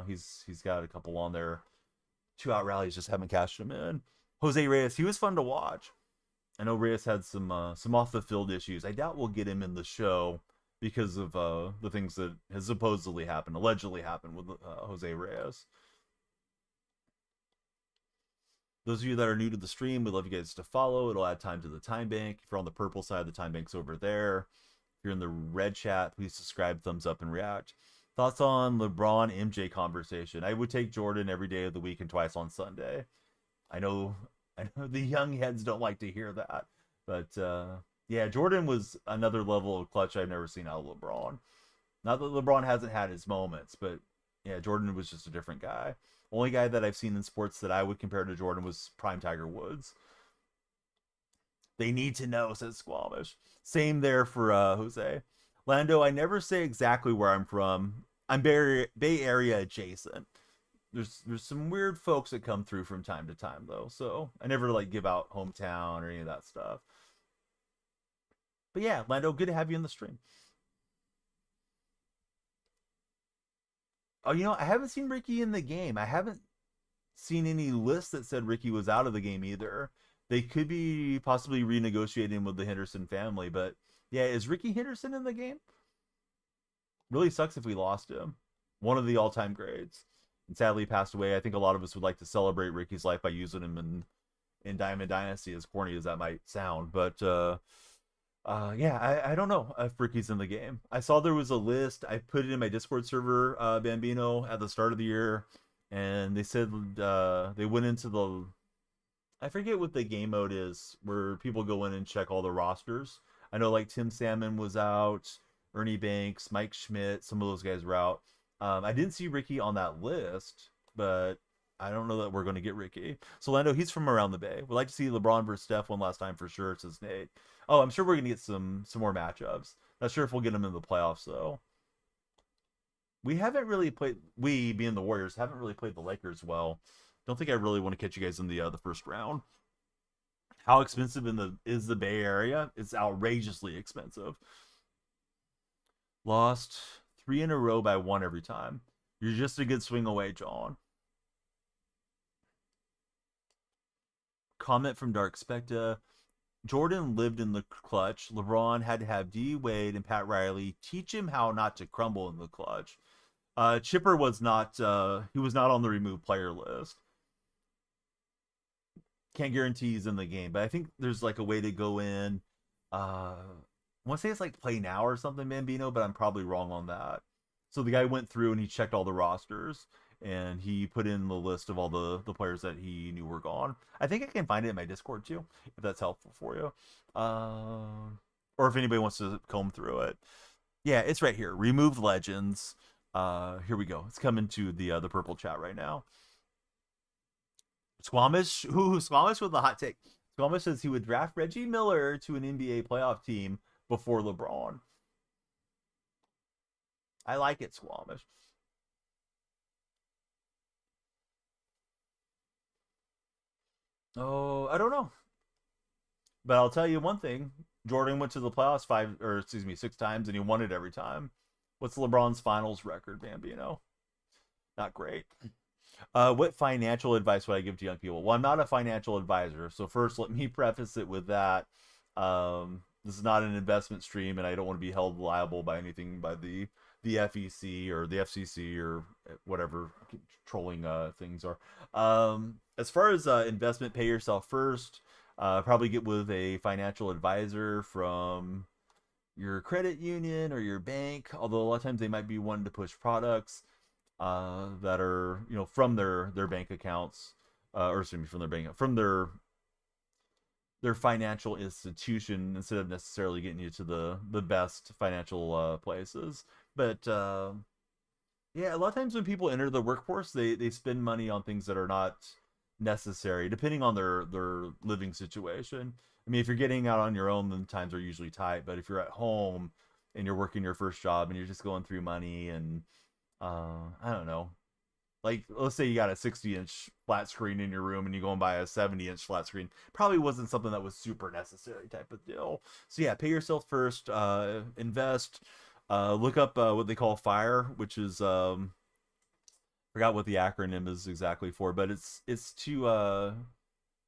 He's got a couple on there. 2 out rallies, just haven't cashed him in. Jose Reyes, he was fun to watch. I know Reyes had some off the field issues. I doubt we'll get him in the show because of the things that has supposedly happened, allegedly happened with Jose Reyes. Those of you that are new to the stream, we'd love you guys to follow. It'll add time to the time bank. If you're on the purple side, the time bank's over there. If you're in the red chat, please subscribe, thumbs up, and react. Thoughts on LeBron MJ conversation? I would take Jordan every day of the week and twice on Sunday. I know the young heads don't like to hear that, but yeah, Jordan was another level of clutch I've never seen out of LeBron. Not that LeBron hasn't had his moments, but yeah, Jordan was just a different guy. Only guy that I've seen in sports that I would compare to Jordan was prime Tiger Woods. They need to know, says Squamish. Same there for Jose. Lando, I never say exactly where I'm from. I'm Bay Area adjacent. There's some weird folks that come through from time to time, though. So I never like give out hometown or any of that stuff. But yeah, Lando, good to have you in the stream. Oh, I haven't seen Ricky in the game. I haven't seen any list that said Ricky was out of the game either. They could be possibly renegotiating with the Henderson family, but yeah, is Ricky Henderson in the game? Really sucks if we lost him. One of the all-time greats. And sadly passed away. I think a lot of us would like to celebrate Ricky's life by using him in Diamond Dynasty, as corny as that might sound. But yeah, I don't know if Ricky's in the game. I saw there was a list. I put it in my Discord server, Bambino, at the start of the year, and they said they went into the, I forget what the game mode is, where people go in and check all the rosters. I know like Tim Salmon was out, Ernie Banks, Mike Schmidt, some of those guys were out. I didn't see Ricky on that list, but I don't know that we're going to get Ricky. So Lando, he's from around the Bay. We'd like to see LeBron versus Steph one last time for sure, says Nate. Oh, I'm sure we're going to get some more matchups. Not sure if we'll get them in the playoffs, though. We haven't really played, we, being the Warriors, haven't really played the Lakers well. Don't think I really want to catch you guys in the first round. How expensive is the Bay Area? It's outrageously expensive. Lost 3 in a row by 1 every time. You're just a good swing away, John. Comment from Dark Specta. Jordan lived in the clutch. LeBron had to have D Wade and Pat Riley teach him how not to crumble in the clutch. Chipper was not he was not on the removed player list. Can't guarantee he's in the game, but I think there's like a way to go in. I want to say it's like play now or something, Bambino, but I'm probably wrong on that. So the guy went through and he checked all the rosters and he put in the list of all the players that he knew were gone. I think I can find it in my Discord too, if that's helpful for you. Or if anybody wants to comb through it. Yeah, it's right here. Removed legends. Here we go. It's coming to the purple chat right now. Squamish with the hot take. Squamish says he would draft Reggie Miller to an NBA playoff team before LeBron. I like it, Squamish. Oh, I don't know. But I'll tell you one thing. Jordan went to the playoffs 6 times and he won it every time. What's LeBron's finals record, Bambino? Not great. What financial advice would I give to young people? Well, I'm not a financial advisor. So first, let me preface it with that. This is not an investment stream, and I don't want to be held liable by anything by the FEC or the FCC or whatever trolling things are. As far as investment, pay yourself first. Probably get with a financial advisor from your credit union or your bank, although a lot of times they might be wanting to push products that are from their bank accounts, or excuse me, from their financial institution, instead of necessarily getting you to the best financial places. But yeah, a lot of times when people enter the workforce, they spend money on things that are not necessary, depending on their living situation. I mean, if you're getting out on your own, then times are usually tight. But if you're at home and you're working your first job and you're just going through money and I don't know, like let's say you got a 60-inch flat screen in your room and you go and buy a 70-inch flat screen, probably wasn't something that was super necessary type of deal. So yeah, pay yourself first, invest. Look up what they call FIRE, which is forgot what the acronym is exactly for, but it's to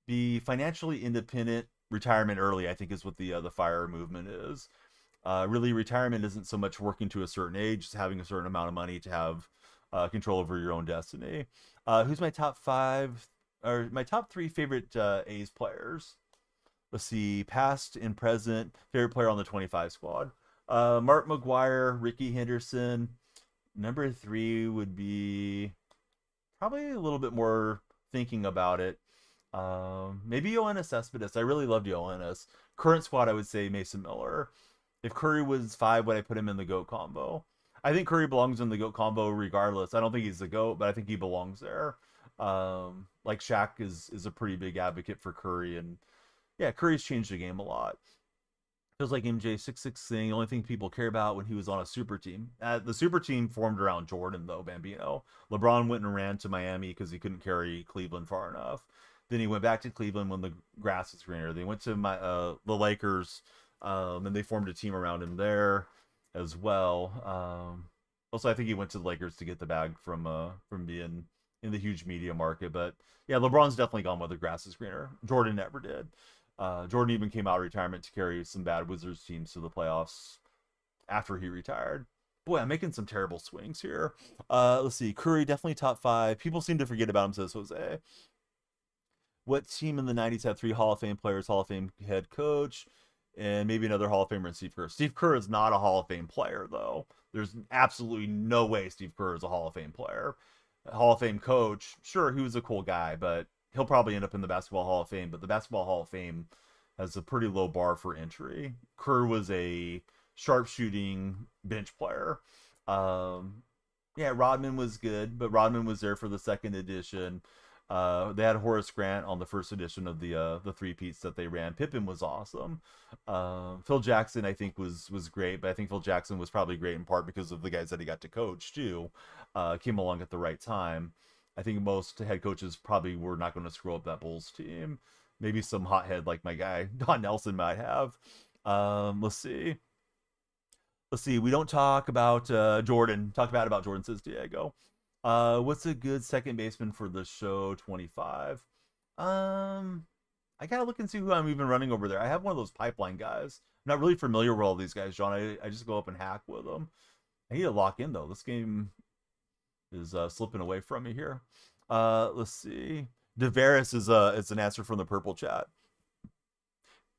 be financially independent, retirement early. I think is what the FIRE movement is. Really, retirement isn't so much working to a certain age, it's having a certain amount of money to have control over your own destiny. Who's my top five or my top three favorite A's players? Let's see, past and present favorite player on the 25 squad. Mark McGuire, Ricky Henderson. Number three would be probably a little bit more thinking about it. Maybe Yoenis Cespedes. I really loved Yoenis. Current squad, I would say Mason Miller. If Curry was five, would I put him in the GOAT combo? I think Curry belongs in the GOAT combo regardless. I don't think he's the GOAT, but I think he belongs there. Like Shaq is a pretty big advocate for Curry, and yeah, Curry's changed the game a lot. Feels like MJ 6'6" thing. The only thing people care about when he was on a super team. The super team formed around Jordan though, Bambino. LeBron went and ran to Miami because he couldn't carry Cleveland far enough. Then he went back to Cleveland when the grass was greener. They went to the Lakers, and they formed a team around him there as well. Also, I think he went to the Lakers to get the bag from being in the huge media market. But yeah, LeBron's definitely gone where the grass is greener. Jordan never did. Jordan even came out of retirement to carry some bad Wizards teams to the playoffs after he retired. Boy, I'm making some terrible swings here. Let's see. Curry, definitely top five. People seem to forget about him, says Jose. What team in the 90s had three Hall of Fame players, Hall of Fame head coach, and maybe another Hall of Famer in Steve Kerr? Steve Kerr is not a Hall of Fame player, though. There's absolutely no way Steve Kerr is a Hall of Fame player. Hall of Fame coach, sure, he was a cool guy, but he'll probably end up in the Basketball Hall of Fame. But the Basketball Hall of Fame has a pretty low bar for entry. Kerr was a sharpshooting bench player. Yeah, Rodman was good, but Rodman was there for the second edition. They had Horace Grant on the first edition of the three peats that they ran. Pippen was awesome. Phil Jackson, I think, was great, but I think Phil Jackson was probably great in part because of the guys that he got to coach too. Came along at the right time. I think most head coaches probably were not going to screw up that Bulls team. Maybe some hothead like my guy Don Nelson might have. Let's see. Let's see. We don't talk about Jordan. Talk bad about Jordan, says Diego. What's a good second baseman for the show 25? I gotta look and see who I'm even running over there. I have one of those pipeline guys. I'm not really familiar with all these guys, John. I just go up and hack with them. I need to lock in though. This game is slipping away from me here. Let's see. Deveris is an answer from the purple chat.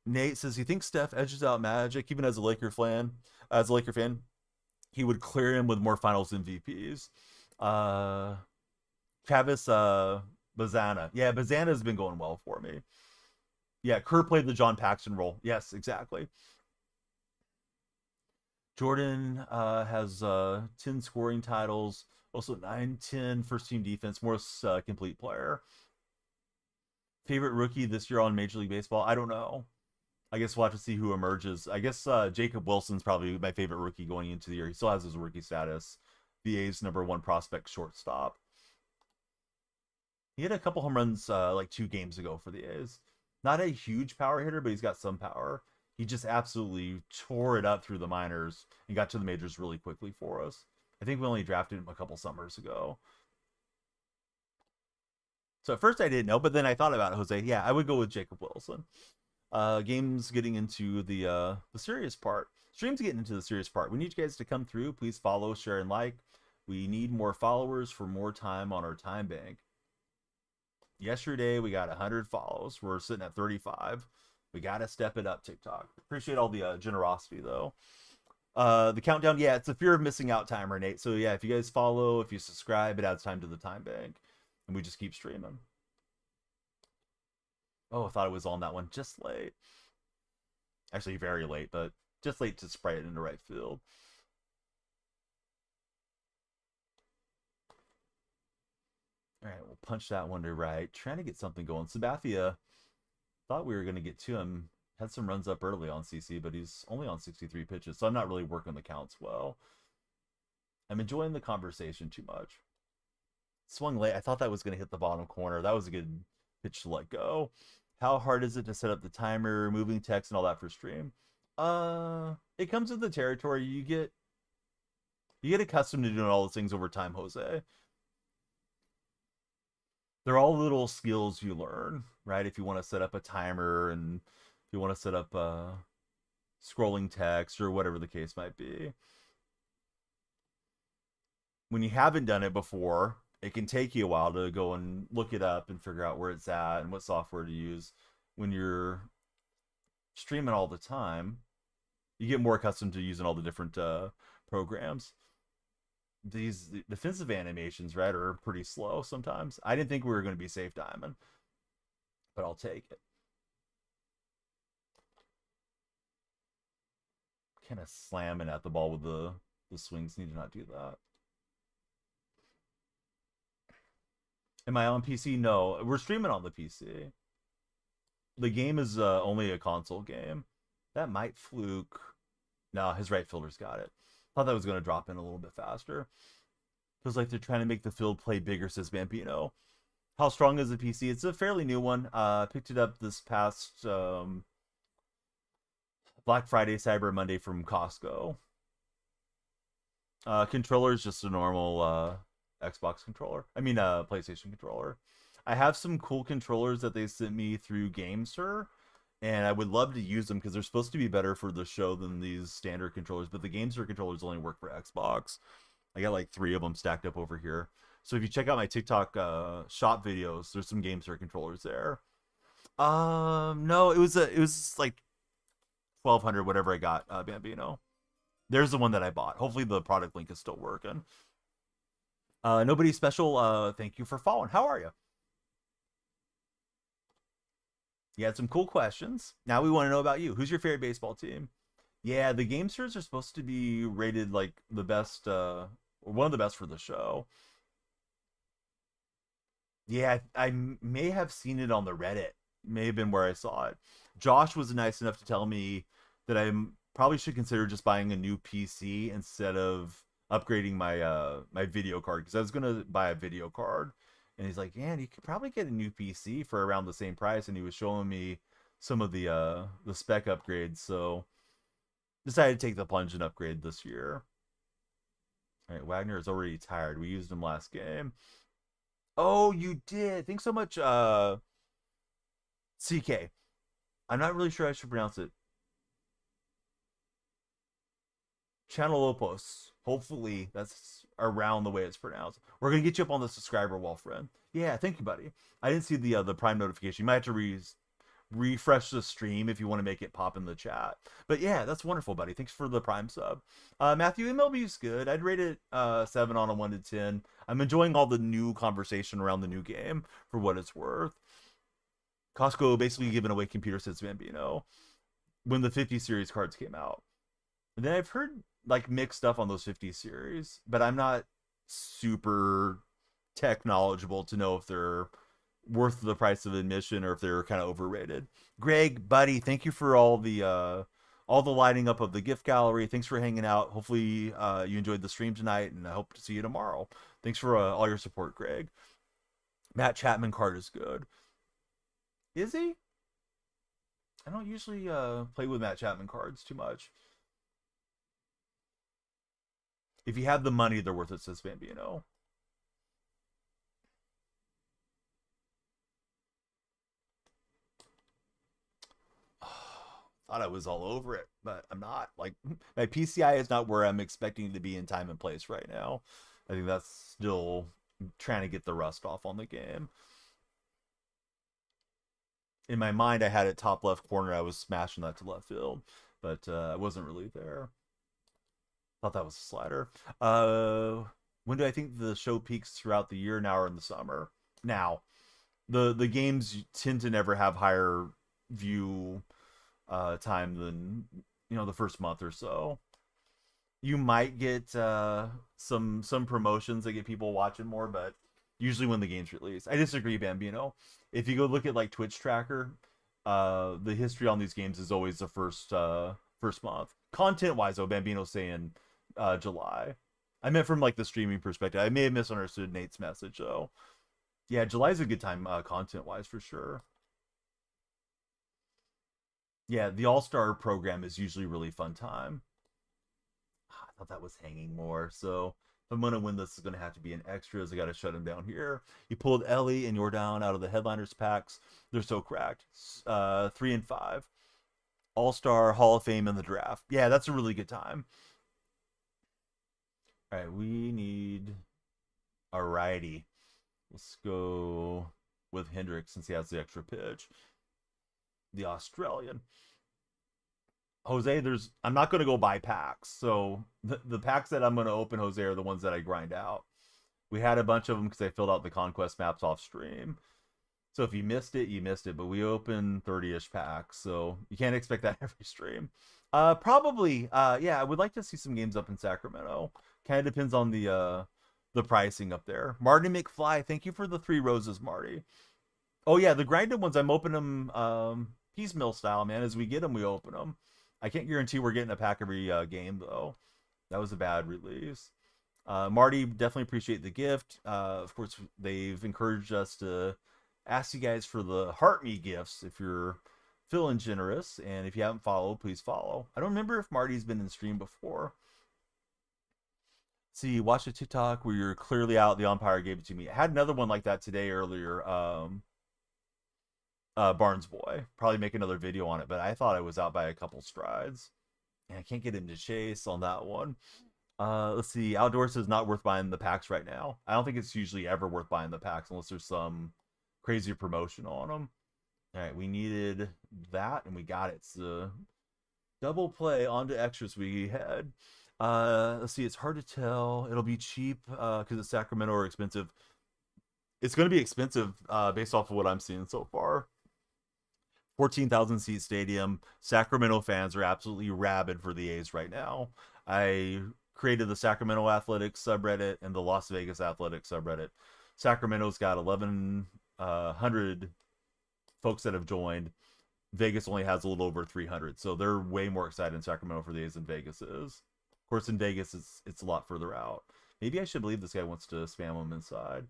Nate says he thinks Steph edges out Magic, even as a Laker fan. As a Laker fan, he would clear him with more Finals MVPs. Travis Bazana. Yeah, Bazana has been going well for me. Yeah, Kerr played the John Paxson role. Yes, exactly. Jordan has 10 scoring titles, also 9-10 first team defense, most complete player. Favorite rookie this year on Major League Baseball? I don't know. I guess we'll have to see who emerges. I guess Jacob Wilson's probably my favorite rookie going into the year. He still has his rookie status. The A's #1 prospect shortstop. He had a couple home runs like 2 games ago for the A's. Not a huge power hitter, but he's got some power. He just absolutely tore it up through the minors and got to the majors really quickly for us. I think we only drafted him a couple summers ago. So at first I didn't know, but then I thought about it, Jose. Yeah, I would go with Jacob Wilson. Games getting into the serious part. Streams getting into the serious part. We need you guys to come through. Please follow, share, and like. We need more followers for more time on our time bank. Yesterday we got 100 follows. We're sitting at 35. We got to step it up, TikTok. Appreciate all the generosity, though. The countdown, yeah, it's a fear of missing out timer, Nate. So, yeah, if you guys follow, if you subscribe, it adds time to the time bank. And we just keep streaming. Oh, I thought it was on that one. Just late. Actually, very late, but just late to spray it into right field. All right, we'll punch that one to right. Trying to get something going. Sabathia, thought we were going to get to him. Had some runs up early on CC, but he's only on 63 pitches, so I'm not really working the counts well. I'm enjoying the conversation too much. Swung late. I thought that was going to hit the bottom corner. That was a good pitch to let go. How hard is it to set up the timer, moving text, and all that for stream? It comes with the territory. You get You get accustomed to doing all those things over time, Jose. They're all little skills you learn, right? If you want to set up a timer and if you want to set up scrolling text or whatever the case might be. When you haven't done it before, it can take you a while to go and look it up and figure out where it's at and what software to use. When you're streaming all the time, you get more accustomed to using all the different programs. These defensive animations, right, are pretty slow sometimes. I didn't think we were going to be safe diamond, but I'll take it. Kind of slamming at the ball with the swings. Need to not do that. Am I on PC? No, we're streaming on the PC. The game is only a console game. That might fluke. No, his right fielder's got it. Thought that was going to drop in a little bit faster. Feels like they're trying to make the field play bigger, says Bambino. How strong is the PC? It's a fairly new one. Picked it up this past Black Friday, Cyber Monday from Costco. Controller is just a normal Xbox controller. I mean, PlayStation controller. I have some cool controllers that they sent me through GameSir, and I would love to use them because they're supposed to be better for the show than these standard controllers. But the GameSir controllers only work for Xbox. I got like 3 of them stacked up over here. So if you check out my TikTok shop videos, there's some GameSir controllers there. No, it was like 1200, whatever I got, Bambino. There's the one that I bought. Hopefully the product link is still working. Nobody special. Thank you for following. How are you? You had some cool questions. Now we want to know about you. Who's your favorite baseball team? Yeah, the Gamesters are supposed to be rated like the best, or one of the best for the show. Yeah, I may have seen it on the Reddit. May have been where I saw it. Josh was nice enough to tell me that I probably should consider just buying a new PC instead of upgrading my video card because I was gonna buy a video card, and he's like, "Yeah, you could probably get a new PC for around the same price," and he was showing me some of the spec upgrades. So decided to take the plunge and upgrade this year. All right, Wagner is already tired. We used him last game. Oh, you did. Thanks so much, CK. I'm not really sure I should pronounce it. Chanelopos. Hopefully that's around the way it's pronounced. We're gonna get you up on the subscriber wall, friend. Yeah, thank you, buddy. I didn't see the Prime notification. You might have to refresh the stream if you want to make it pop in the chat. But yeah, that's wonderful, buddy. Thanks for the Prime sub. Matthew, MLB is good. I'd rate it 7 on a 1 to 10. I'm enjoying all the new conversation around the new game for what it's worth. Costco basically giving away computer sets, Bambino, when the 50 series cards came out. And then I've heard like mixed stuff on those 50 series, but I'm not super tech knowledgeable to know if they're worth the price of admission or if they're kind of overrated. Greg, buddy, thank you for all the lighting up of the gift gallery. Thanks for hanging out. Hopefully you enjoyed the stream tonight, and I hope to see you tomorrow. Thanks for all your support, Greg. Matt Chapman card is good. Is he? I don't usually play with Matt Chapman cards too much. If you have the money, they're worth it, says Bambino. Thought I was all over it, but I'm not. Like, my PCI is not where I'm expecting to be in time and place right now. I think that's still trying to get the rust off on the game. In my mind, I had it top left corner. I was smashing that to left field, but I wasn't really there. Thought that was a slider. When do I think the show peaks throughout the year, now or in the summer? Now. The games tend to never have higher view time than the first month or so. You might get some promotions that get people watching more, but usually when the game's released. I disagree, Bambino. If you go look at like Twitch tracker, the history on these games is always the first month. Content wise, though, Bambino's saying July. I meant from like the streaming perspective. I may have misunderstood Nate's message though. Yeah, July's a good time content wise for sure. Yeah, the All-Star program is usually really fun time. thought that was hanging more. So if I'm gonna win this, it's gonna have to be in extras. I gotta shut him down here. You pulled Ellie and you're down out of the headliners packs. They're so cracked. 3 and 5. All-Star Hall of Fame in the draft. Yeah, that's a really good time. All right, we need a righty. Let's go with Hendricks since he has the extra pitch. The Australian. Jose, I'm not going to go buy packs. So the packs that I'm going to open, Jose, are the ones that I grind out. We had a bunch of them because I filled out the conquest maps off stream. So if you missed it, you missed it. But we open 30-ish packs, so you can't expect that every stream. Probably, yeah, I would like to see some games up in Sacramento. Kind of depends on the pricing up there. Marty McFly, thank you for the 3 roses, Marty. Oh yeah, the grinded ones, I'm opening them piecemeal style, man. As we get them, we open them. I can't guarantee we're getting a pack every game though. That was a bad release. Marty, definitely appreciate the gift. Of course, they've encouraged us to ask you guys for the Heart Me gifts if you're feeling generous. And if you haven't followed, please follow. I don't remember if Marty's been in stream before. See, watch a TikTok where you're clearly out. The umpire gave it to me. I had another one like that today earlier. Barnes Boy. Probably make another video on it, but I thought I was out by a couple strides. And I can't get him to chase on that one. Let's see. Outdoors is not worth buying the packs right now. I don't think it's usually ever worth buying the packs unless there's some crazy promotion on them. All right, we needed that and we got it. So double play onto extras we had. Let's see. It's hard to tell. It'll be cheap because it's Sacramento or expensive. It's going to be expensive based off of what I'm seeing so far. 14,000 seat stadium. Sacramento fans are absolutely rabid for the A's right now. I created the Sacramento Athletics subreddit and the Las Vegas Athletics subreddit. Sacramento's got 1,100 folks that have joined. Vegas only has a little over 300, so they're way more excited in Sacramento for the A's than Vegas is. Of course, in Vegas, it's a lot further out. Maybe I should believe this guy wants to spam them inside.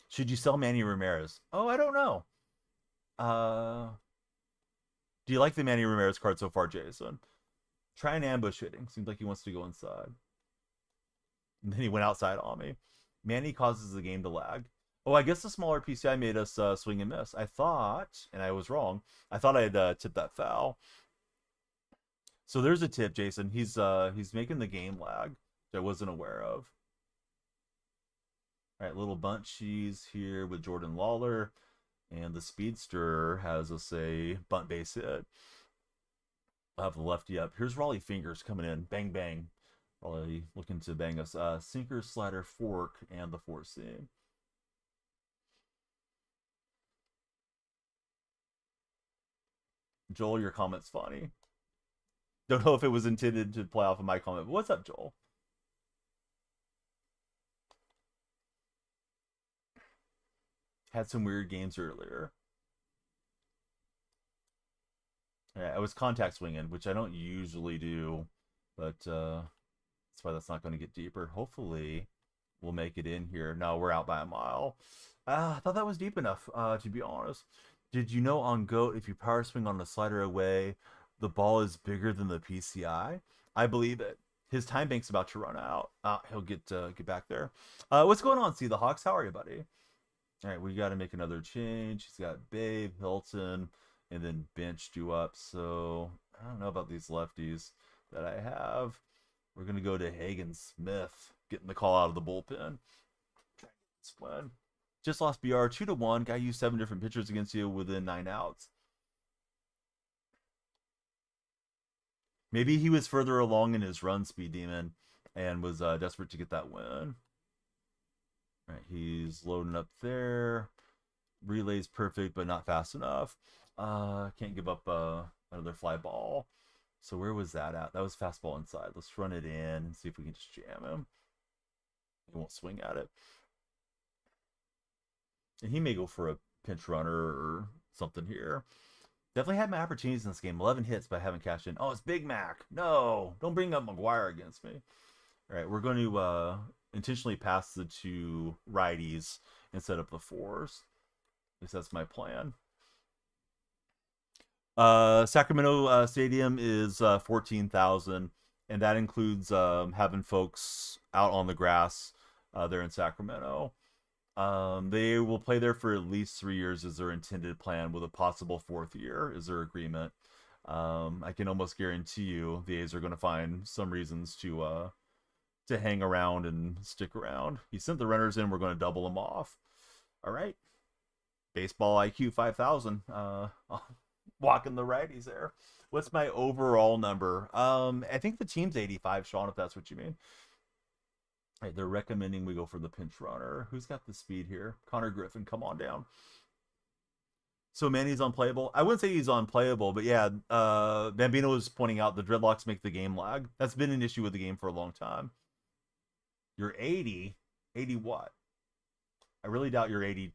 Should you sell Manny Ramirez? Oh, I don't know. Do you like the Manny Ramirez card so far, Jason? Try an ambush hitting. Seems like he wants to go inside. And then he went outside on me. Manny causes the game to lag. Oh, I guess the smaller PCI made us swing and miss. I thought, and I was wrong, I thought I had tipped that foul. So there's a tip, Jason. He's making the game lag that I wasn't aware of. All right, little bunt cheese here with Jordan Lawler. And the Speedster has a bunt base hit. I'll have the lefty up. Here's Raleigh Fingers coming in. Bang, bang. Raleigh looking to bang us. Sinker, slider, fork, and the 4-seam. Joel, your comment's funny. Don't know if it was intended to play off of my comment. But what's up, Joel? Had some weird games earlier. Yeah, I was contact swinging, which I don't usually do, but that's why that's not going to get deeper. Hopefully, we'll make it in here. No, we're out by a mile. I thought that was deep enough, to be honest. Did you know on GOAT, if you power swing on the slider away, the ball is bigger than the PCI? I believe it. His time bank's about to run out. He'll get back there. What's going on, See the Hawks? How are you, buddy? All right, we got to make another change. He's got Babe, Hilton, and then bench due up. So I don't know about these lefties that I have. We're going to go to Hagen Smith, getting the call out of the bullpen. Split. Just lost BR 2-1. Guy used 7 different pitchers against you within 9 outs. Maybe he was further along in his run speed, Demon, and was desperate to get that win. All right, he's loading up there. Relay's perfect, but not fast enough. Can't give up another fly ball. So where was that at? That was fastball inside. Let's run it in and see if we can just jam him. He won't swing at it. And he may go for a pinch runner or something here. Definitely had my opportunities in this game. 11 hits, but I haven't cashed in. Oh, it's Big Mac. No, don't bring up McGuire against me. All right, we're going to intentionally pass the 2 righties and set up the 4s. At least that's my plan. Sacramento Stadium is 14,000, and that includes having folks out on the grass there in Sacramento. They will play there for at least 3 years is their intended plan, with a possible fourth year is their agreement. I can almost guarantee you the A's are going to find some reasons to hang around and stick around. He sent the runners in. We're going to double them off. All right. Baseball IQ 5,000. Walking the righties there. What's my overall number? I think the team's 85, Sean, if that's what you mean. Right, they're recommending we go for the pinch runner. Who's got the speed here? Connor Griffin, come on down. So Manny's unplayable. I wouldn't say he's unplayable, but yeah, Bambino was pointing out the dreadlocks make the game lag. That's been an issue with the game for a long time. You're 80. 80 what? I really doubt you're 80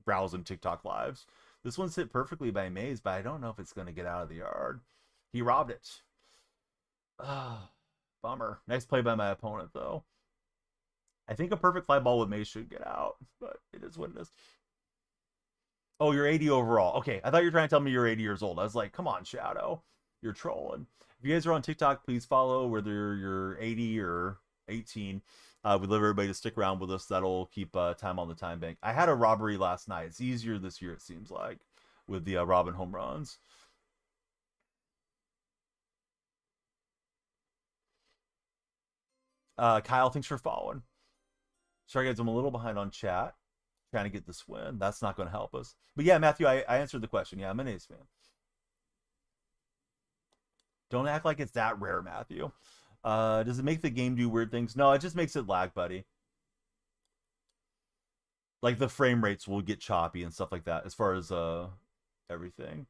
browsing TikTok lives. This one's hit perfectly by Mays, but I don't know if it's going to get out of the yard. He robbed it. Bummer. Nice play by my opponent, though. I think a perfect fly ball with Mays should get out, but it is what it is. Oh, you're 80 overall. Okay, I thought you were trying to tell me you're 80 years old. I was like, come on, Shadow. You're trolling. If you guys are on TikTok, please follow, whether you're 80 or 18. We'd love everybody to stick around with us. That'll keep time on the time bank. I had a robbery last night. It's easier this year, it seems like, with the Robin home runs. Kyle, thanks for following. Sorry, guys, I'm a little behind on chat. Trying to get this win. That's not going to help us. But yeah, Matthew, I answered the question. Yeah, I'm an A's fan. Don't act like it's that rare, Matthew. Does it make the game do weird things? No, it just makes it lag, buddy. Like the frame rates will get choppy and stuff like that as far as everything.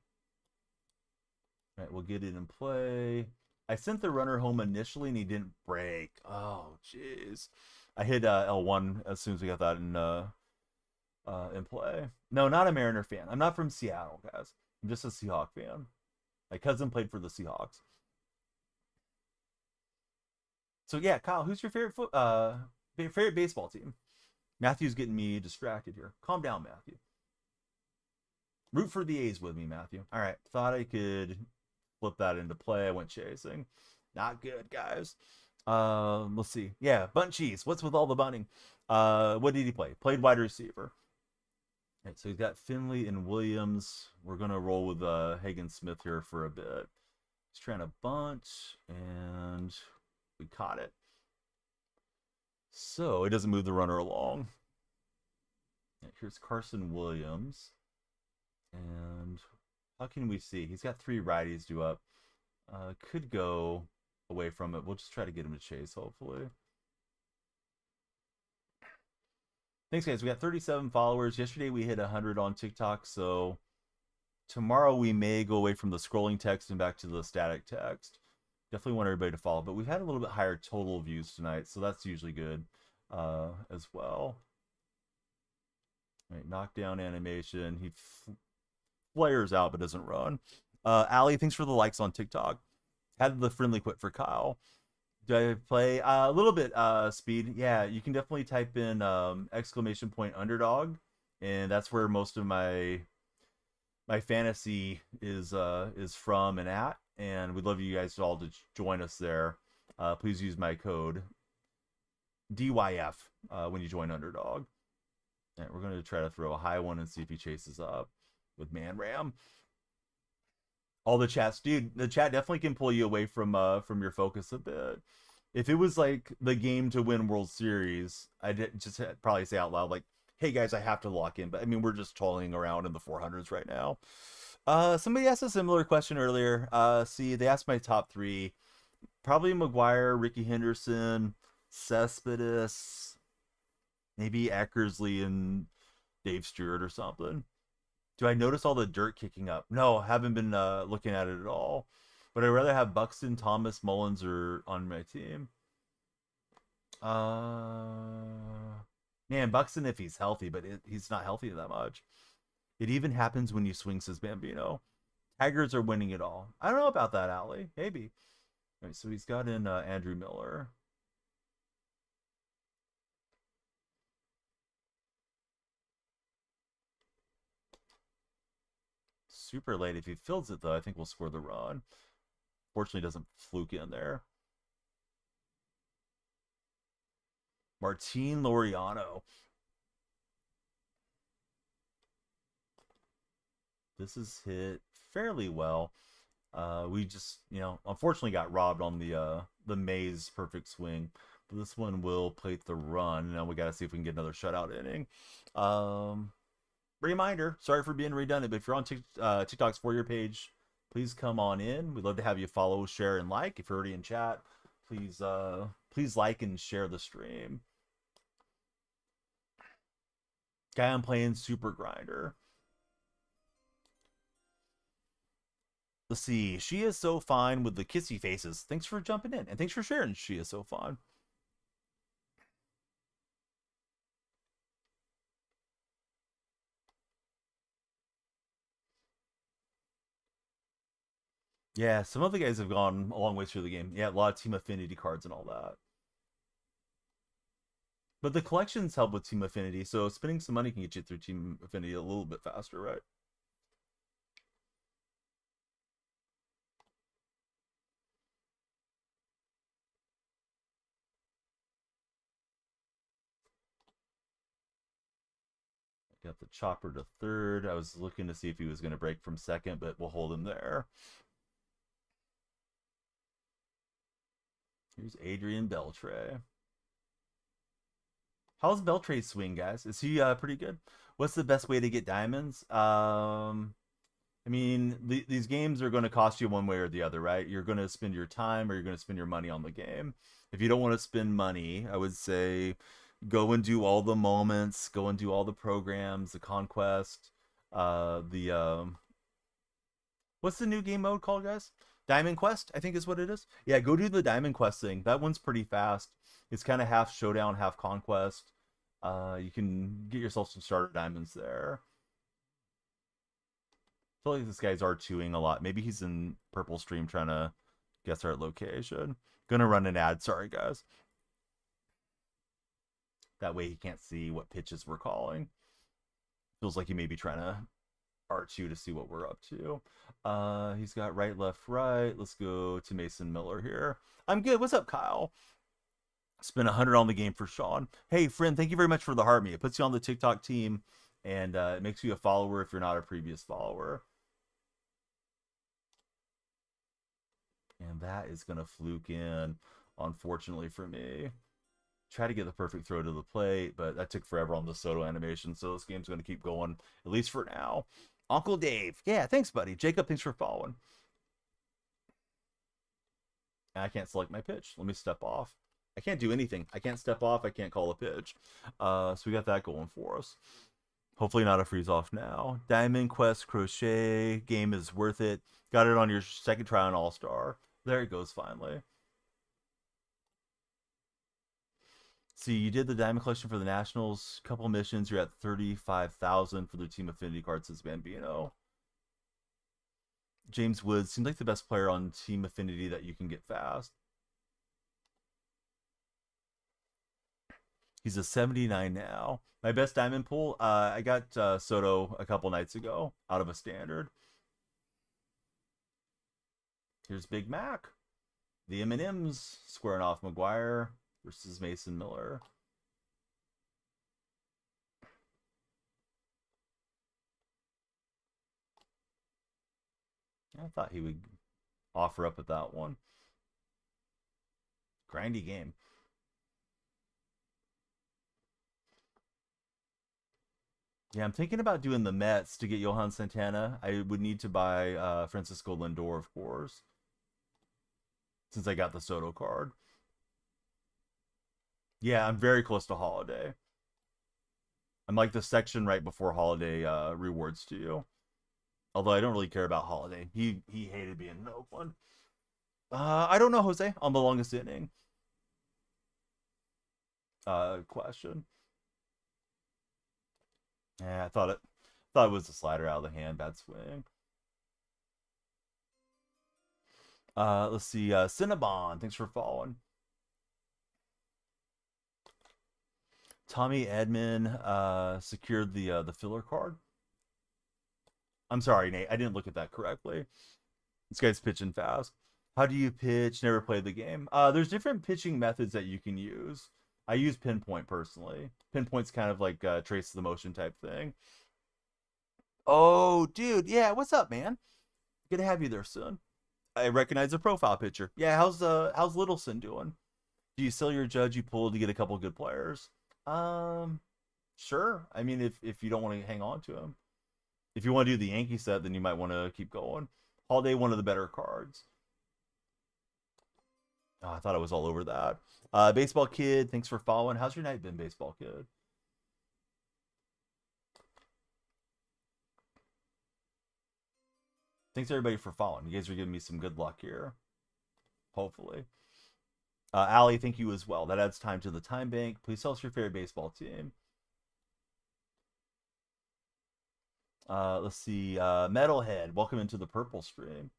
All right, we'll get it in play. I sent the runner home initially and he didn't break. Oh, jeez. I hit L1 as soon as we got that in play. No, not a Mariner fan. I'm not from Seattle, guys. I'm just a Seahawk fan. My cousin played for the Seahawks. So yeah, Kyle, who's your favorite baseball team? Matthew's getting me distracted here. Calm down, Matthew. Root for the A's with me, Matthew. All right, thought I could flip that into play. I went chasing. Not good, guys. Let's see. Yeah, bunt cheese. What's with all the bunting? What did he play? Played wide receiver. All right, so he's got Finley and Williams. We're gonna roll with Hagen Smith here for a bit. He's trying to bunt, and we caught it. So it doesn't move the runner along. Right, here's Carson Williams. And how can we see? He's got 3 righties due up. Could go away from it. We'll just try to get him to chase, hopefully. Thanks, guys. We got 37 followers. Yesterday we hit 100 on TikTok, so tomorrow we may go away from the scrolling text and back to the static text. Definitely want everybody to follow, but we've had a little bit higher total views tonight, so that's usually good as well. All right, knockdown animation. He flares out but doesn't run. Ali, thanks for the likes on TikTok. Had the friendly quit for Kyle. Do I play a little bit speed? Yeah, you can definitely type in exclamation point underdog, and that's where most of my fantasy is from and at. And we'd love you guys all to join us there. Please use my code DYF when you join Underdog. And we're going to try to throw a high one and see if he chases up with Man Ram. All the chats, dude. The chat definitely can pull you away from your focus a bit. If it was like the game to win World Series, I'd just probably say out loud like, "Hey guys, I have to lock in." But I mean, we're just toiling around in the 400s right now. Somebody asked a similar question earlier. See, they asked my top 3. Probably McGuire, Ricky Henderson, Cespedes, maybe Eckersley and Dave Stewart or something. Do I notice all the dirt kicking up? No, haven't been looking at it at all. But I'd rather have Buxton, Thomas, Mullins, or on my team. Man, Buxton if he's healthy, but he's not healthy that much. It even happens when you swing, says Bambino. Tigers are winning it all. I don't know about that, Allie. Maybe. All right, so he's got in Andrew Miller. super late. If he fills it, though, I think we'll score the run. Fortunately, doesn't fluke in there. Martin Laureano. This is hit fairly well. We just, unfortunately got robbed on the maze perfect swing. But this one will plate the run. Now we got to see if we can get another shutout inning. Reminder, sorry for being redundant, but if you're on TikTok's For Your page, please come on in. We'd love to have you follow, share, and like. If you're already in chat, please like and share the stream. Guy I'm playing, Super Grinder. Let's see. She is so fine with the kissy faces. Thanks for jumping in, and thanks for sharing. She is so fine. Yeah, some of the guys have gone a long way through the game. Yeah, a lot of team affinity cards and all that. But the collections help with team affinity, so spending some money can get you through team affinity a little bit faster, right? Got the chopper to third. I was looking to see if he was going to break from second, but we'll hold him there. Here's Adrian Beltre. How's Beltre's swing, guys? Is he pretty good? What's the best way to get diamonds? I mean, these games are going to cost you one way or the other, right? You're going to spend your time or you're going to spend your money on the game. If you don't want to spend money, I would say go and do all the moments, go and do all the programs, the conquest, the what's the new game mode called, guys? Diamond Quest, I think is what it is. Yeah, go do the Diamond Quest thing. That one's pretty fast. It's kind of half showdown, half conquest. You can get yourself some starter diamonds there. I feel like this guy's R2ing a lot. Maybe he's in purple stream trying to guess our location. Gonna run an ad. Sorry, guys. That way he can't see what pitches we're calling. Feels like he may be trying to R2 to see what we're up to. He's got right, left, right. Let's go to Mason Miller here. I'm good. What's up, Kyle? Spend 100 on the game for Sean. Hey, friend, thank you very much for the heart me. It puts you on the TikTok team, and it makes you a follower if you're not a previous follower. And that is going to fluke in, unfortunately for me. Try to get the perfect throw to the plate, but that took forever on the Soto animation, so this game's going to keep going, at least for now. Uncle Dave. Yeah, thanks, buddy. Jacob, thanks for following. And I can't select my pitch. Let me step off. I can't do anything. I can't step off. I can't call a pitch. So we got that going for us. Hopefully not a freeze off now. Diamond Quest Crochet game is worth it. Got it on your second try on All-Star. There it goes finally. See, you did the Diamond Collection for the Nationals. Couple missions. You're at 35,000 for the Team Affinity card, says Bambino. James Woods seems like the best player on Team Affinity that you can get fast. He's a 79 now. My best diamond pull, I got Soto a couple nights ago out of a standard. Here's Big Mac. The M&M's squaring off McGuire versus Mason Miller. I thought he would offer up at that one. Grindy game. Yeah, I'm thinking about doing the Mets to get Johan Santana. I would need to buy Francisco Lindor, of course, since I got the Soto card. Yeah, I'm very close to Holiday. I'm like the section right before Holiday rewards to you. Although I don't really care about Holiday. He hated being in Oakland. I don't know, Jose, on the longest inning. Question. Yeah, I thought it was a slider out of the hand. Bad swing. Let's see. Cinnabon, thanks for following. Tommy Edman secured the filler card. I'm sorry, Nate. I didn't look at that correctly. This guy's pitching fast. How do you pitch? Never played the game. There's different pitching methods that you can use. I use pinpoint personally. Pinpoint's kind of like trace the motion type thing. Oh, dude, yeah. What's up, man? Good to have you there soon. I recognize the profile picture. Yeah, how's Littleson doing? Do you sell your judge you pull to get a couple good players? Um, sure. I mean, if you don't want to hang on to him, if you want to do the Yankee set, then you might want to keep going. Holiday, one of the better cards. Oh, I thought I was all over that. Baseball Kid, thanks for following. How's your night been, Baseball Kid? Thanks everybody for following. You guys are giving me some good luck here. Hopefully. Allie, thank you as well. That adds time to the time bank. Please tell us your favorite baseball team. Let's see. Metalhead, welcome into the purple stream.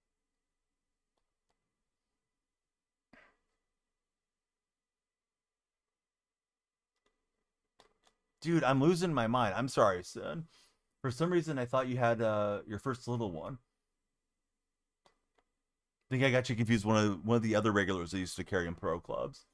Dude, I'm losing my mind. I'm sorry, son. For some reason, I thought you had your first little one. I think I got you confused with one of the other regulars I used to carry in pro clubs.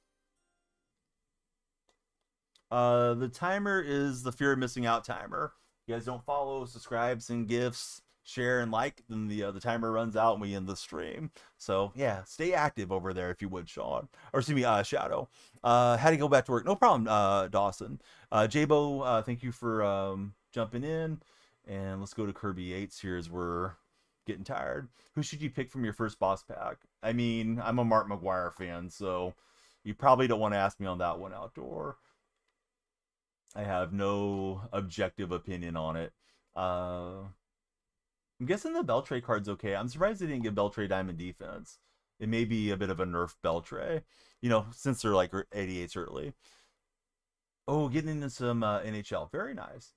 The timer is the fear of missing out timer. You guys don't follow, subscribe, send gifts, share, and like, then the timer runs out and we end the stream. So yeah, stay active over there if you would, Sean. Or excuse me, Shadow. Had to go back to work. No problem, Dawson. Jabo, thank you for jumping in. And let's go to Kirby Yates here as we're getting tired. Who should you pick from your first boss pack? I mean, I'm a Mark McGuire fan, so you probably don't want to ask me on that one, Outdoor. I have no objective opinion on it. I'm guessing the Beltray card's okay. I'm surprised they didn't give Beltray Diamond Defense. It may be a bit of a nerf Beltray, since they're like 88s early. Oh, getting into some NHL. Very nice.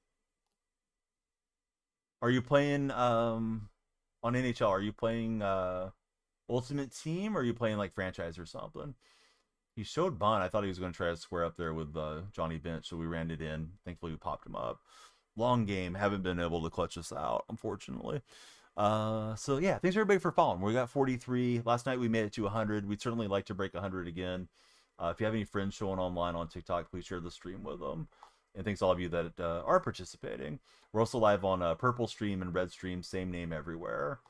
Are you playing on NHL? Are you playing Ultimate Team or are you playing like franchise or something? He showed Bun. I thought he was going to try to square up there with Johnny Bench, so we ran it in. Thankfully, we popped him up. Long game. Haven't been able to clutch us out, unfortunately. So yeah, thanks everybody for following. We got 43. Last night we made it to 100. We'd certainly like to break 100 again. If you have any friends showing online on TikTok, please share the stream with them. And thanks all of you that are participating. We're also live on Purple Stream and Red Stream, same name everywhere.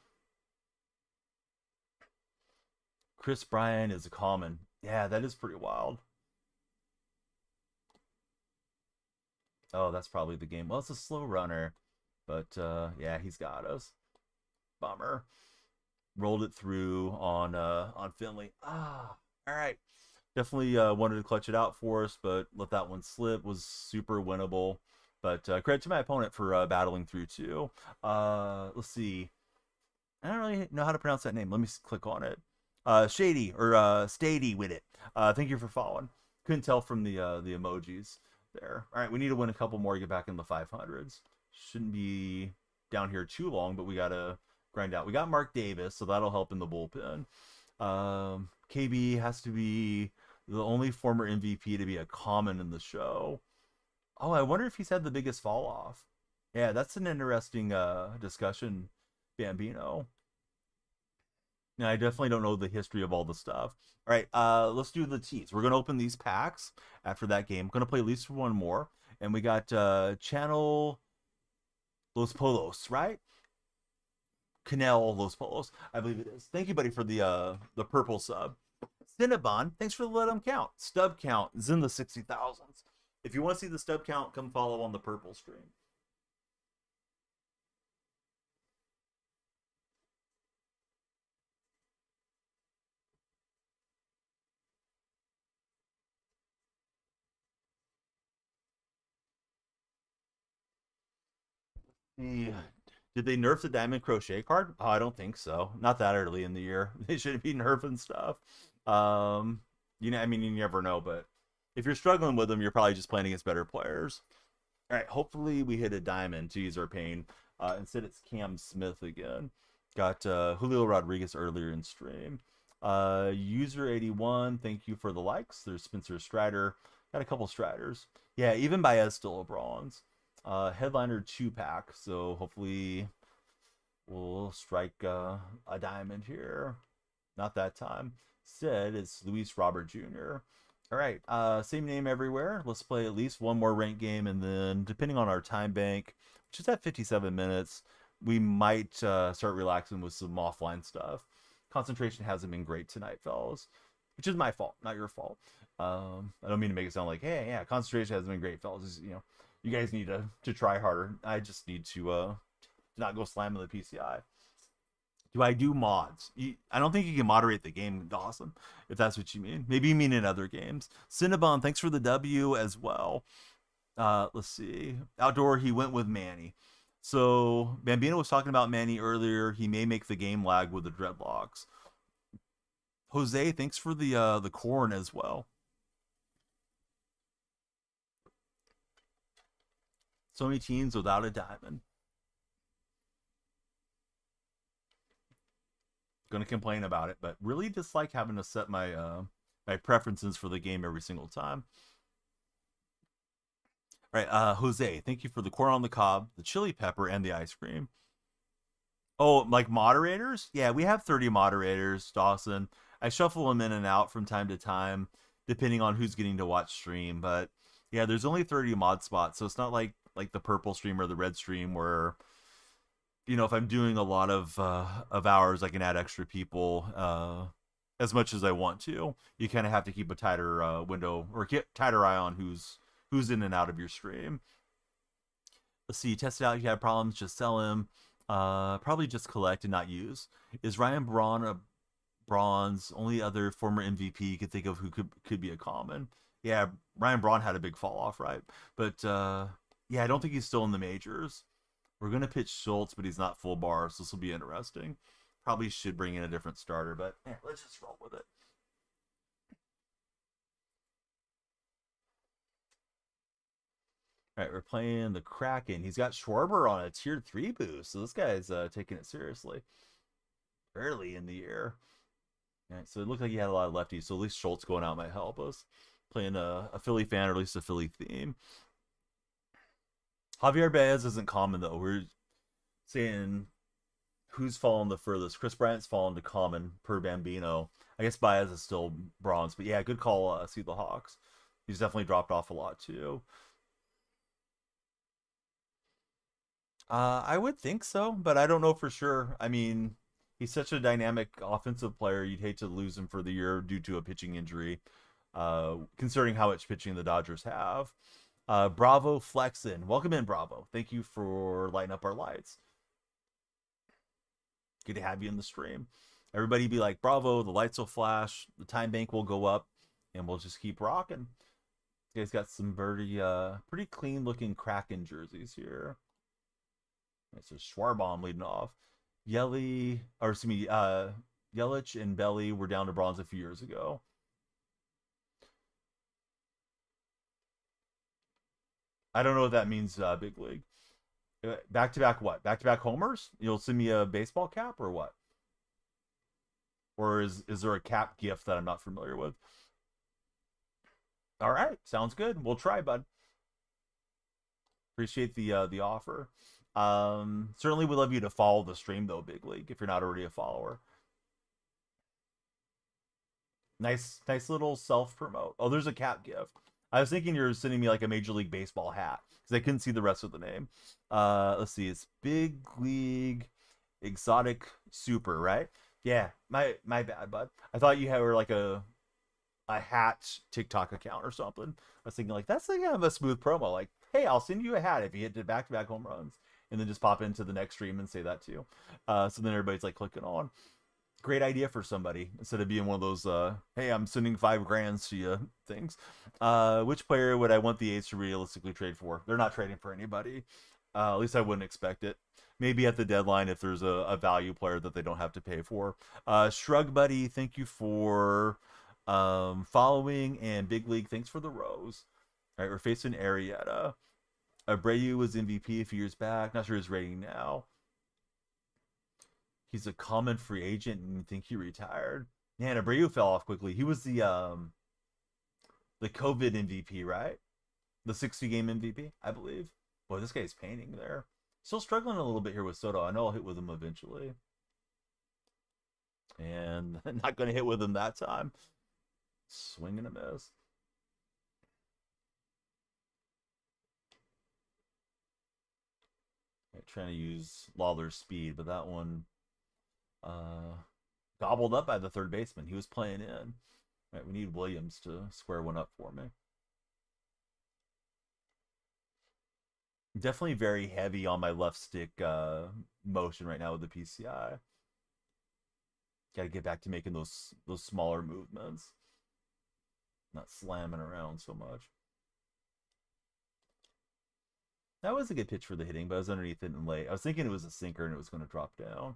Chris Bryan is a common. Yeah, that is pretty wild. Oh, that's probably the game. Well, it's a slow runner, but yeah, he's got us. Bummer. Rolled it through on Finley. All right. Definitely wanted to clutch it out for us, but let that one slip. Was super winnable. But credit to my opponent for battling through too. Let's see. I don't really know how to pronounce that name. Let me click on it. Shady or Stady with it. Thank you for following. Couldn't tell from the emojis there. All right, we need to win a couple more to get back in the 500s. Shouldn't be down here too long, but we gotta grind out. We got Mark Davis, so that'll help in the bullpen. KB has to be the only former MVP to be a common in the show. Oh, I wonder if he's had the biggest fall off. Yeah, that's an interesting discussion, Bambino. Yeah, I definitely don't know the history of all the stuff. All right, let's do the teas. We're gonna open these packs after that game. I'm gonna play at least one more, and we got Channel Los Polos, right? Canal Los Polos, I believe it is. Thank you, buddy, for the purple sub. Cinnabon, thanks for letting them count. Stub count is in the 60,000s. If you want to see the stub count, come follow on the purple stream. The Did they nerf the diamond crochet card? Oh, I don't think so. Not that early in the year. They should be nerfing stuff. I mean, you never know, but if you're struggling with them, you're probably just playing against better players. All right, hopefully we hit a diamond to ease our pain. Instead, it's Cam Smith again. Got Julio Rodriguez earlier in stream. User 81, thank you for the likes. There's Spencer Strider. Got a couple Striders. Yeah, even Baez still a bronze. Headliner 2-pack, so hopefully We'll strike a diamond here. Not that time. Instead, it's Luis Robert Jr. All right, same name everywhere. Let's play at least one more ranked game, and then depending on our time bank, which is at 57 minutes, we might start relaxing with some offline stuff. Concentration hasn't been great tonight, fellas, which is my fault, not your fault. I don't mean to make it sound like, hey, yeah, concentration hasn't been great, fellas. You guys need to try harder. I just need to not go slamming the PCI. Do I do mods? I don't think you can moderate the game, Dawson, if that's what you mean. Maybe you mean in other games. Cinnabon, thanks for the W as well. Let's see. Outdoor, he went with Manny. So Bambino was talking about Manny earlier. He may make the game lag with the dreadlocks. Jose, thanks for the corn as well. So many teams without a diamond. Gonna complain about it, but really dislike having to set my my preferences for the game every single time. All right, Jose, thank you for the corn on the cob, the chili pepper, and the ice cream. Oh, like moderators? Yeah, we have 30 moderators, Dawson. I shuffle them in and out from time to time, depending on who's getting to watch stream. But yeah, there's only 30 mod spots, so it's not like the purple stream or the red stream where if I'm doing a lot of hours, I can add extra people as much as I want to. You kind of have to keep a tighter window or get tighter eye on who's in and out of your stream. Let's see. Test it out. If you have problems, just sell him. Probably just collect and not use. Is Ryan Braun a bronze? Only other former MVP you could think of who could be a common. Yeah, Ryan Braun had a big fall off, right? But yeah, I don't think he's still in the majors. We're gonna pitch Schultz, but he's not full bar, so this will be interesting. Probably should bring in a different starter, but let's just roll with it. All right, we're playing the Kraken. He's got Schwarber on a tier 3 boost, so this guy's taking it seriously. Early in the year. All right, so it looked like he had a lot of lefties, so at least Schultz going out might help us. Playing a Philly fan, or at least a Philly theme. Javier Baez isn't common, though. We're saying who's fallen the furthest. Chris Bryant's fallen to common per Bambino. I guess Baez is still bronze, but yeah, good call, See the Hawks. He's definitely dropped off a lot, too. I would think so, but I don't know for sure. I mean, he's such a dynamic offensive player. You'd hate to lose him for the year due to a pitching injury, considering how much pitching the Dodgers have. Bravo Flexin. Welcome in, Bravo. Thank you for lighting up our lights. Good to have you in the stream. Everybody be like, Bravo, the lights will flash, the time bank will go up, and we'll just keep rocking. You guys got some pretty clean looking Kraken jerseys here. So Schwarbom leading off. Yelich and Belly were down to bronze a few years ago. I don't know what that means, big league. Back to back what? Back to back homers? You'll send me a baseball cap or what? Or is there a cap gift that I'm not familiar with? All right, sounds good. We'll try, bud. Appreciate the offer. Certainly would love you to follow the stream though, big league, if you're not already a follower. Nice little self promote. Oh, there's a cap gift. I was thinking you're sending me like a Major League Baseball hat because I couldn't see the rest of the name. Let's see, it's Big League Exotic Super, right? Yeah, my bad, bud. I thought you were like a hat TikTok account or something. I was thinking like that's like kind of a smooth promo. Like, hey, I'll send you a hat if you hit back-to-back home runs, and then just pop into the next stream and say that too. So then everybody's like clicking on. Great idea for somebody instead of being one of those hey, I'm sending $5,000 to you things. Which player would I want the A's to realistically trade for? They're not trading for anybody. At least I wouldn't expect it. Maybe at the deadline if there's a value player that they don't have to pay for. Shrug Buddy, thank you for following, and Big League, thanks for the rose. All right, we're facing Arrieta. Abreu was MVP a few years back. Not sure his rating now. He's a common free agent and you think he retired. Man, Abreu fell off quickly. He was the COVID MVP, right? The 60 game MVP, I believe. Boy, this guy's painting there. Still struggling a little bit here with Soto. I know I'll hit with him eventually. And not going to hit with him that time. Swing and a miss. Trying to use Lawler's speed, but that one gobbled up by the third baseman. He was playing in. Right, we need Williams to square one up for me. Definitely very heavy on my left stick motion right now with the PCI. Got to get back to making those smaller movements, not slamming around so much. That was a good pitch for the hitting, but I was underneath it and late. I was thinking it was a sinker and it was going to drop down.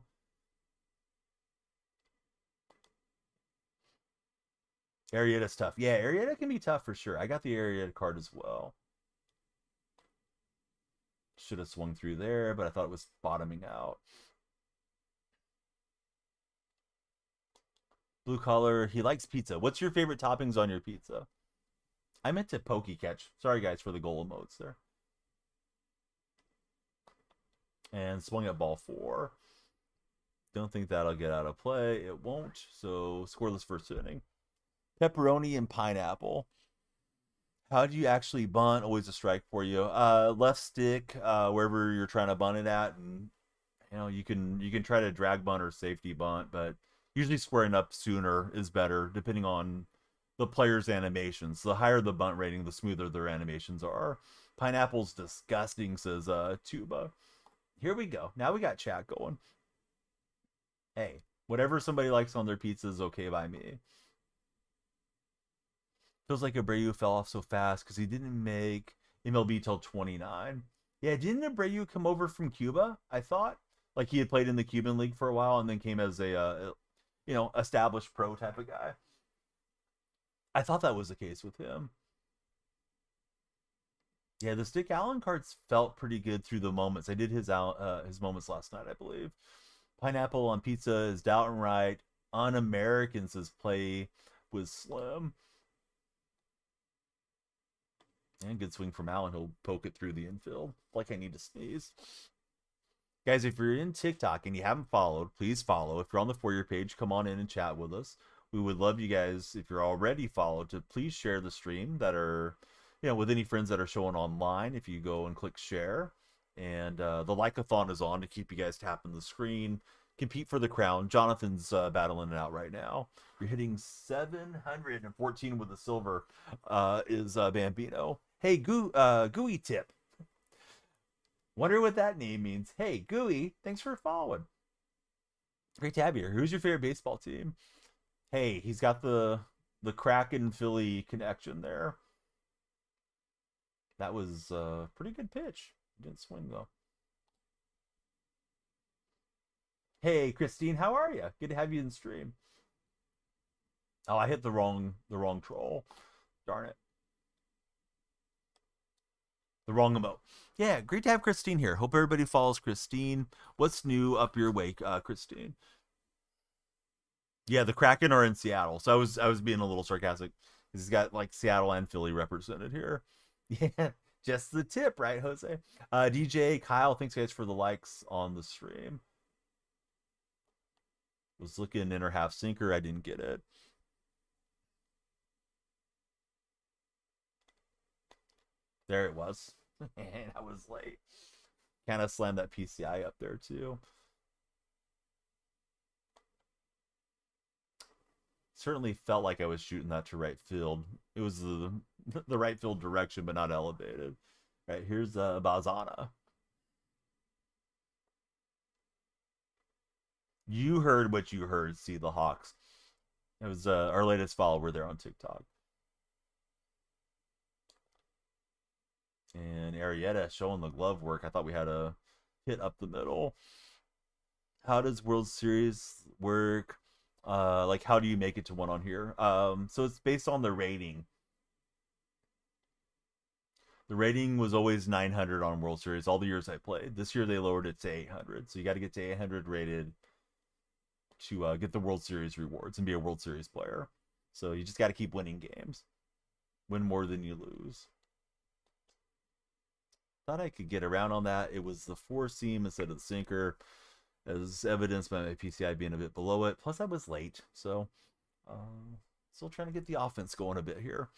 Arrieta's tough. Yeah, Arrieta can be tough for sure. I got the Arrieta card as well. Should have swung through there, but I thought it was bottoming out. Blue collar, he likes pizza. What's your favorite toppings on your pizza? I meant to pokey catch. Sorry, guys, for the goal emotes there. And swung at ball 4. Don't think that'll get out of play. It won't. So scoreless first inning. Pepperoni and pineapple. How do you actually bunt? Always a strike for you. Left stick, wherever you're trying to bunt it at, and you can try to drag bunt or safety bunt, but usually squaring up sooner is better, depending on the player's animations. The higher the bunt rating, the smoother their animations are. Pineapple's disgusting, says Tuba. Here we go. Now we got chat going. Hey, whatever somebody likes on their pizza is okay by me. Feels like Abreu fell off so fast because he didn't make MLB till 29. Yeah, didn't Abreu come over from Cuba? I thought like he had played in the Cuban League for a while and then came as a established pro type of guy. I thought that was the case with him. Yeah, the Stick Allen cards felt pretty good through the moments. I did his moments last night, I believe. Pineapple on pizza is downright un-American, says play with Slim. And good swing from Allen. He'll poke it through the infield. Like I need to sneeze. Guys, if you're in TikTok and you haven't followed, please follow. If you're on the For Your page, come on in and chat with us. We would love you guys, if you're already followed, to please share the stream that are, with any friends that are showing online. If you go and click share. And the like-a-thon is on to keep you guys tapping the screen. Compete for the crown. Jonathan's battling it out right now. You're hitting 714 with a silver is Bambino. Hey, Gooey Tip. Wonder what that name means. Hey, Gooey, thanks for following. Great to have you here. Who's your favorite baseball team? Hey, he's got the Kraken Philly connection there. That was a pretty good pitch. Didn't swing though. Hey, Christine, how are you? Good to have you in stream. Oh, I hit the wrong troll. Darn it. The wrong emote. Yeah, great to have Christine here. Hope everybody follows Christine. What's new up your way, Christine? Yeah, the Kraken are in Seattle. So I was being a little sarcastic. He's got like Seattle and Philly represented here. Yeah, just the tip, right, Jose? DJ Kyle, thanks guys for the likes on the stream. Was looking inner half sinker. I didn't get it. There it was. And I was late. Kind of slammed that PCI up there too. Certainly felt like I was shooting that to right field. It was the right field direction, but not elevated. Right, here's Bazana. You heard what you heard, see the Hawks. It was our latest follower there on TikTok. And Arrieta showing the glove work. I thought we had a hit up the middle. How does World Series work? Like, how do you make it to one on here? So it's based on the rating. The rating was always 900 on World Series all the years I played. This year they lowered it to 800. So you got to get to 800 rated to get the World Series rewards and be a World Series player. So you just got to keep winning games. Win more than you lose. thought I could get around on that. It was the four seam instead of the sinker, as evidenced by my PCI being a bit below it. Plus, I was late, so still trying to get the offense going a bit here.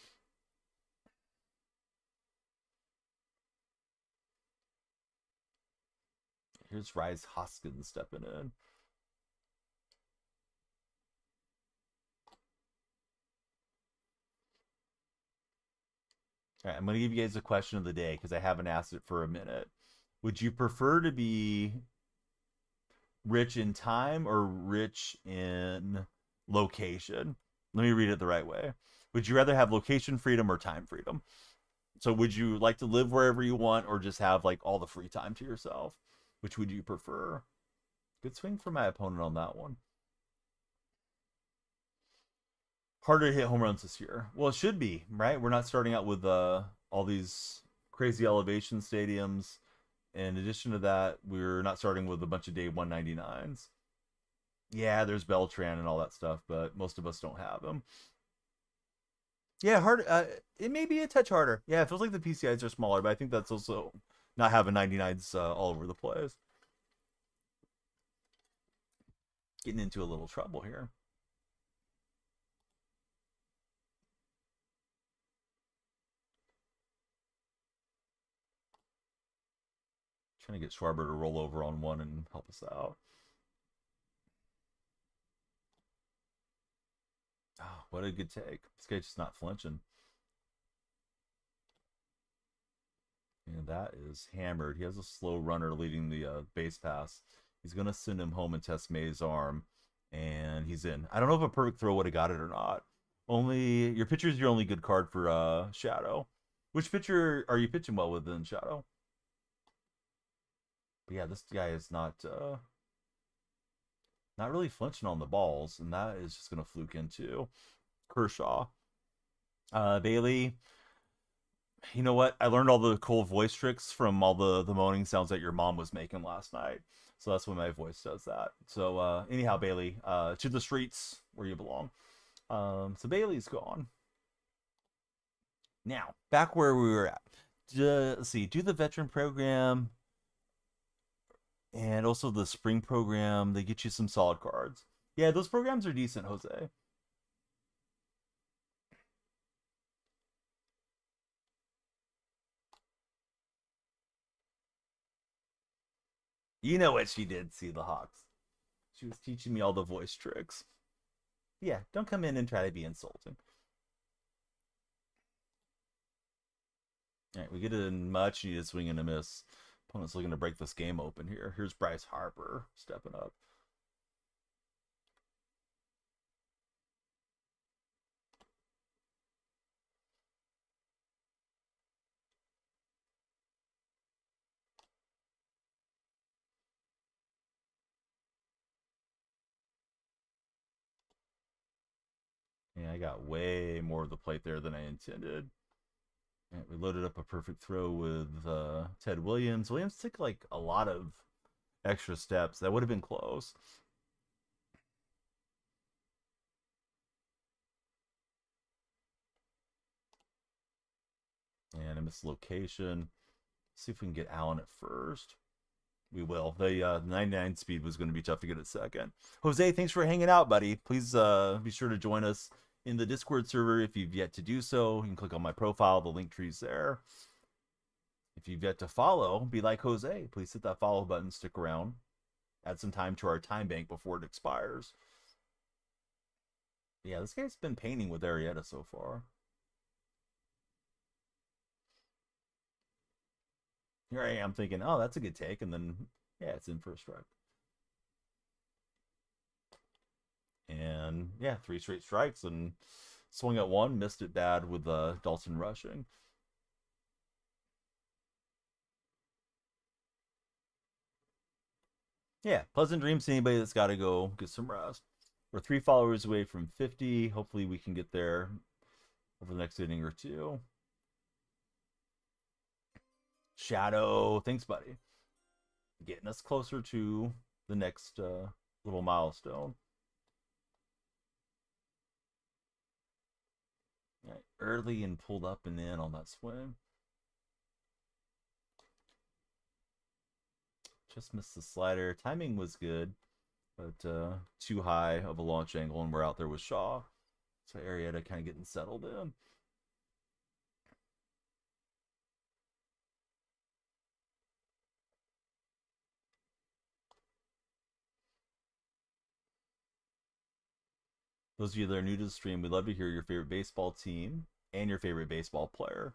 Here's Rise Hoskins stepping in. All right, I'm going to give you guys a question of the day because I haven't asked it for a minute. Would you prefer to be rich in time or rich in location? Let me read it the right way. Would you rather have location freedom or time freedom? So would you like to live wherever you want or just have like all the free time to yourself? Which would you prefer? Good swing for my opponent on that one. Harder to hit home runs this year. Well, it should be, right? We're not starting out with all these crazy elevation stadiums. In addition to that, we're not starting with a bunch of day 199s. Yeah, there's Beltran and all that stuff, but most of us don't have them. Yeah, hard. It may be a touch harder. Yeah, it feels like the PCIs are smaller, but I think that's also not having 99s all over the place. Getting into a little trouble here. Trying to get Schwarber to roll over on one and help us out. Oh, what a good take. This guy's just not flinching. And that is hammered. He has a slow runner leading the base pass. He's going to send him home and test May's arm. And he's in. I don't know if a perfect throw would have got it or not. Only your pitcher is your only good card for Shadow. Which pitcher are you pitching well with in Shadow? But yeah, this guy is not really flinching on the balls, and that is just gonna fluke into Kershaw. Bailey, you know what? I learned all the cool voice tricks from all the moaning sounds that your mom was making last night. So that's why my voice does that. So anyhow, Bailey, to the streets where you belong. So Bailey's gone. Now, back where we were at. Let's see, do the veteran program and also the spring program. They get you some solid cards. Yeah, those programs are decent, Jose. You know what she did, see the Hawks. She was teaching me all the voice tricks. Yeah, don't come in and try to be insulting. All right, we get a much needed swing and a miss. Opponent's looking to break this game open here. Here's Bryce Harper stepping up. Yeah, I got way more of the plate there than I intended. And we loaded up a perfect throw with Ted Williams. Williams took like a lot of extra steps. That would have been close. And a mislocation. See if we can get Allen at first. We will. The 99 speed was going to be tough to get at second. Jose, thanks for hanging out, buddy. Please be sure to join us in the Discord server if you've yet to do so. You can click on my profile. The link tree's there. If you've yet to follow, be like Jose. Please hit that follow button. Stick around. Add some time to our time bank before it expires. Yeah, this guy's been painting with Arrieta so far. Here I am thinking, oh, that's a good take. And then, yeah, it's in for a strike. And yeah, 3 straight strikes and swung at one, missed it bad with Dalton rushing. Yeah, pleasant dreams to anybody that's got to go get some rest. We're 3 followers away from 50. Hopefully, we can get there over the next inning or two. Shadow, thanks, buddy. Getting us closer to the next little milestone. Right, early and pulled up and in on that swing. Just missed the slider. Timing was good, but too high of a launch angle, and we're out there with Shaw. So Arietta kind of getting settled in. Those of you that are new to the stream, we'd love to hear your favorite baseball team and your favorite baseball player.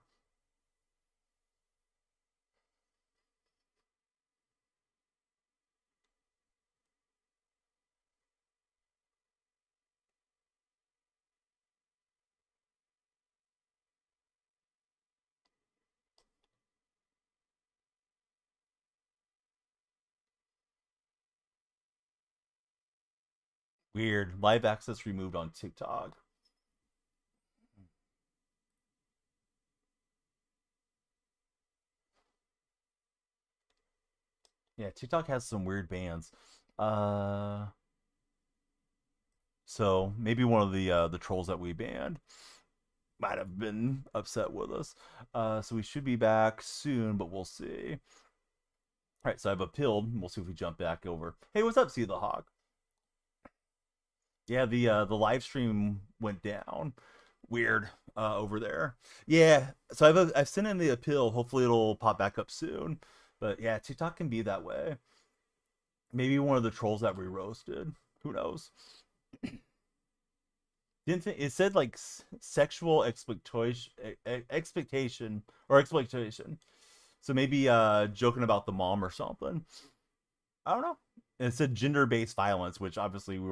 Weird. Live access removed on TikTok. Yeah, TikTok has some weird bans. Uh, so maybe one of the trolls that we banned might have been upset with us. So we should be back soon, but we'll see. All right, so I've appealed. We'll see if we jump back over. Hey, what's up, See the Hawk? Yeah, the live stream went down. Weird over there. Yeah, so I've sent in the appeal. Hopefully it'll pop back up soon. But yeah, TikTok can be that way. Maybe one of the trolls that we roasted. Who knows? Didn't think it said like sexual expectation or exploitation. So maybe joking about the mom or something. I don't know. It said gender-based violence, which obviously we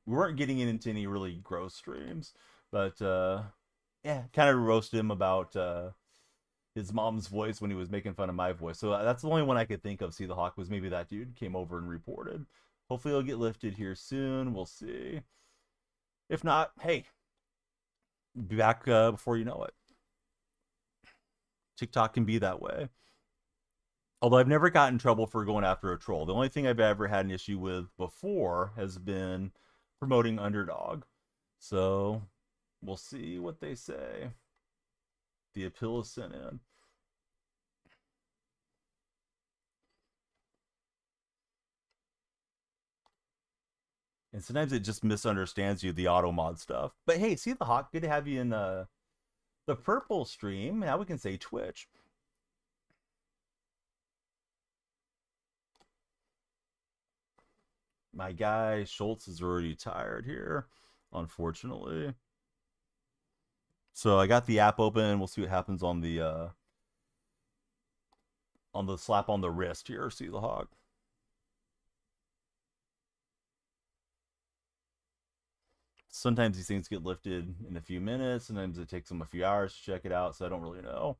weren't getting into any really gross streams, but yeah, kind of roasted him about his mom's voice when he was making fun of my voice. So that's the only one I could think of. See the Hawk was maybe that dude came over and reported. Hopefully it'll get lifted here soon. We'll see. If not, hey, be back before you know it. TikTok can be that way. Although I've never gotten in trouble for going after a troll. The only thing I've ever had an issue with before has been promoting Underdog. So we'll see what they say. The appeal is sent in. And sometimes it just misunderstands you, the auto mod stuff. But hey, See the Hawk, good to have you in the purple stream. Now we can say Twitch. My guy Schultz is already tired here, unfortunately. So I got the app open. We'll see what happens on the slap on the wrist here. See the Hawk. Sometimes these things get lifted in a few minutes. Sometimes it takes them a few hours to check it out. So I don't really know.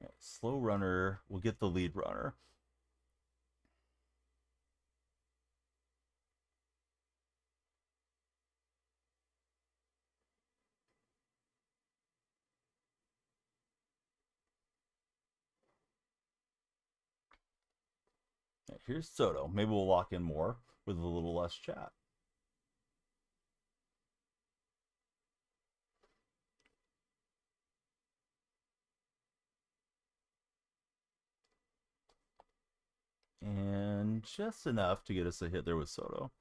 Yeah, slow runner will get the lead runner. Yeah, here's Soto. Maybe we'll lock in more with a little less chat. And just enough to get us a hit there with Soto.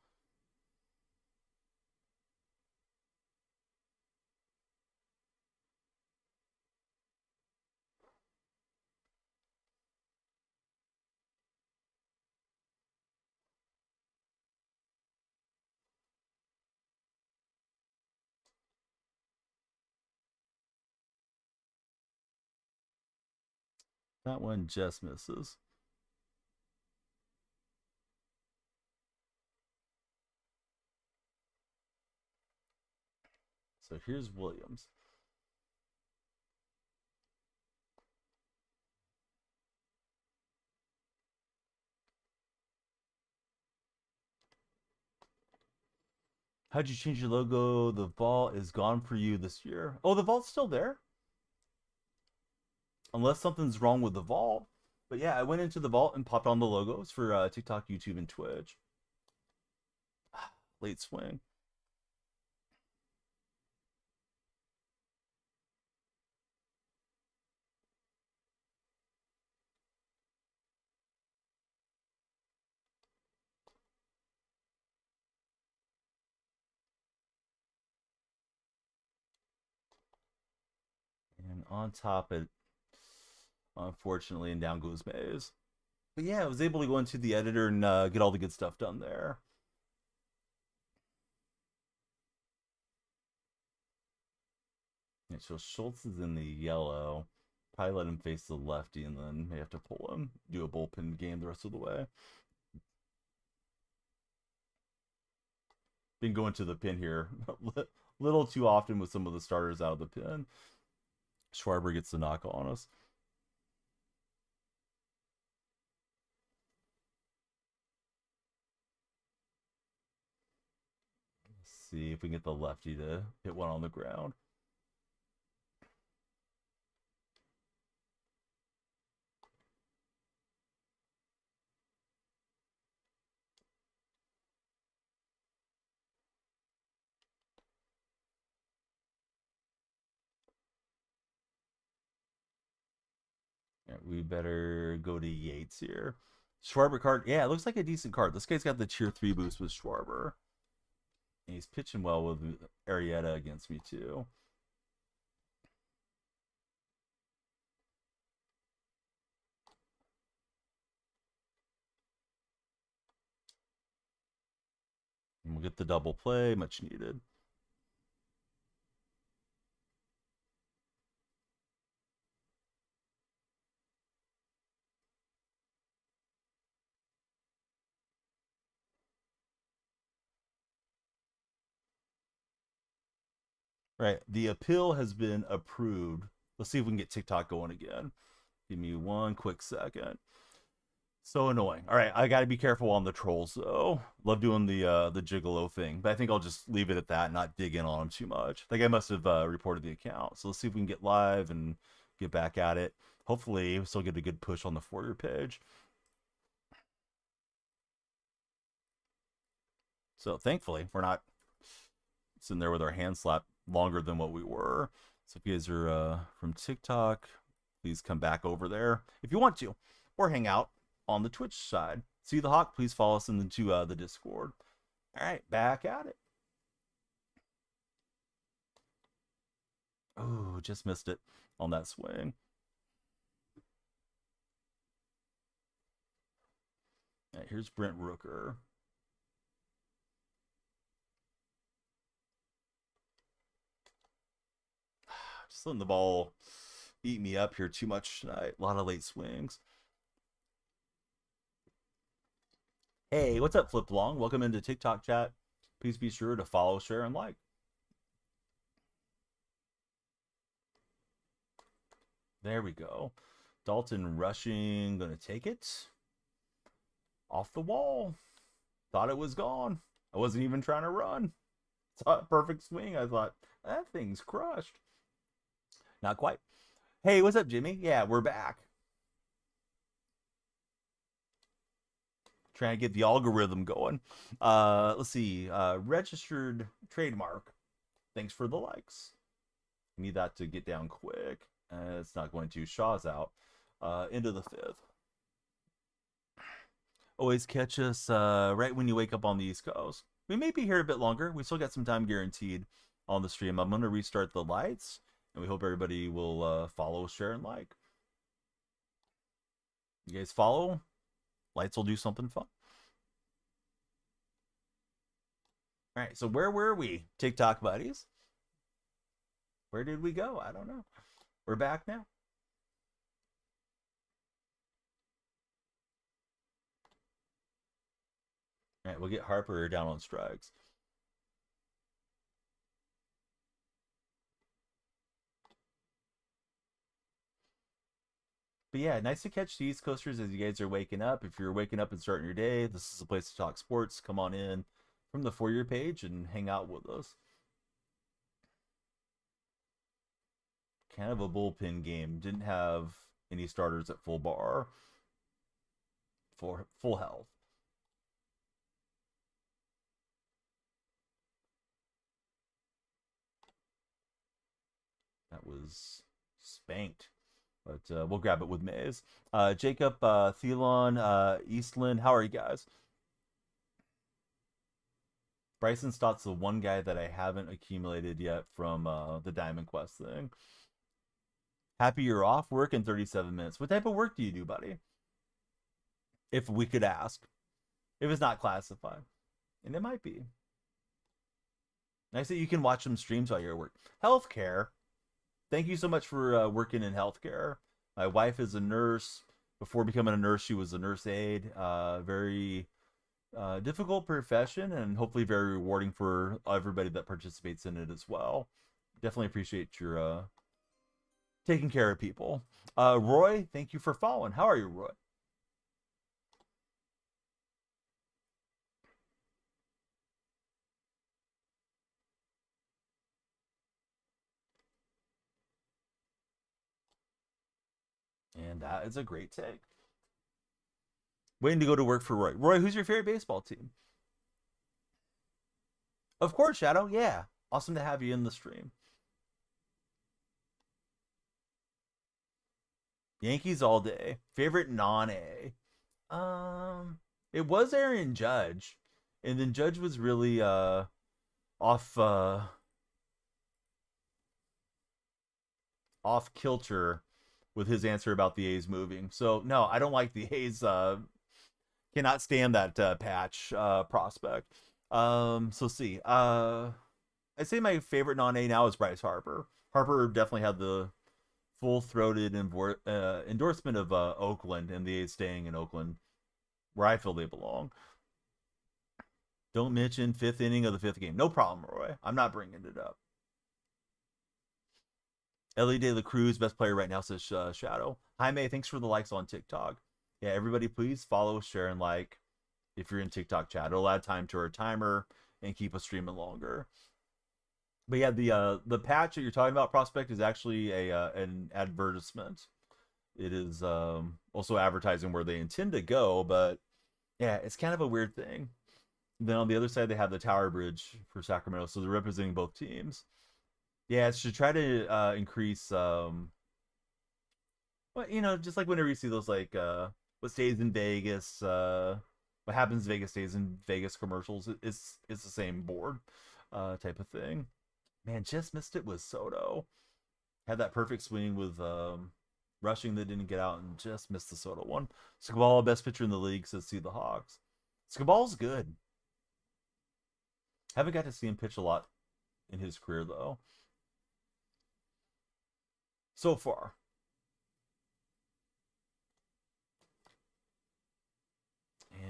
That one just misses. So here's Williams. How'd you change your logo? The vault is gone for you this year. Oh, the vault's still there? Unless something's wrong with the vault. But yeah, I went into the vault and popped on the logos for TikTok, YouTube, and Twitch. Late swing. on top it, unfortunately, and down goes Maze. But yeah, I was able to go into the editor and get all the good stuff done there. Yeah, so Schultz is in the yellow. Probably let him face the lefty, and then may have to pull him. Do a bullpen game the rest of the way. Been going to the pin here a little too often with some of the starters out of the pin. Schwarber gets the knock on us. Let's see if we can get the lefty to hit one on the ground. Yeah, we better go to Yates here. Schwarber card. Yeah, it looks like a decent card. This guy's got the tier 3 boost with Schwarber. And he's pitching well with Arrieta against me, too. And we'll get the double play, much needed. Right. The appeal has been approved. Let's see if we can get TikTok going again. Give me one quick second. So annoying. All right, I got to be careful on the trolls though. Love doing the gigolo thing, but I think I'll just leave it at that, not dig in on them too much. I think I must have reported the account. So let's see if we can get live and get back at it. Hopefully, we'll still get a good push on the for your page. So thankfully, we're not sitting there with our hands slapped longer than what we were. So if you guys are from TikTok, please come back over there if you want to, or hang out on the Twitch side. See the Hawk, please follow us into the Discord. All right, back at it. Oh, just missed it on that swing. All right, here's Brent Rooker. Just letting the ball eat me up here too much tonight. A lot of late swings. Hey, what's up, Flip Long? Welcome into TikTok chat. Please be sure to follow, share, and like. There we go. Dalton rushing, gonna take it. Off the wall. Thought it was gone. I wasn't even trying to run. Saw a perfect swing. I thought, that thing's crushed. Not quite. Hey, what's up, Jimmy? Yeah, we're back. Trying to get the algorithm going. Let's see. Registered trademark. Thanks for the likes. Need that to get down quick. It's not going to. Shaw's out. Into the fifth. Always catch us right when you wake up on the East Coast. We may be here a bit longer. We still got some time guaranteed on the stream. I'm going to restart the lights, and we hope everybody will follow, share, and like. You guys follow? Lights will do something fun. All right, so where were we, TikTok buddies? Where did we go? I don't know. We're back now. All right, we'll get Harper down on strikes. But yeah, nice to catch the East Coasters as you guys are waking up. If you're waking up and starting your day, this is a place to talk sports. Come on in from the For Your page and hang out with us. Kind of a bullpen game. Didn't have any starters at full bar for full health. That was spanked. But we'll grab it with Maze. Jacob, Thelon, Eastland, how are you guys? Bryson Stott's the one guy that I haven't accumulated yet from the Diamond Quest thing. Happy you're off work in 37 minutes. What type of work do you do, buddy? If we could ask. If it's not classified. And it might be. Nice that you can watch some streams while you're at work. Healthcare. Thank you so much for working in healthcare. My wife is a nurse. Before becoming a nurse, she was a nurse aide. Very difficult profession and hopefully very rewarding for everybody that participates in it as well. Definitely appreciate your taking care of people. Roy, thank you for following. How are you, Roy? And that is a great take. Waiting to go to work for Roy. Roy, who's your favorite baseball team? Of course, Shadow. Yeah. Awesome to have you in the stream. Yankees all day. Favorite non-A. Um, it was Aaron Judge, and then Judge was really off off kilter with his answer about the A's moving. So no, I don't like the A's. Cannot stand that patch prospect. So see. I'd say my favorite non-A now is Bryce Harper. Harper definitely had the full-throated endorsement of Oakland and the A's staying in Oakland, where I feel they belong. Don't mention fifth inning of the fifth game. No problem, Roy. I'm not bringing it up. Ellie De La Cruz, best player right now, says Shadow. Jaime, thanks for the likes on TikTok. Yeah, everybody, please follow, share, and like if you're in TikTok chat. It'll add time to our timer and keep us streaming longer. But yeah, the patch that you're talking about, prospect, is actually a an advertisement. It is also advertising where they intend to go, but yeah, it's kind of a weird thing. Then on the other side, they have the Tower Bridge for Sacramento, so they're representing both teams. Yeah, it's to try to increase, well, just like whenever you see those like what stays in Vegas, what happens in Vegas stays in Vegas commercials. It's the same board type of thing. Man, just missed it with Soto. Had that perfect swing with rushing that didn't get out and just missed the Soto one. Scabal, best pitcher in the league, says see the Hawks. Scabal's good. Haven't got to see him pitch a lot in his career though. So far.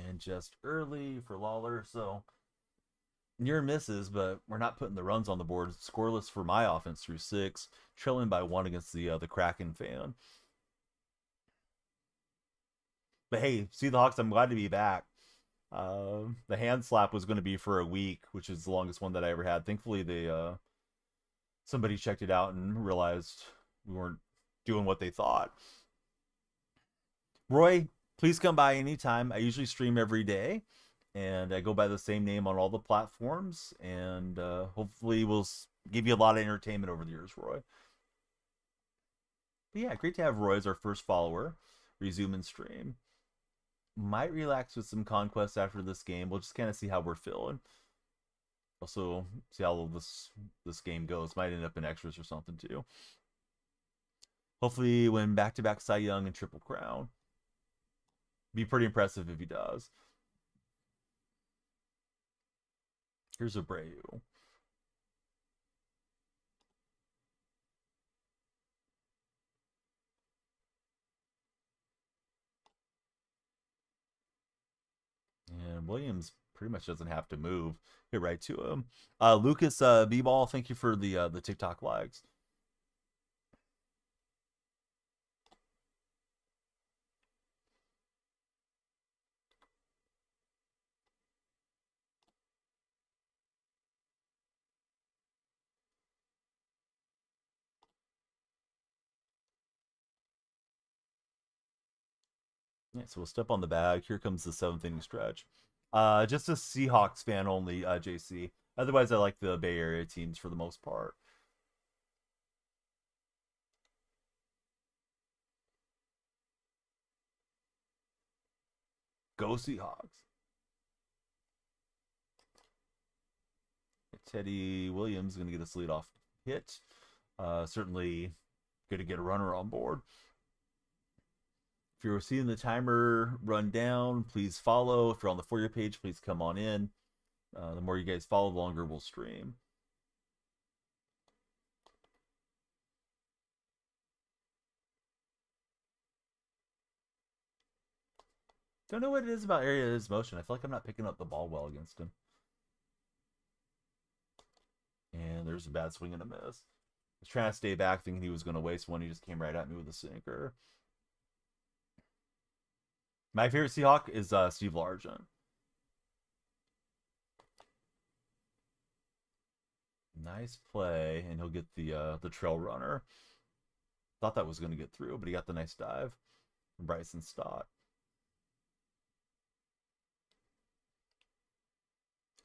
And just early for Lawler, so near misses, but we're not putting the runs on the board. Scoreless for my offense through six, trailing by one against the Kraken fan. But hey, see the Hawks. I'm glad to be back. The hand slap was going to be for a week, which is the longest one that I ever had. Thankfully, they somebody checked it out and realized we weren't doing what they thought. Roy, please come by anytime. I usually stream every day, and I go by the same name on all the platforms. And hopefully, we'll give you a lot of entertainment over the years, Roy. But yeah, great to have Roy as our first follower. Resume and stream. Might relax with some conquests after this game. We'll just kind of see how we're feeling. Also, see how this game goes. Might end up in extras or something too. Hopefully, win back-to-back Cy Young and Triple Crown. Be pretty impressive if he does. Here's Abreu. And Williams pretty much doesn't have to move. Hit right to him. Lucas B-Ball, thank you for the TikTok likes. Yeah, so we'll step on the bag. Here comes the seventh inning stretch. Just a Seahawks fan only, JC. Otherwise, I like the Bay Area teams for the most part. Go Seahawks. Teddy Williams is going to get a leadoff hit. Certainly Good to get a runner on board. If you're seeing the timer run down, please follow. If you're on the For You page, please come on in. The more you guys follow, the longer we'll stream. Don't know what it is about area of his motion. I feel like I'm not picking up the ball well against him. And there's a bad swing and a miss. I was trying to stay back, thinking he was going to waste one. He just came right at me with a sinker. My favorite Seahawk is Steve Largent. Nice play, and he'll get the trail runner. Thought that was going to get through, but he got the nice dive from Bryson Stott.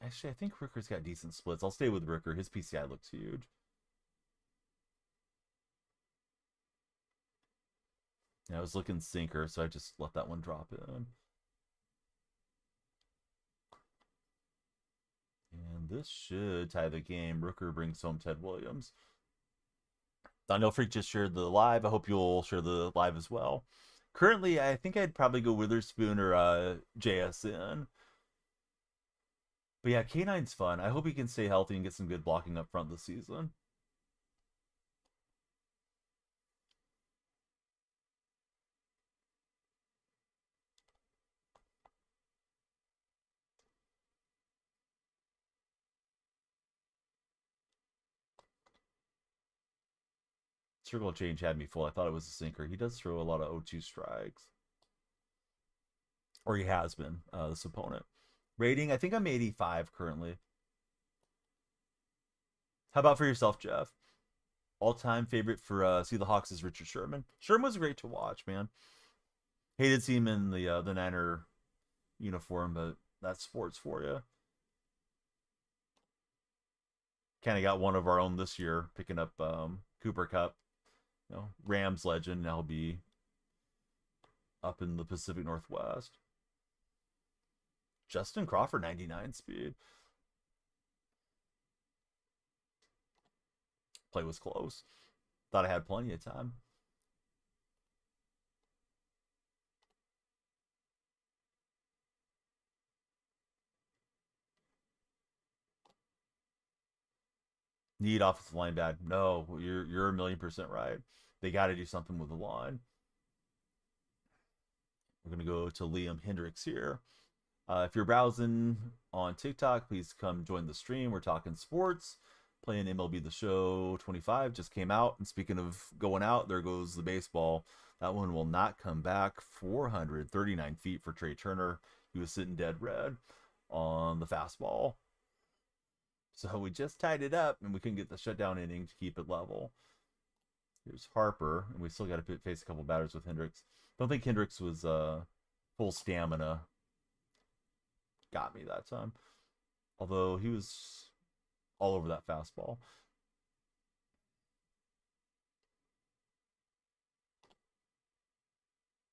Actually, I think Ricker's got decent splits. I'll stay with Ricker. His PCI looks huge. Yeah, I was looking sinker, so I just let that one drop in. And this should tie the game. Rooker brings home Ted Williams. Donnell Freak just shared the live. I hope you'll share the live as well. Currently, I think I'd probably go Witherspoon or JSN. But yeah, K9's fun. I hope he can stay healthy and get some good blocking up front this season. Circle change had me full. I thought it was a sinker. He does throw a lot of 0-2 strikes. Or he has been, this opponent. Rating, I think I'm 85 currently. How about for yourself, Jeff? All-time favorite for See the Hawks is Richard Sherman. Sherman was great to watch, man. Hated seeing him in the Niner uniform, but that's sports for you. Kind of got one of our own this year, picking up Cooper Cup. Rams legend. Now he'll be up in the Pacific Northwest. Justin Crawford, 99 speed. Play was close. Thought I had plenty of time. Need offensive line bad. No, you're 1,000,000% right. They got to do something with the line. We're gonna go to Liam Hendricks here. If you're browsing on TikTok, please come join the stream. We're talking sports, playing MLB The Show 25 just came out. And speaking of going out, there goes the baseball. That one will not come back. 439 feet for Trey Turner. He was sitting dead red on the fastball. So we just tied it up, and we couldn't get the shutdown inning to keep it level. Here's Harper, and we still got to face a couple batters with Hendricks. Don't think Hendricks was full stamina. Got me that time. Although he was all over that fastball.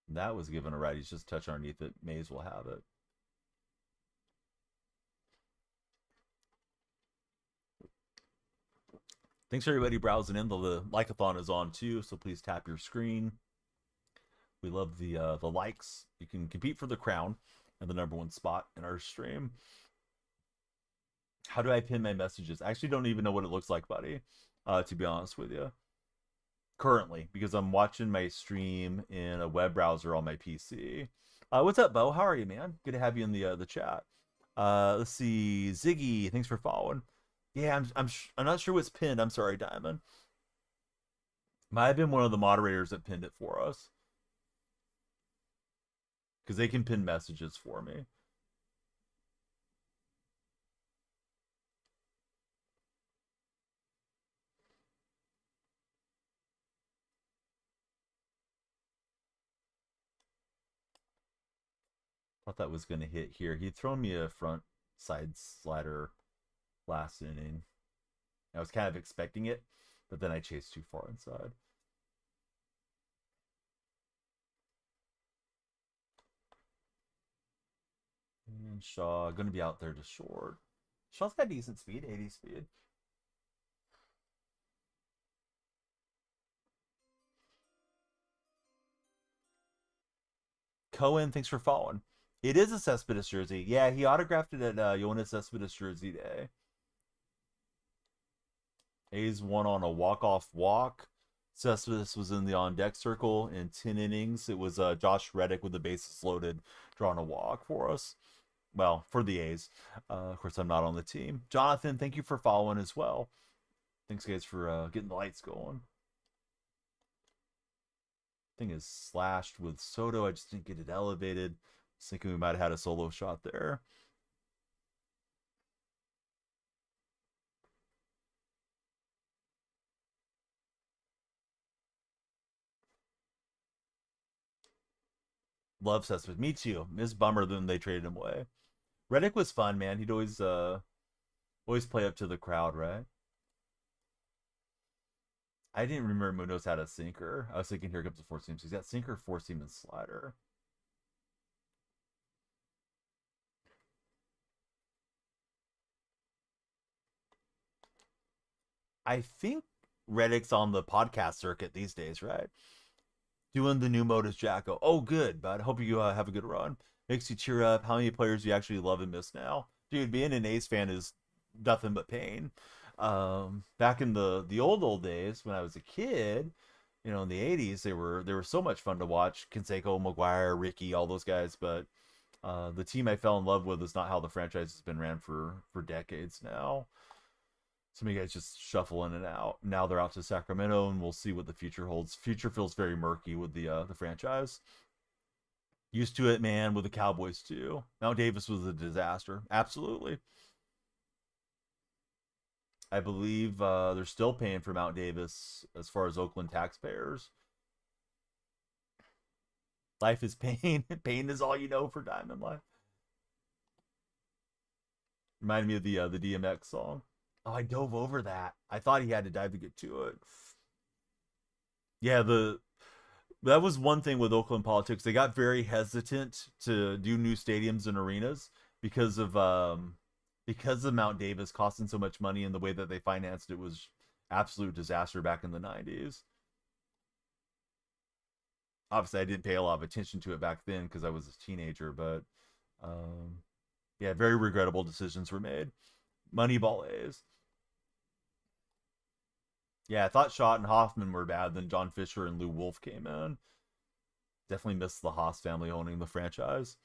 That was given a right. He's just touch underneath it. May as well have it. Thanks for everybody browsing in. The like-a-thon is on too, so please tap your screen. We love the likes. You can compete for the crown and the #1 spot in our stream. How do I pin my messages? I actually don't even know what it looks like, buddy, to be honest with you. Currently, because I'm watching my stream in a web browser on my PC. What's up, Bo? How are you, man? Good to have you in the chat. Let's see. Ziggy, thanks for following. Yeah, I'm not sure what's pinned. I'm sorry, Diamond. Might have been one of the moderators that pinned it for us. Because they can pin messages for me. Thought that was going to hit here. He'd thrown me a front side slider last inning. I was kind of expecting it, but then I chased too far inside. And Shaw going to be out there to short. Shaw's got decent speed, 80 speed. Cohen, thanks for following. It is a Cespedes jersey. Yeah, he autographed it at Jonas Cespedes jersey day. A's won on a walk-off walk. Cespedes was in the on-deck circle in 10 innings. It was Josh Reddick with the bases loaded drawing a walk for us. Well, for the A's. Of course, I'm not on the team. Jonathan, thank you for following as well. Thanks, guys, for getting the lights going. Thing is slashed with Soto. I just didn't get it elevated. I was thinking we might have had a solo shot there. Love Cespedes. Me too. It's bummer then they traded him away. Reddick was fun, man. He'd always play up to the crowd, right? I didn't remember Munoz had a sinker. I was thinking here comes the four seam. So he's got sinker, four seam, and slider. I think Reddick's on the podcast circuit these days, right? Doing the new Modus Jacko. Oh, good, bud. Hope you have a good run. Makes you cheer up. How many players do you actually love and miss now? Dude, being an A's fan is nothing but pain. Back in the old days when I was a kid, in the '80s, they were so much fun to watch. Canseco, McGuire, Ricky, all those guys. But the team I fell in love with is not how the franchise has been ran for decades now. Some of you guys just shuffle in and out. Now they're out to Sacramento, and we'll see what the future holds. Future feels very murky with the franchise. Used to it, man, with the Cowboys too. Mount Davis was a disaster. Absolutely. I believe they're still paying for Mount Davis as far as Oakland taxpayers. Life is pain. Pain is all you know for Diamond Life. Reminded me of the DMX song. Oh, I dove over that. I thought he had to dive to get to it. Yeah, the that was one thing with Oakland politics. They got very hesitant to do new stadiums and arenas because of Mount Davis costing so much money, and the way that they financed it was absolute disaster back in the '90s. Obviously, I didn't pay a lot of attention to it back then because I was a teenager, but um, yeah, very regrettable decisions were made. Moneyball A's. Yeah, I thought Schott and Hoffman were bad. Then John Fisher and Lou Wolf came in. Definitely missed the Haas family owning the franchise.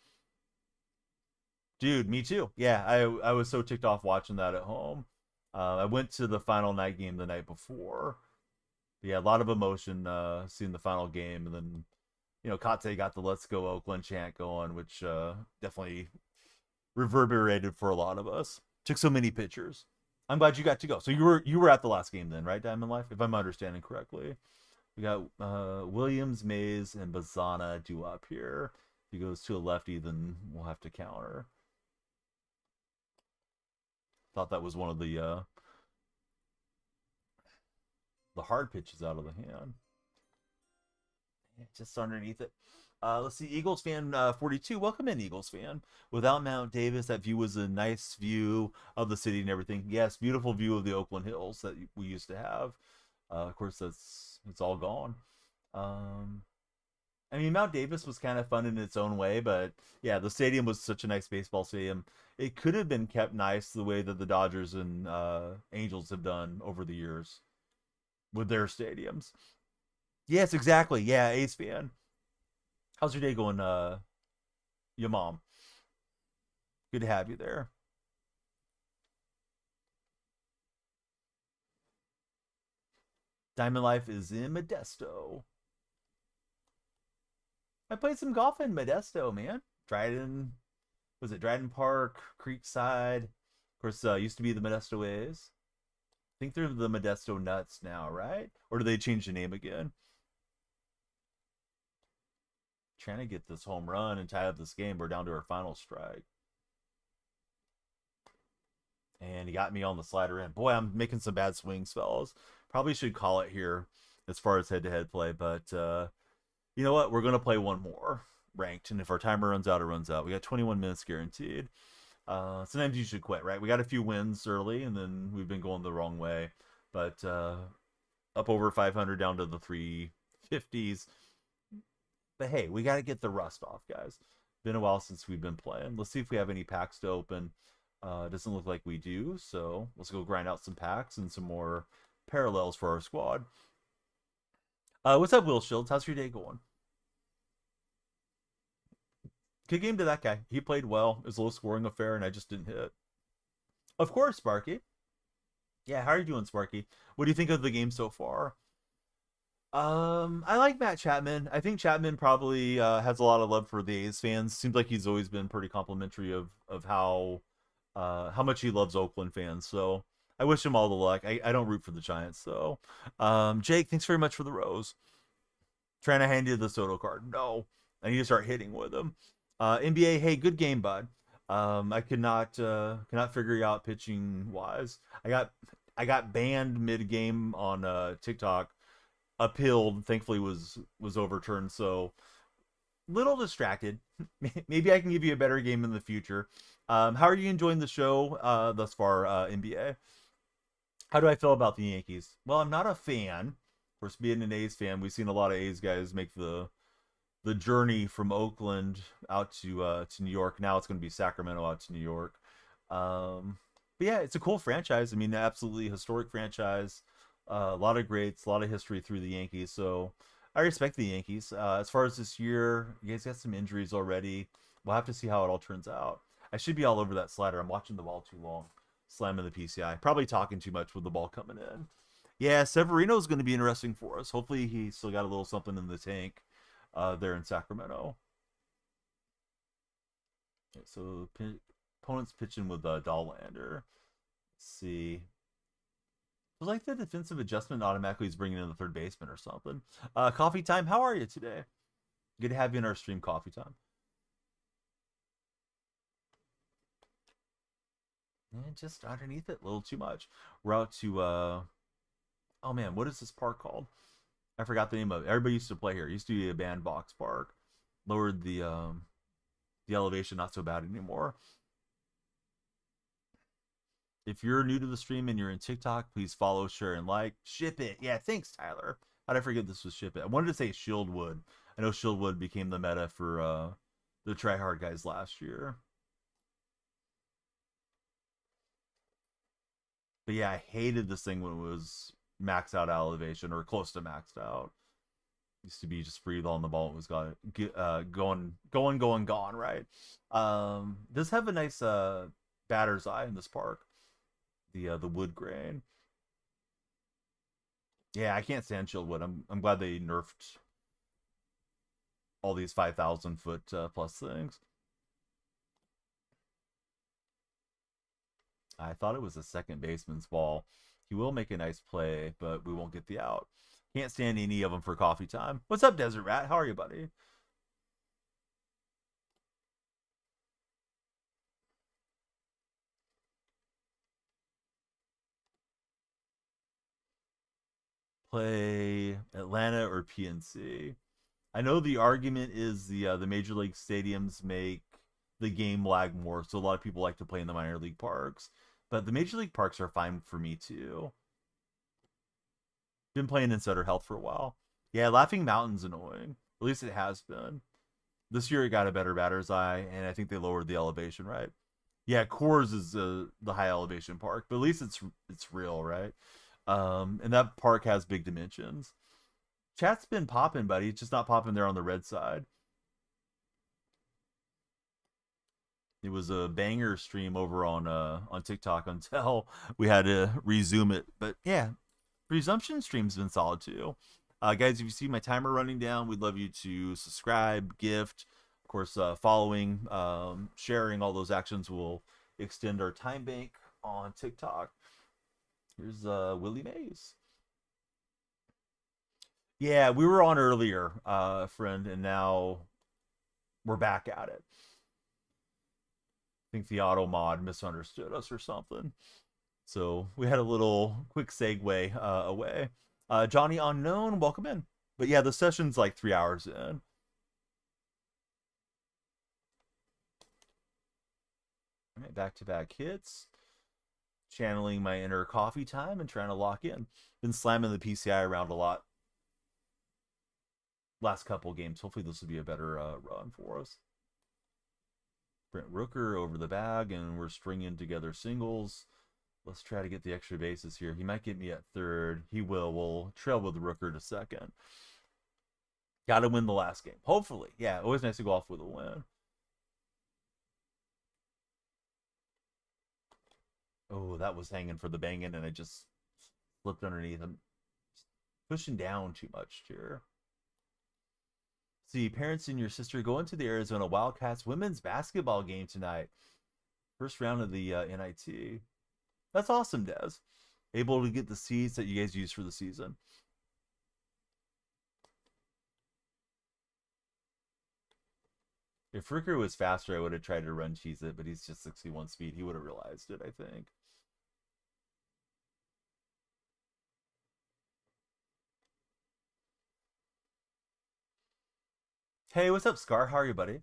Dude, me too. Yeah, I was so ticked off watching that at home. I went to the final night game the night before. Yeah, a lot of emotion seeing the final game, and then Kate got the "Let's Go Oakland" chant going, which definitely reverberated for a lot of us. Took so many pictures. I'm glad you got to go. So you were at the last game then, right, Diamond Life? If I'm understanding correctly. We got Williams, Mays, and Bazana due up here. If he goes to a lefty, then we'll have to counter. Thought that was one of the hard pitches out of the hand. Just underneath it. Let's see, Eagles fan 42. Welcome in, Eagles fan. Without Mount Davis, that view was a nice view of the city and everything. Yes, beautiful view of the Oakland Hills that we used to have. Of course, it's all gone. I mean, Mount Davis was kind of fun in its own way, but yeah, the stadium was such a nice baseball stadium. It could have been kept nice the way that the Dodgers and Angels have done over the years with their stadiums. Yes, exactly. Yeah, Ace fan. How's your day going, your mom? Good to have you there. Diamond Life is in Modesto. I played some golf in Modesto, man. Dryden, was it Dryden Park, Creekside? Of course, used to be the Modesto A's. I think they're the Modesto Nuts now, right? Or do they change the name again? Trying to get this home run and tie up this game. We're down to our final strike. And he got me on the slider in. Boy, I'm making some bad swings, fellas. Probably should call it here as far as head-to-head play, but you know what? We're going to play one more ranked, and if our timer runs out, it runs out. We got 21 minutes guaranteed. Sometimes you should quit, right? We got a few wins early, and then we've been going the wrong way. But up over 500, down to the 350s. But hey, we got to get the rust off, guys. Been a while since we've been playing. Let's see if we have any packs to open. Doesn't look like we do, so let's go grind out some packs and some more parallels for our squad. What's up, Will Shields? How's your day going? Good game to that guy. He played well. It was a low scoring affair, and I just didn't hit. Of course, Sparky. Yeah, how are you doing, Sparky? What do you think of the game so far? I like Matt Chapman. I think Chapman probably has a lot of love for the A's fans. Seems like he's always been pretty complimentary of how much he loves Oakland fans. So I wish him all the luck. I don't root for the Giants though. Jake, thanks very much for the rose. Trying to hand you the Soto card. No, I need to start hitting with him. NBA, hey, good game, bud. I cannot figure you out pitching wise. I got banned mid game on TikTok, appealed, thankfully was overturned, so little distracted. Maybe I can give you a better game in the future. How are you enjoying the show thus far, NBA? How do I feel about the Yankees? Well, I'm not a fan. Of course, being an A's fan, we've seen a lot of A's guys make the journey from Oakland out to New York. Now it's going to be Sacramento out to New York. But yeah, it's a cool franchise. I mean, absolutely historic franchise. A lot of greats, a lot of history through the Yankees. So I respect the Yankees. As far as this year, you guys got some injuries already. We'll have to see how it all turns out. I should be all over that slider. I'm watching the ball too long. Slamming the PCI. Probably talking too much with the ball coming in. Yeah, Severino's going to be interesting for us. Hopefully he still got a little something in the tank there in Sacramento. Okay, so opponent's pitching with Dollander. Let's see. It was like the defensive adjustment automatically is bringing in the third baseman or something. Coffee time, how are you today? Good to have you in our stream, Coffee time. And just underneath it, a little too much. We're out to oh man, what is this park called? I forgot the name of it. Everybody used to play here. It used to be a bandbox park. Lowered the elevation, not so bad anymore. If you're new to the stream and you're in TikTok, please follow, share, and like. Ship it. Yeah, thanks, Tyler. How'd I forget this was Ship It? I wanted to say Shieldwood. I know Shieldwood became the meta for the tryhard guys last year. But yeah, I hated this thing when it was maxed out elevation or close to maxed out. Used to be just breathe on the ball. It was going, gone, right? Does have a nice batter's eye in this park. The wood grain. Yeah, I can't stand Shieldwood. I'm glad they nerfed all these 5,000 foot plus things. I thought it was a second baseman's ball. He will make a nice play, but we won't get the out. Can't stand any of them for coffee time. What's up, Desert Rat? How are you, buddy? Play Atlanta or PNC? I know the argument is the major league stadiums make the game lag more, so a lot of people like to play in the minor league parks. But the major league parks are fine for me too. Been playing in Sutter Health for a while. Yeah, Laughing Mountain's annoying. At least it has been. This year it got a better batter's eye, and I think they lowered the elevation, right? Yeah, Coors is the high elevation park, but at least it's real, right? And that park has big dimensions. Chat's been popping, buddy. It's just not popping there on the red side. It was a banger stream over on TikTok until we had to resume it. But yeah, resumption stream's been solid too. Guys, if you see my timer running down, we'd love you to subscribe, gift, of course, following, sharing. All those actions will extend our time bank on TikTok. Here's Willie Mays. Yeah, we were on earlier, friend, and now we're back at it. I think the auto mod misunderstood us or something. So we had a little quick segue away. Johnny Unknown, welcome in. But yeah, the session's like 3 hours in. All right, back-to-back hits. Channeling my inner coffee time and trying to lock in. Been slamming the PCI around a lot. last couple games. Hopefully this will be a better run for us. Brent Rooker over the bag, and we're stringing together singles. Let's try to get the extra bases here. He might get me at third. He will. We'll trail with Rooker to second. Got to win the last game. Hopefully. Yeah, always nice to go off with a win. Oh, that was hanging for the banging, and I just slipped underneath him. Pushing down too much here. See, parents and your sister going to the Arizona Wildcats women's basketball game tonight. First round of the NIT. That's awesome, Des. Able to get the seeds that you guys use for the season. If Fricker was faster, I would have tried to run cheese it, but he's just 61 speed. He would have realized it, I think. Hey, what's up, Scar? How are you, buddy?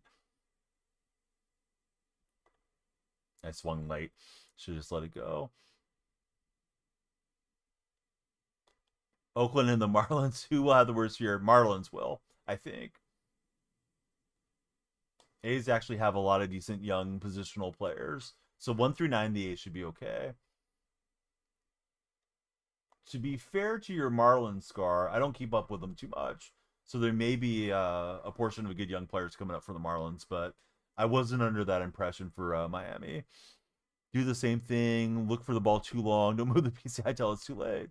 I swung late. Should just let it go. Oakland and the Marlins. Who will have the worst year? Marlins will, I think. A's actually have a lot of decent young positional players. So 1 through 9, the A's should be okay. To be fair to your Marlins, Scar, I don't keep up with them too much. So there may be a portion of good young players coming up for the Marlins, but I wasn't under that impression for Miami. Do the same thing. Look for the ball too long. Don't move the PCI till it's too late.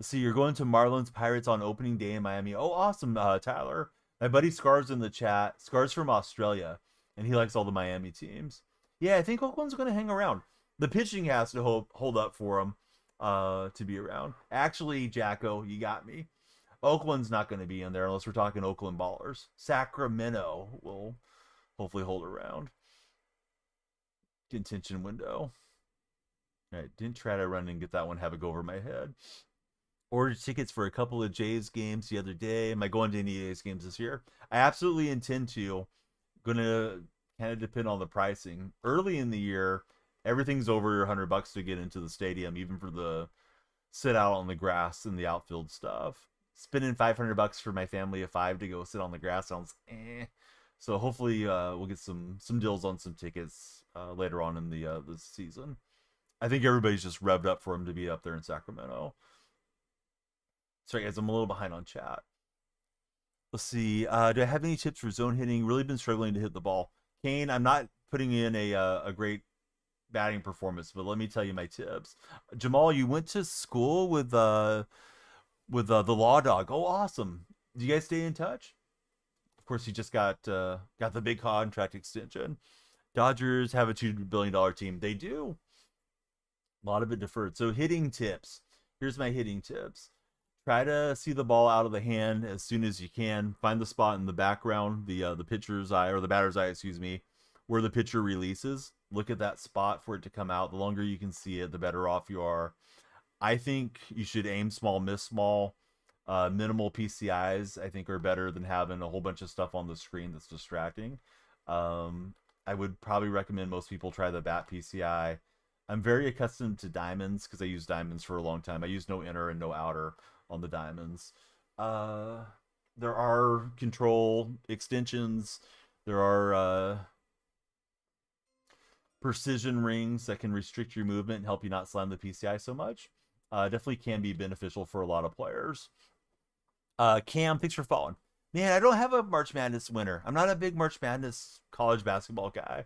See, you're going to Marlins Pirates on opening day in Miami. Oh, awesome, Tyler. My buddy Scar's in the chat. Scar's from Australia, and he likes all the Miami teams. Yeah, I think Oakland's going to hang around. The pitching has to hold up for them to be around. Actually, Jacko, you got me. Oakland's not going to be in there unless we're talking Oakland Ballers. Sacramento will hopefully hold around. Contention window. All right, didn't try to run and get that one, have it go over my head. Ordered tickets for a couple of Jays games the other day. Am I going to any Jays games this year? I absolutely intend to. Gonna kind of depend on the pricing. Early in the year, everything's over $100 to get into the stadium, even for the sit out on the grass and the outfield stuff. Spending $500 for my family of 5 to go sit on the grass sounds eh. So hopefully we'll get some deals on some tickets later on in the season. I think everybody's just revved up for him to be up there in Sacramento. Sorry, guys, I'm a little behind on chat. Let's see. Do I have any tips for zone hitting? Really been struggling to hit the ball. Kane, I'm not putting in a great batting performance, but let me tell you my tips. Jamal, you went to school with the Law Dog. Oh, awesome. Do you guys stay in touch? Of course, he just got the big contract extension. Dodgers have a $2 billion team. They do. A lot of it deferred. So hitting tips. Here's my hitting tips. Try to see the ball out of the hand as soon as you can. Find the spot in the background, the pitcher's eye, or the batter's eye, excuse me, where the pitcher releases. Look at that spot for it to come out. The longer you can see it, the better off you are. I think you should aim small, miss small. Minimal PCIs, I think, are better than having a whole bunch of stuff on the screen that's distracting. I would probably recommend most people try the bat PCI. I'm very accustomed to diamonds because I use diamonds for a long time. I use no inner and no outer on the diamonds. There are control extensions. There are precision rings that can restrict your movement and help you not slam the PCI so much. Definitely can be beneficial for a lot of players. Cam, thanks for following. Man, I don't have a March Madness winner. I'm not a big March Madness college basketball guy.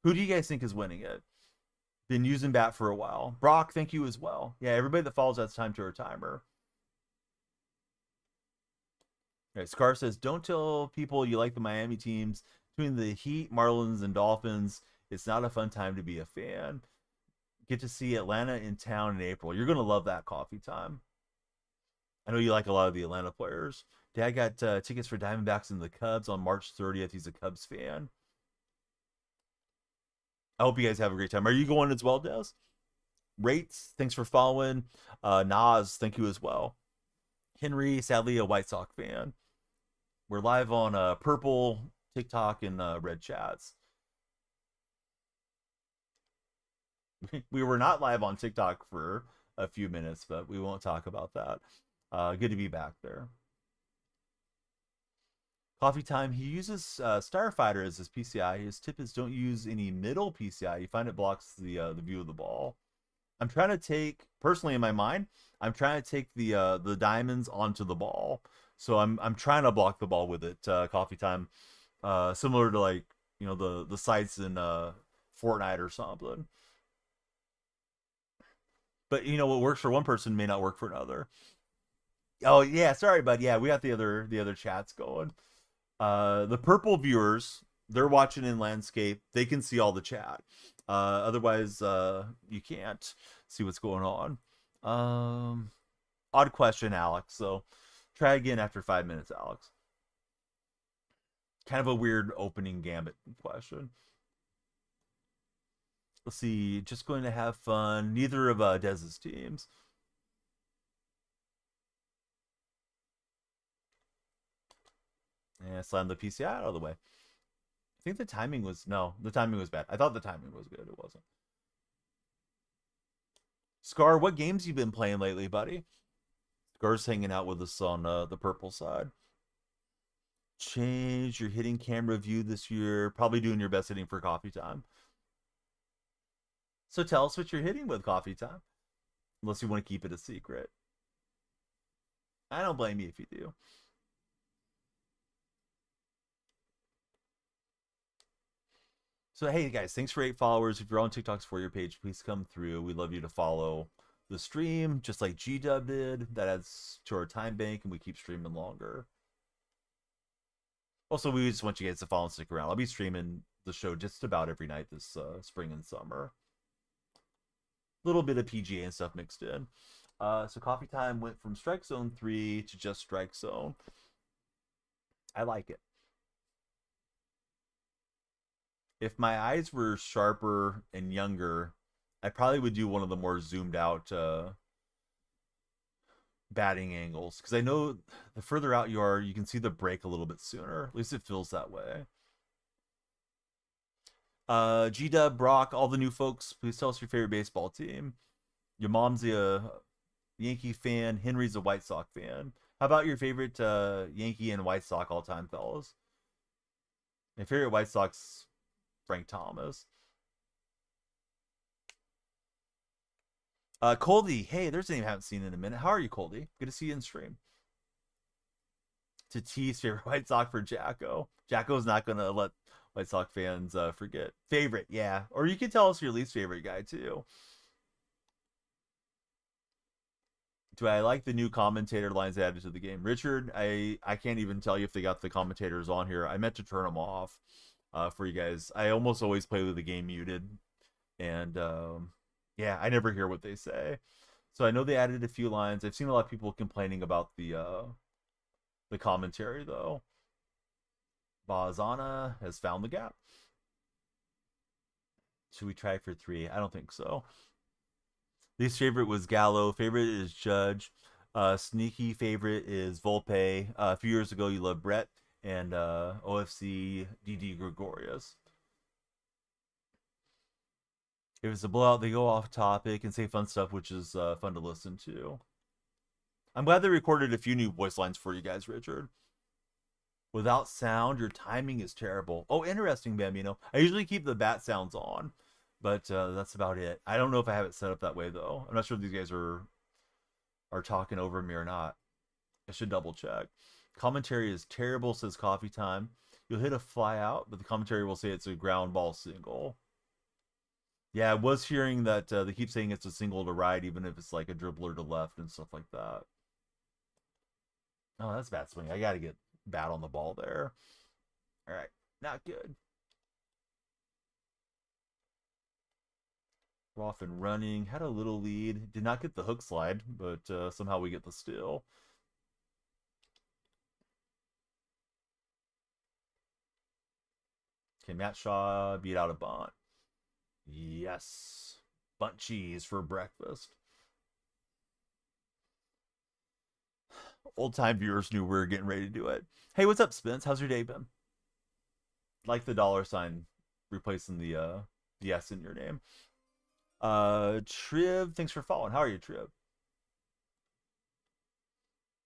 Who do you guys think is winning it? Been using bat for a while. Brock, thank you as well. Yeah, everybody that follows that's time to a timer. All right, Scar says, don't tell people you like the Miami teams. Between the Heat, Marlins, and Dolphins, it's not a fun time to be a fan. Get to see Atlanta in town in April. You're going to love that coffee time. I know you like a lot of the Atlanta players. Dad got tickets for Diamondbacks and the Cubs on March 30th. He's a Cubs fan. I hope you guys have a great time. Are you going as well, Des? Rates, thanks for following. Nas, thank you as well. Henry, sadly a White Sox fan. We're live on Purple, TikTok, and Red Chats. We were not live on TikTok for a few minutes, but we won't talk about that. Good to be back there. Coffee time. He uses Starfighter as his PCI. His tip is don't use any middle PCI. You find it blocks the view of the ball. I'm trying to take personally in my mind. I'm trying to take the diamonds onto the ball. So I'm trying to block the ball with it. Coffee time, similar to like the sites in Fortnite or something. But what works for one person may not work for another. Oh yeah, sorry, bud. Yeah, we got the other chats going. The purple viewers, they're watching in landscape. They can see all the chat. Otherwise, you can't see what's going on. Odd question, Alex. So try again after 5 minutes, Alex. Kind of a weird opening gambit question. Let's see. Just going to have fun. Neither of Dez's teams. And slam the PCI out of the way. I think the timing was the timing was bad. I thought the timing was good. It wasn't. Scar, what games you been playing lately, buddy? Scar's hanging out with us on the purple side. Change your hitting camera view this year. Probably doing your best hitting for coffee time. So tell us what you're hitting with coffee time. Unless you want to keep it a secret. I don't blame you if you do. So hey guys, thanks for 8 followers. If you're on TikTok's For Your page, please come through. We'd love you to follow the stream, just like G-Dub did. That adds to our time bank, and we keep streaming longer. Also, we just want you guys to follow and stick around. I'll be streaming the show just about every night this spring and summer. A little bit of PGA and stuff mixed in. So Coffee Time went from Strike Zone 3 to just Strike Zone. I like it. If my eyes were sharper and younger, I probably would do one of the more zoomed out batting angles, because I know the further out you are, you can see the break a little bit sooner. At least it feels that way. G-Dub, Brock, all the new folks, please tell us your favorite baseball team. Your mom's a Yankee fan. Henry's a White Sox fan. How about your favorite Yankee and White Sox all time, fellas? My favorite White Sox, Frank Thomas. Coldy, hey, there's a name I haven't seen in a minute. How are you, Coldy? Good to see you in stream. To tease favorite White Sox for Jacko. Jacko's not gonna let White Sox fans forget. Favorite, yeah. Or you can tell us your least favorite guy too. Do I like the new commentator lines added to the game? Richard, I can't even tell you if they got the commentators on here. I meant to turn them off for you guys. I almost always play with the game muted. And yeah, I never hear what they say. So I know they added a few lines. I've seen a lot of people complaining about the commentary though. Bazana has found the gap. Should we try for 3? I don't think so. Least favorite was Gallo. Favorite is Judge. Sneaky favorite is Volpe. A few years ago, you loved Brett. And OFC DD Gregorius. If it's a blowout, they go off topic and say fun stuff, which is fun to listen to. I'm glad they recorded a few new voice lines for you guys, Richard. Without sound, your timing is terrible. Oh, interesting, Bambino. I usually keep the bat sounds on, but that's about it. I don't know if I have it set up that way, though. I'm not sure if these guys are talking over me or not. I should double check. Commentary is terrible, says Coffee Time. You'll hit a fly out, but the commentary will say it's a ground ball single. Yeah, I was hearing that they keep saying it's a single to right, even if it's like a dribbler to left and stuff like that. Oh, that's bat swing. I got to get bat on the ball there. All right, not good. We're off and running. Had a little lead. Did not get the hook slide, but somehow we get the steal. Okay, Matt Shaw beat out a bunt. Yes. Bunt cheese for breakfast. Old time viewers knew we were getting ready to do it. Hey, what's up, Spence? How's your day been? Like the $ replacing the S in your name. Triv, thanks for following. How are you, Triv?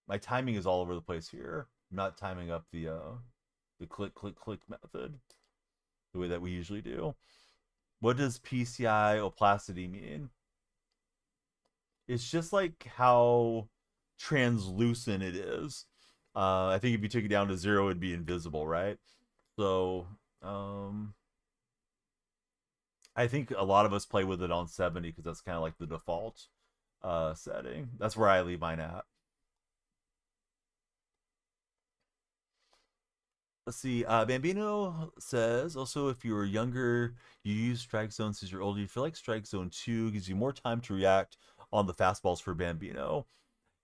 My timing is all over the place here. I'm not timing up the the click, click, click method, the way that we usually do. What does PCI opacity mean? It's just like how translucent it is. I think if you took it down to 0, it'd be invisible, right? So, um, I think a lot of us play with it on 70 because that's kind of like the default setting. That's where I leave mine at. Let's see. Bambino says also, if you were younger, you use strike zone. Since you're older, you feel like strike zone 2 gives you more time to react on the fastballs for Bambino.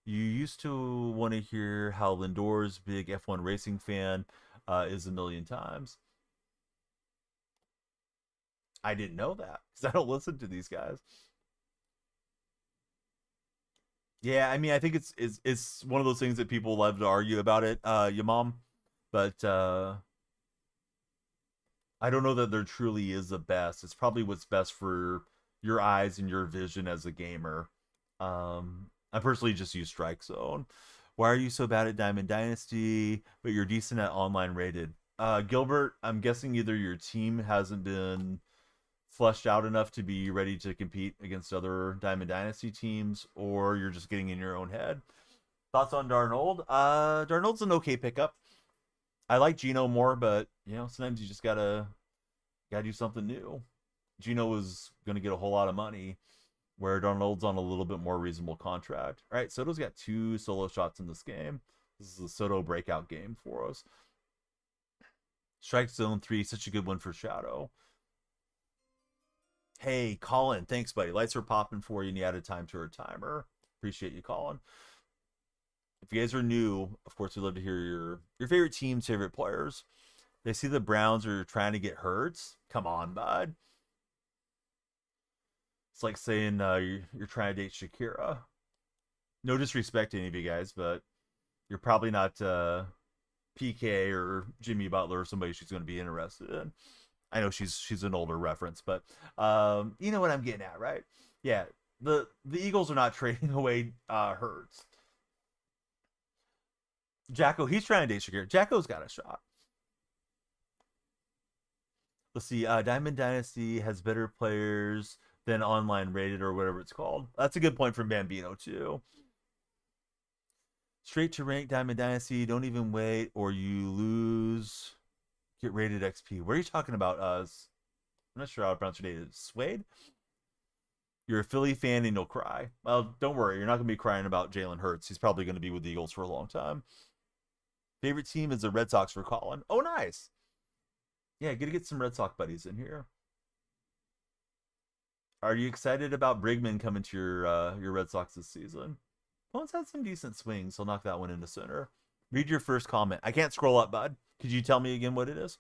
You used to want to hear how Lindor's big F1 racing fan is a million times. I didn't know that because I don't listen to these guys. Yeah, I mean, I think it's one of those things that people love to argue about it, your mom, but I don't know that there truly is a best. It's probably what's best for your eyes and your vision as a gamer. I personally just use Strike Zone. Why are you so bad at Diamond Dynasty, but you're decent at online rated? Gilbert, I'm guessing either your team hasn't been fleshed out enough to be ready to compete against other Diamond Dynasty teams, or you're just getting in your own head. Thoughts on Darnold? Darnold's an okay pickup. I like Gino more, but sometimes you just gotta do something new. Gino was gonna get a whole lot of money, where Darnold's on a little bit more reasonable contract. All right, Soto's got 2 solo shots in this game. This is a Soto breakout game for us. Strike Zone 3, such a good one for Shadow. Hey, Colin, thanks, buddy. Lights are popping for you, and you added time to our timer. Appreciate you, Colin. If you guys are new, of course, we'd love to hear your favorite teams, favorite players. They see the Browns are trying to get Hurts. Come on, bud. It's like saying you're trying to date Shakira. No disrespect to any of you guys, but you're probably not PK or Jimmy Butler or somebody she's going to be interested in. I know she's an older reference, but you know what I'm getting at, right? Yeah, the Eagles are not trading away Hurts. Jacko, he's trying to date Shakira. Jacko's got a shot. Let's see. Diamond Dynasty has better players than online rated or whatever it's called. That's a good point from Bambino too. Straight to rank Diamond Dynasty. Don't even wait, or you lose. Get rated XP. What are you talking about? I'm not sure how to pronounce your name. Suede? You're a Philly fan and you'll cry. Well, don't worry. You're not going to be crying about Jalen Hurts. He's probably going to be with the Eagles for a long time. Favorite team is the Red Sox for Colin. Oh, nice. Yeah, get to get some Red Sox buddies in here. Are you excited about Brigman coming to your Red Sox this season? Bones had some decent swings. He'll knock that one into center. Read your first comment. I can't scroll up, bud. Could you tell me again what it is?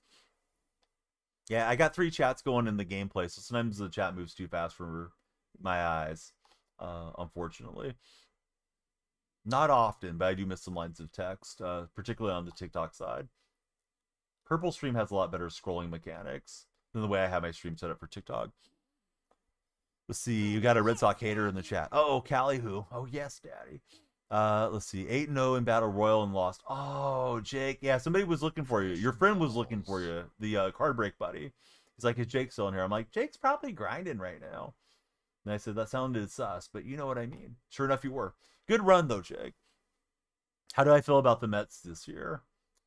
Yeah, I got 3 chats going in the gameplay, so sometimes the chat moves too fast for my eyes, unfortunately. Not often, but I do miss some lines of text, particularly on the TikTok side. Purple Stream has a lot better scrolling mechanics than the way I have my stream set up for TikTok. Let's see. You got a Red Sox hater in the chat. Oh, Callie who? Oh, yes, daddy. Let's see. 8-0 in Battle Royal and lost. Oh, Jake. Yeah, somebody was looking for you. Your friend was looking for you. The card break buddy. He's like, is Jake still in here? I'm like, Jake's probably grinding right now. And I said, that sounded sus, but you know what I mean. Sure enough, you were. Good run, though, Jake. How do I feel about the Mets this year?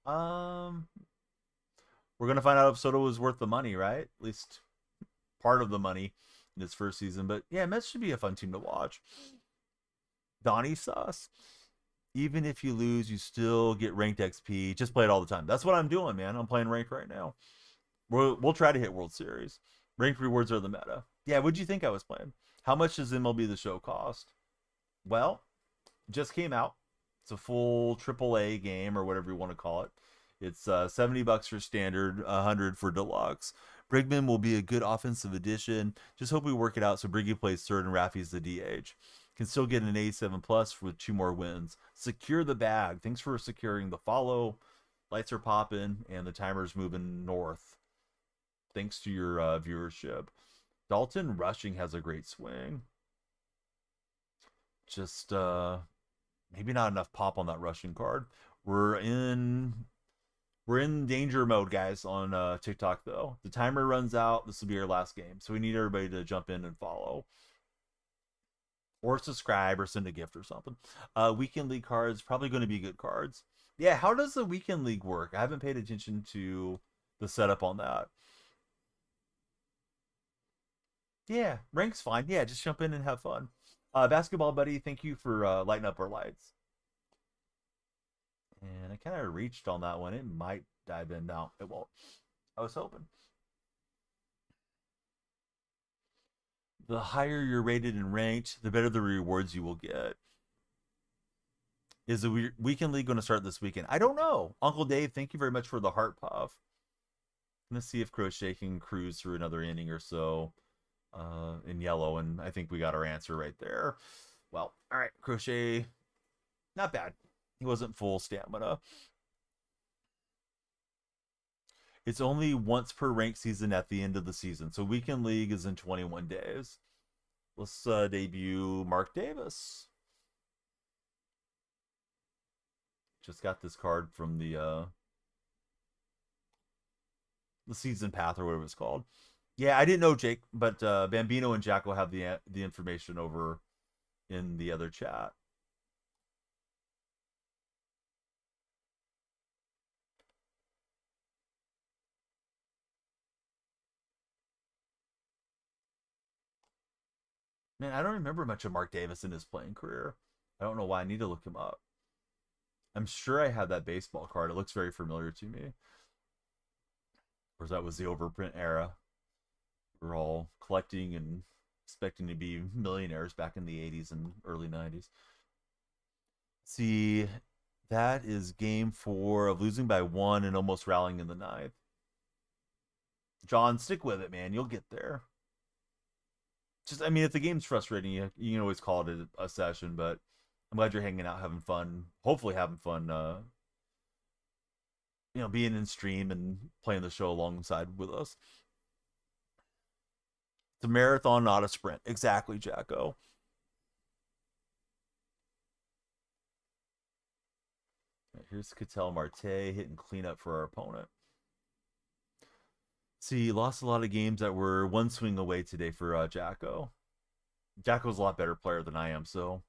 We're going to find out if Soto was worth the money, right? At least part of the money in his first season. But yeah, Mets should be a fun team to watch. Donnie sus. Even if you lose, you still get ranked XP. Just play it all the time. That's what I'm doing, man. I'm playing ranked right now. We'll try to hit World Series. Ranked rewards are the meta. Yeah, what'd you think I was playing? How much does MLB The Show cost? Well, just came out. It's a full AAA game or whatever you want to call it. It's $70 for standard, $100 for deluxe. Brigman will be a good offensive addition. Just hope we work it out so Briggy plays third and Raffy's the DH. Can still get an 87 plus with 2 more wins. Secure the bag. Thanks for securing the follow. Lights are popping and the timer's moving north. Thanks to your viewership. Dalton Rushing has a great swing. Just maybe not enough pop on that Rushing card. We're We're in danger mode, guys, on TikTok, though. The timer runs out. This will be our last game. So we need everybody to jump in and follow. Or subscribe or send a gift or something. Weekend League cards, probably going to be good cards. Yeah, how does the Weekend League work? I haven't paid attention to the setup on that. Yeah, rank's fine. Yeah, just jump in and have fun. Basketball Buddy, thank you for lighting up our lights. And I kind of reached on that one. It might dive in now. It won't. I was hoping. The higher you're rated and ranked, the better the rewards you will get. Is the Weekend League going to start this weekend? I don't know. Uncle Dave, thank you very much for the heart puff. Let's see if Crochet can cruise through another inning or so in yellow, and I think we got our answer right there. Well, all right, Crochet, not bad. He wasn't full stamina. It's only once per rank season at the end of the season, so Weekend League is in 21 days. Let's debut Mark Davis. Just got this card from the season path or whatever it's called. Yeah, I didn't know, Jake, but Bambino and Jack will have the information over in the other chat. Man, I don't remember much of Mark Davis in his playing career. I don't know why. I need to look him up. I'm sure I have that baseball card. It looks very familiar to me. Of course, that was the overprint era. We're all collecting and expecting to be millionaires back in the 80s and early 90s. See, that is game 4 of losing by 1 and almost rallying in the 9th. John, stick with it, man. You'll get there. Just, I mean, if the game's frustrating, you can always call it a session, but I'm glad you're hanging out, having fun. Hopefully having fun, being in stream and playing the show alongside with us. It's a marathon, not a sprint. Exactly, Jacko. Right, here's Cattell Marte hitting cleanup for our opponent. See, lost a lot of games that were one swing away today for Jacko. Jacko's a lot better player than I am, so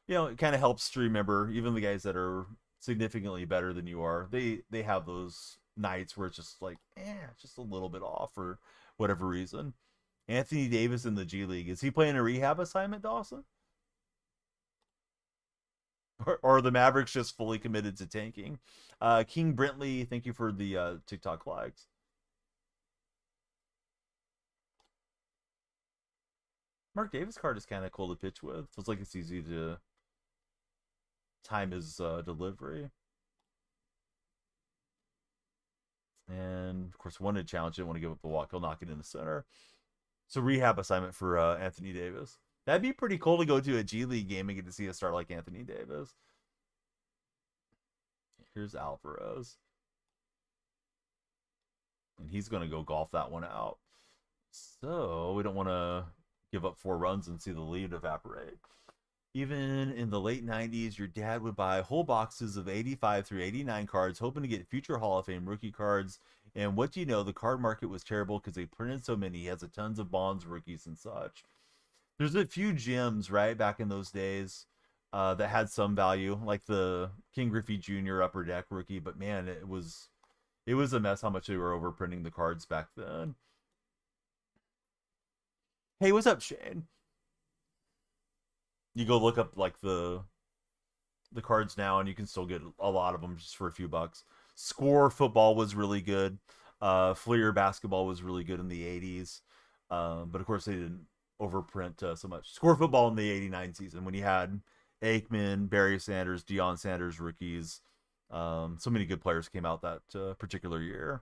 it kind of helps to remember. Even the guys that are significantly better than you are, they have those nights where it's just like, just a little bit off for whatever reason. Anthony Davis in the G League, is he playing a rehab assignment, Dawson? Or the Mavericks just fully committed to tanking? King Brentley, thank you for the TikTok likes. Mark Davis card is kind of cool to pitch with. Feels like it's easy to time his delivery. And, of course, wanted challenge. Didn't want to give up the walk. He'll knock it in the center. So, rehab assignment for Anthony Davis. That'd be pretty cool to go to a G League game and get to see a star like Anthony Davis. Here's Alvarez. And he's going to go golf that one out. So, we don't want to give up 4 runs and see the lead evaporate. Even in the late 90s, your dad would buy whole boxes of 85 through 89 cards, hoping to get future Hall of Fame rookie cards. And what do you know? The card market was terrible because they printed so many. He has a tons of Bonds rookies and such. There's a few gems, right, back in those days that had some value, like the King Griffey Jr. Upper Deck rookie. But man, it was a mess how much they were overprinting the cards back then. Hey, what's up, Shane? You go look up like the cards now, and you can still get a lot of them just for a few bucks. Score football was really good. Fleer basketball was really good in the 80s. But of course they didn't overprint so much. Score football in the 89 season when you had Aikman, Barry Sanders, Deion Sanders rookies. So many good players came out that particular year.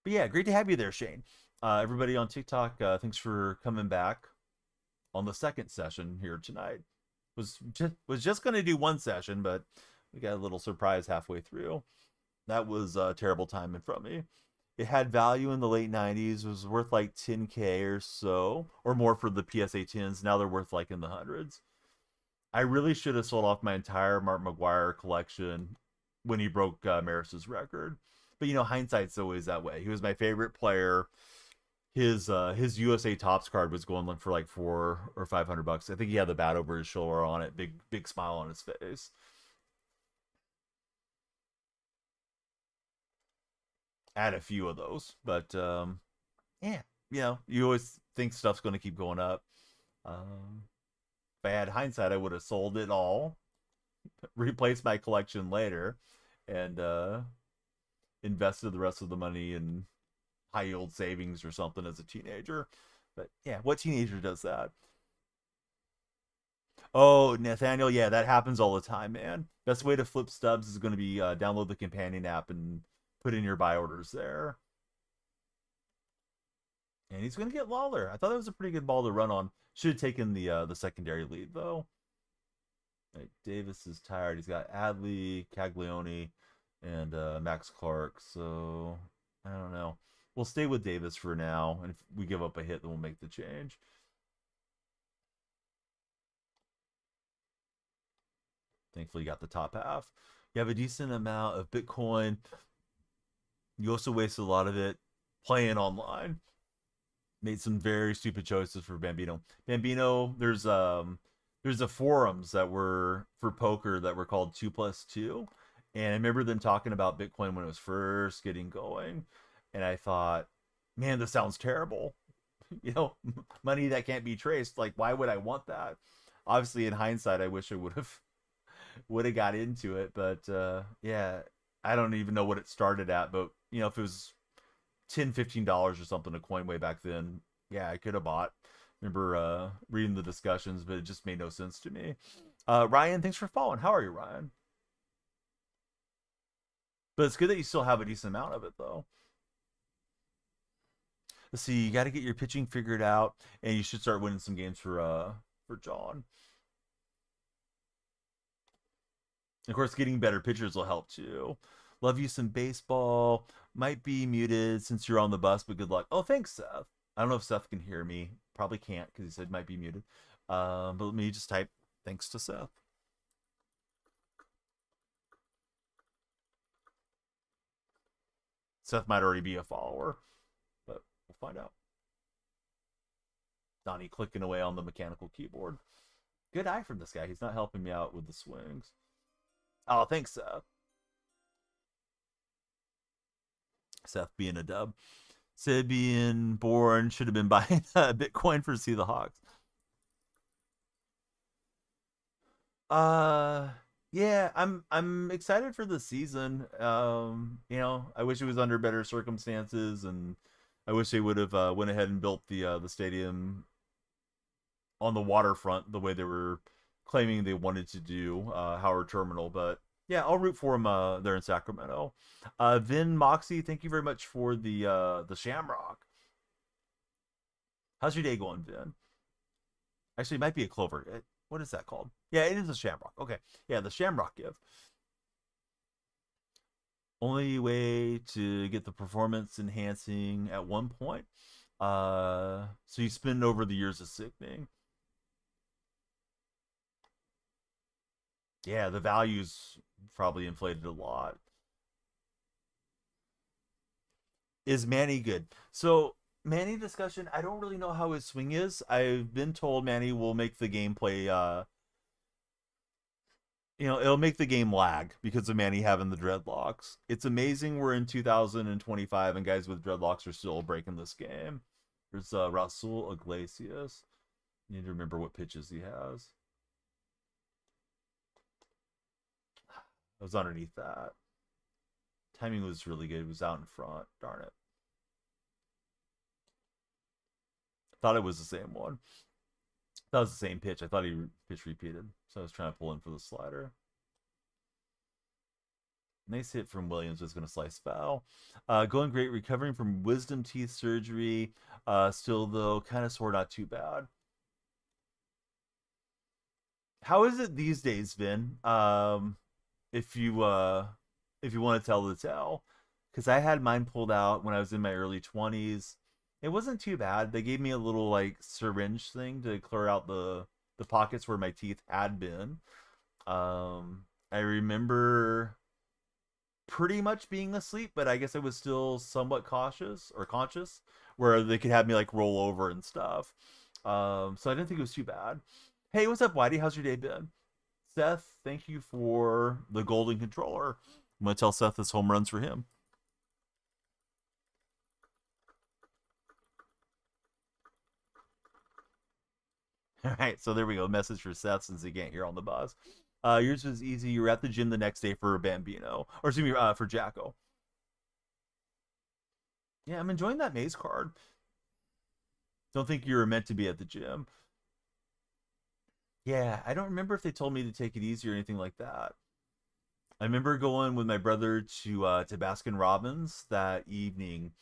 But yeah, great to have you there, Shane. Everybody on TikTok, thanks for coming back on the second session here tonight. Was just going to do one session, but we got a little surprise halfway through. That was a terrible timing from me. It had value in the late 90s. It was worth like 10K or so, or more for the PSA 10s. Now they're worth like in the hundreds. I really should have sold off my entire Mark McGwire collection when he broke Maris's record. But hindsight's always that way. He was my favorite player. His USA Tops card was going for like 400 or 500 bucks. I think he had the bat over his shoulder on it, big smile on his face. I had a few of those, but yeah, you always think stuff's going to keep going up. Um, if I had hindsight, I would have sold it all, replaced my collection later, and invested the rest of the money in high yield savings or something as a teenager. But yeah, what teenager does that? Oh, Nathaniel, yeah, that happens all the time, man. Best way to flip stubs is going to be download the companion app and put in your buy orders there. And he's going to get Lawler. I thought that was a pretty good ball to run on. Should have taken the secondary lead though. Right, Davis is tired. He's got Adley, Caglione, and Max Clark. So I don't know. We'll stay with Davis for now, and if we give up a hit, then we'll make the change. Thankfully, you got the top half. You have a decent amount of Bitcoin. You also wasted a lot of it playing online. Made some very stupid choices for Bambino. Bambino, there's a forums that were for poker that were called 2+2, and I remember them talking about Bitcoin when it was first getting going, and I thought, man, this sounds terrible. Money that can't be traced. Like, why would I want that? Obviously, in hindsight, I wish I would have got into it, but yeah, I don't even know what it started at, but if it was $10-15 or something a coin way back then, yeah, I could have bought. Remember reading the discussions, but it just made no sense to me. Ryan, thanks for following. How are you, Ryan? But it's good that you still have a decent amount of it, though. Let's see. You got to get your pitching figured out, and you should start winning some games for John. Of course, getting better pitchers will help too. Love you some baseball. Might be muted since you're on the bus, but good luck. Oh, thanks, Seth. I don't know if Seth can hear me. Probably can't because he said might be muted. But let me just type thanks to Seth. Seth might already be a follower, but we'll find out. Donnie clicking away on the mechanical keyboard. Good eye from this guy. He's not helping me out with the swings. Oh, thanks, Seth. Seth being a dub. Said being born should have been buying Bitcoin for See the Hawks. Uh yeah, I'm excited for the season. I wish it was under better circumstances, and I wish they would have went ahead and built the stadium on the waterfront the way they were claiming they wanted to do, Howard Terminal. But yeah, I'll root for them there in Sacramento. Vin Moxie, thank you very much for the Shamrock. How's your day going, Vin? Actually, it might be a clover. What is that called? Yeah, it is a Shamrock. Okay, yeah, the Shamrock gift. Only way to get the performance enhancing at one point. So you spend over the years of sickening. Yeah, the values probably inflated a lot. Is Manny good? So Manny discussion. I don't really know how his swing is. I've been told Manny will make the gameplay. It'll make the game lag because of Manny having the dreadlocks. It's amazing we're in 2025 and guys with dreadlocks are still breaking this game. There's Rasul Iglesias. You need to remember what pitches he has. I was underneath that. Timing was really good. It was out in front. Darn it. Thought it was the same one. That was the same pitch. I thought he pitch repeated. So I was trying to pull in for the slider. Nice hit from Williams. Was going to slice foul. Going great. Recovering from wisdom teeth surgery. Still, though, kind of sore. Not too bad. How is it these days, Vin? If you want to tell the tale, because I had mine pulled out when I was in my early 20s. It wasn't too bad. They gave me a little like syringe thing to clear out the pockets where my teeth had been. I remember pretty much being asleep, but I guess I was still somewhat cautious or conscious, where they could have me like roll over and stuff. So I didn't think it was too bad. Hey, what's up, Whitey? How's your day been? Seth, thank you for the golden controller. I'm gonna tell Seth this home runs for him. All right, so there we go. Message for Seth since he can't hear on the bus. Yours was easy. You were at the gym the next day for Bambino, or excuse me, for Jacko. Yeah, I'm enjoying that maze card. Don't think you were meant to be at the gym. Yeah, I don't remember if they told me to take it easy or anything like that. I remember going with my brother to Baskin Robbins that evening,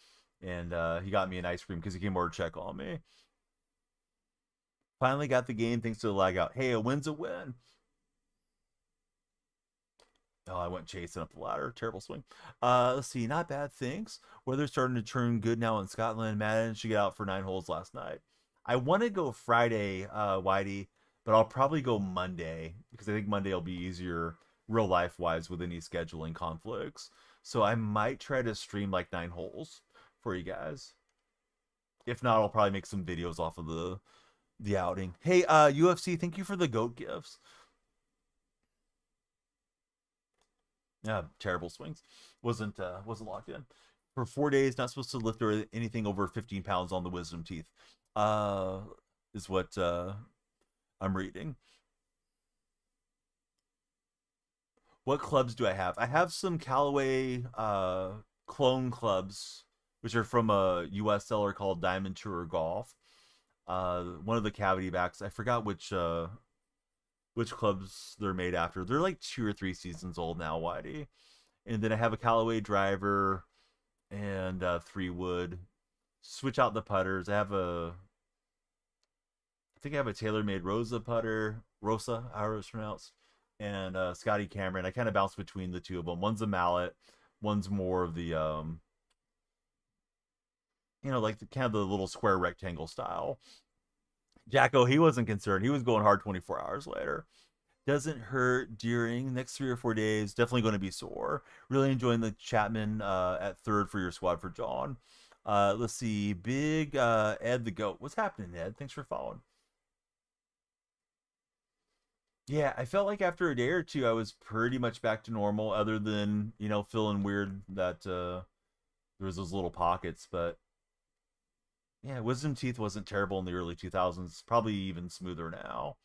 and he got me an ice cream because he came over to check on me. Finally got the game thanks to the lag out. Hey, a win's a win. Oh, I went chasing up the ladder. Terrible swing. Let's see. Not bad things. Weather's starting to turn good now in Scotland. Managed to get out for 9 holes last night. I want to go Friday, Whitey, but I'll probably go Monday because I think Monday will be easier real life wise with any scheduling conflicts. So I might try to stream like 9 holes for you guys. If not, I'll probably make some videos off of the outing. Hey, UFC, thank you for the goat gifts. Yeah, terrible swings. Wasn't locked in for 4 days. Not supposed to lift or anything over 15 pounds on the wisdom teeth. Uh, is what I'm reading. What clubs do I have? I have some Callaway clone clubs, which are from a U.S. seller called Diamond Tour Golf. One of the cavity backs. I forgot which clubs they're made after. They're like 2 or 3 seasons old now, Whitey. And then I have a Callaway driver and 3 wood. Switch out the putters. I think I have a TaylorMade Rosa putter, Rosa, however it's pronounced, and Scotty Cameron. I kind of bounce between the two of them. One's a mallet, one's more of the like the kind of the little square rectangle style. Jacko, he wasn't concerned. He was going hard 24 hours later. Doesn't hurt during next 3 or 4 days. Definitely going to be sore. Really enjoying the Chapman at third for your squad for John. Let's see. Big Ed the Goat. What's happening, Ed? Thanks for following. Yeah, I felt like after a day or two, I was pretty much back to normal, other than, feeling weird that there was those little pockets. But yeah, wisdom teeth wasn't terrible in the early 2000s. Probably even smoother now.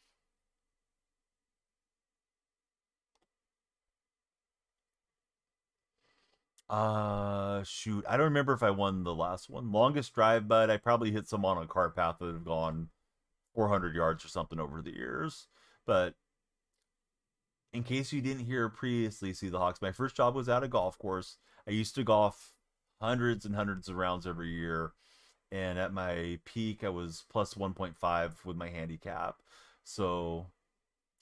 Shoot. I don't remember if I won the last one. Longest drive, but I probably hit some on a car path that have gone 400 yards or something over the years. But in case you didn't hear previously, see the Hawks, my first job was at a golf course. I used to golf hundreds and hundreds of rounds every year. And at my peak, I was plus 1.5 with my handicap. So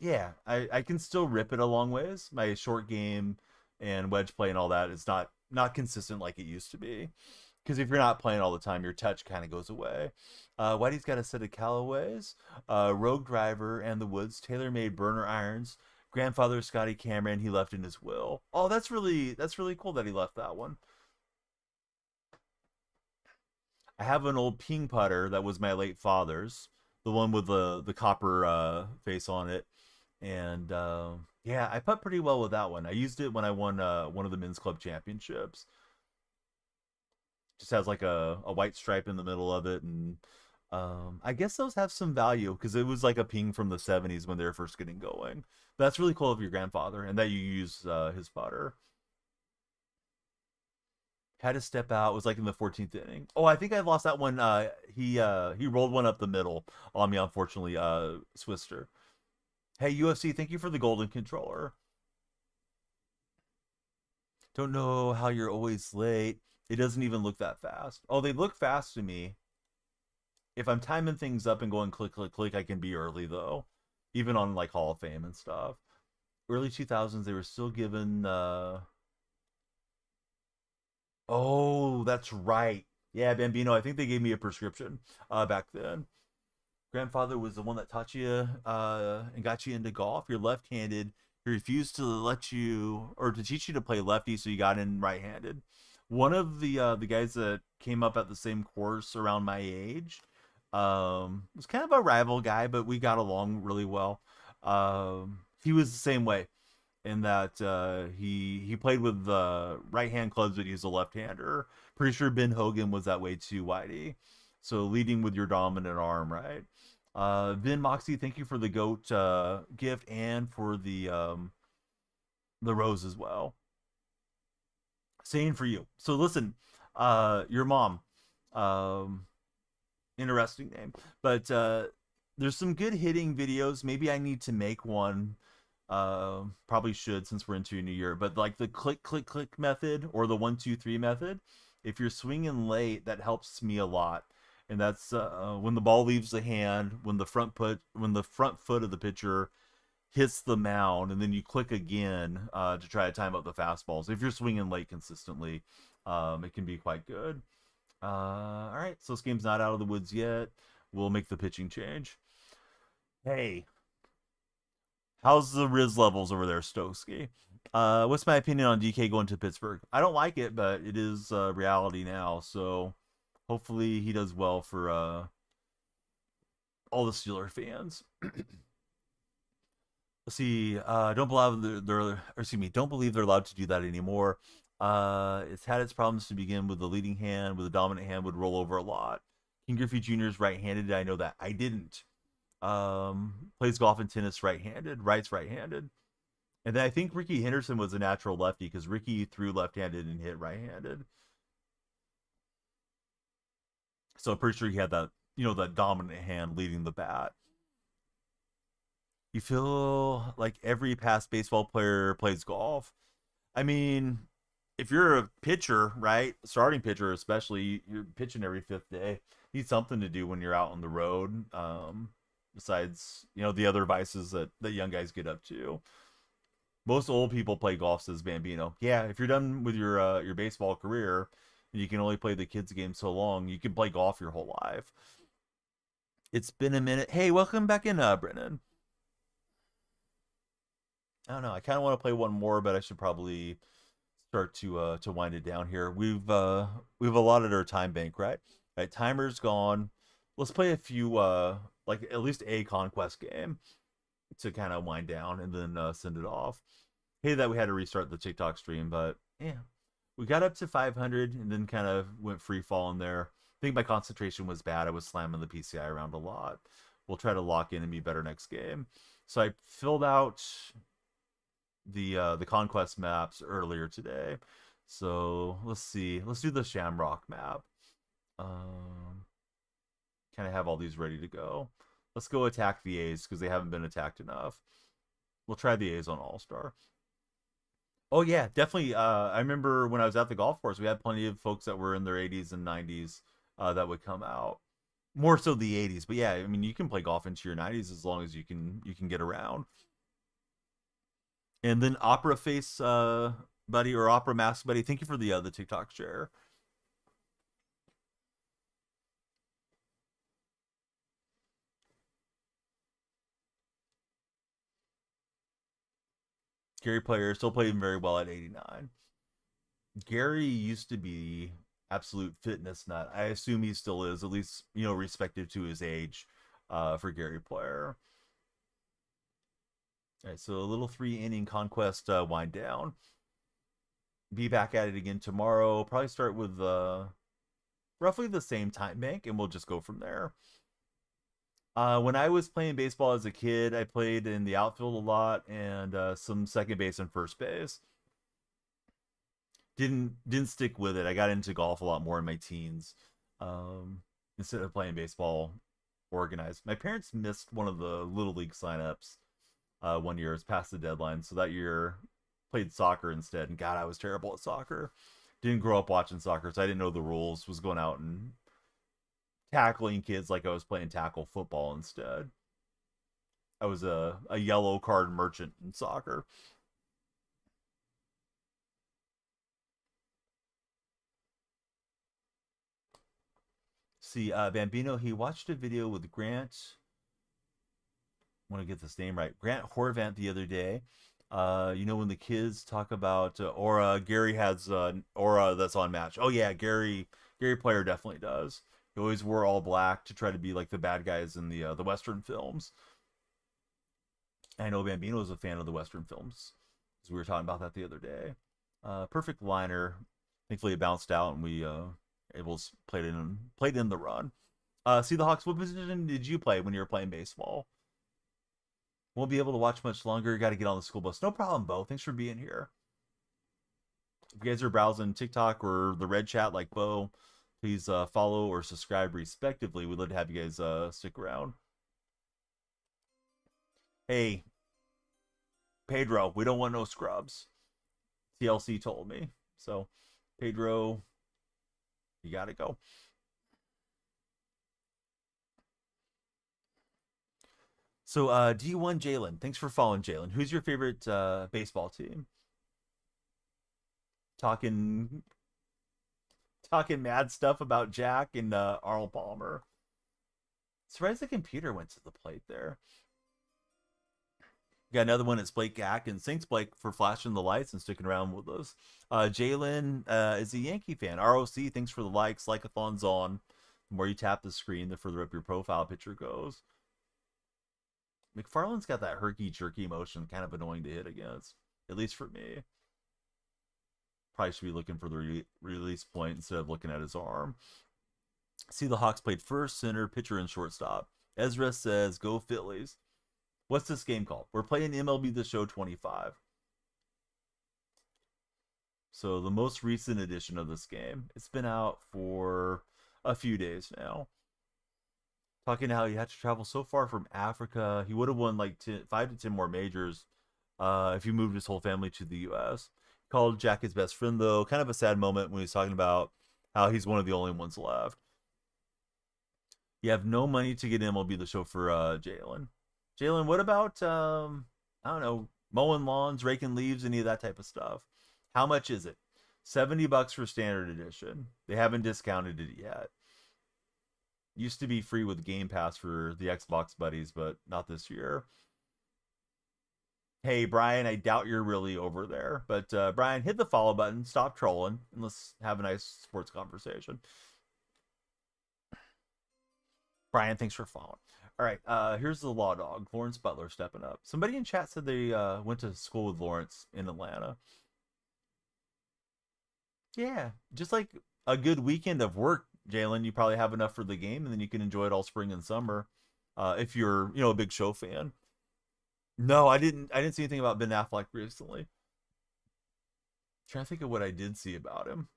yeah, I can still rip it a long ways. My short game and wedge play and all that is not consistent like it used to be. Because if you're not playing all the time, your touch kind of goes away. Whitey's got a set of Callaways, Rogue Driver, and the Woods tailor-made burner irons. Grandfather Scotty Cameron, he left in his will. Oh, that's really cool that he left that one. I have an old ping putter that was my late father's, the one with the copper face on it, and yeah, I putt pretty well with that one. I used it when I won one of the men's club championships. Just has like a white stripe in the middle of it, and I guess those have some value because it was like a ping from the '70s when they were first getting going. But that's really cool of your grandfather, and that you use his putter. Had to step out. It was like in the 14th inning. Oh, I think I lost that one. He rolled one up the middle on me, unfortunately. Swister. Hey UFC, thank you for the golden controller. Don't know how you're always late. It doesn't even look that fast. Oh, they look fast to me. If I'm timing things up and going click click click, I can be early though. Even on like Hall of Fame and stuff. Early 2000s, they were still given. Oh, that's right. Yeah, Bambino. I think they gave me a prescription back then. Grandfather was the one that taught you and got you into golf. You're left-handed. He refused to let you or to teach you to play lefty, so you got in right-handed. One of the guys that came up at the same course around my age was kind of a rival guy, but we got along really well. He was the same way in that he played with the right hand clubs, but he's a left hander. Pretty sure Ben Hogan was that way too, Whitey. So leading with your dominant arm, right? Vin Moxie, thank you for the goat gift and for the rose as well. Same for you. So listen, your mom, um, interesting name, but there's some good hitting videos. Maybe I need to make one. Probably should since we're into a new year. But like the click click click method or the 1 2 3 method, if you're swinging late, that helps me a lot. And that's when the ball leaves the hand, when the front foot of the pitcher hits the mound, and then you click again to try to time up the fastballs. If you're swinging late consistently, it can be quite good. All right, so this game's not out of the woods yet. We'll make the pitching change. Hey, how's the Riz levels over there, Stokesky? What's my opinion on DK going to Pittsburgh? I don't like it, but it is reality now. So hopefully he does well for all the Steeler fans. Let's see. Don't believe don't believe they're allowed to do that anymore. It's had its problems to begin with. The leading hand with the dominant hand would roll over a lot. King Griffey Jr. is right-handed. I know that. I didn't. Plays golf and tennis right-handed. Writes right-handed. And then I think Ricky Henderson was a natural lefty because Ricky threw left-handed and hit right-handed. So I'm pretty sure he had that, that dominant hand leading the bat. You feel like every past baseball player plays golf. I mean, if you're a pitcher, right, starting pitcher especially, you're pitching every fifth day. You need something to do when you're out on the road. Besides, the other vices that young guys get up to. Most old people play golf, says Bambino. Yeah, if you're done with your baseball career, and you can only play the kids game so long, you can play golf your whole life. It's been a minute. Hey, welcome back in, Brennan. I don't know. I kind of want to play one more, but I should probably start to wind it down here. We've allotted our time bank, right? All right, timer's gone. Let's play a few like at least a conquest game to kind of wind down and then send it off. Hey, that we had to restart the TikTok stream, but yeah, we got up to 500 and then kind of went free falling there. I think my concentration was bad. I was slamming the PCI around a lot. We'll try to lock in and be better next game. So I filled out the conquest maps earlier today. So let's see. Let's do the Shamrock map. Kind of have all these ready to go. Let's go attack the A's because they haven't been attacked enough. We'll try the A's on All Star. Oh yeah, definitely. I remember when I was at the golf course, we had plenty of folks that were in their 80s and 90s that would come out. More so the 80s, but yeah, I mean you can play golf into your 90s as long as you can get around. And then Opera Face buddy or Opera Mask buddy, thank you for the TikTok share. Gary Player still playing very well at 89. Gary used to be absolute fitness nut. I assume he still is, at least respective to his age. For Gary Player. All right, so a little 3 inning conquest wind down. Be back at it again tomorrow. Probably start with roughly the same time bank, and we'll just go from there. When I was playing baseball as a kid, I played in the outfield a lot and some second base and first base. Didn't stick with it. I got into golf a lot more in my teens instead of playing baseball organized. My parents missed one of the little league signups one year. It was past the deadline, so that year played soccer instead. And God, I was terrible at soccer. Didn't grow up watching soccer, so I didn't know the rules. Was going out and tackling kids like I was playing tackle football instead. I was a yellow card merchant in soccer. See, Bambino, he watched a video with Grant. I want to get this name right. Grant Horvant the other day. You know when the kids talk about aura, Gary has aura that's on match. Oh yeah, Gary Player definitely does. He always wore all black to try to be like the bad guys in the Western films. I know Bambino is a fan of the Western films, because we were talking about that the other day. Perfect liner. Thankfully, it bounced out, and we able to played in the run. See the Hawks. What position did you play when you were playing baseball? Won't be able to watch much longer. Got to get on the school bus. No problem, Bo. Thanks for being here. If you guys are browsing TikTok or the Red Chat like Bo, please follow or subscribe respectively. We'd love to have you guys stick around. Hey, Pedro, we don't want no scrubs. TLC told me. So, Pedro, you got to go. So, D1 Jalen, thanks for following Jalen. Who's your favorite baseball team? Talking talking mad stuff about Jack and Arnold Palmer. Surprised the computer went to the plate there. Got another one. It's Blake Atkins. Thanks, Blake, for flashing the lights and sticking around with us. Jalen is a Yankee fan. ROC, thanks for the likes. Like-a-thon's on. The more you tap the screen, the further up your profile picture goes. McFarland's got that herky-jerky motion, kind of annoying to hit against, at least for me. Probably should be looking for the release point instead of looking at his arm. See, the Hawks played first, center, pitcher, and shortstop. Ezra says, go Phillies. What's this game called? We're playing MLB The Show 25. So the most recent edition of this game. It's been out for a few days now. Talking how he had to travel so far from Africa. He would have won like 5 to 10 more majors if he moved his whole family to the U.S. Called Jack his best friend, though. Kind of a sad moment when he's talking about how he's one of the only ones left. You have no money to get MLB The Show for Jalen. Jalen, what about I don't know, mowing lawns, raking leaves, any of that type of stuff? How much is it? $70 for standard edition. They haven't discounted it yet. Used to be free with Game Pass for the Xbox buddies, but not this year. Hey Brian, I doubt you're really over there, but Brian, hit the follow button, stop trolling, and let's have a nice sports conversation. Brian, thanks for following. All right, here's the law dog, Lawrence Butler stepping up. Somebody in chat said they went to school with Lawrence in Atlanta. Yeah, just like a good weekend of work, Jalen. You probably have enough for the game, and then you can enjoy it all spring and summer. If you're, a big show fan. No, I didn't. I didn't see anything about Ben Affleck recently. Trying to think of what I did see about him.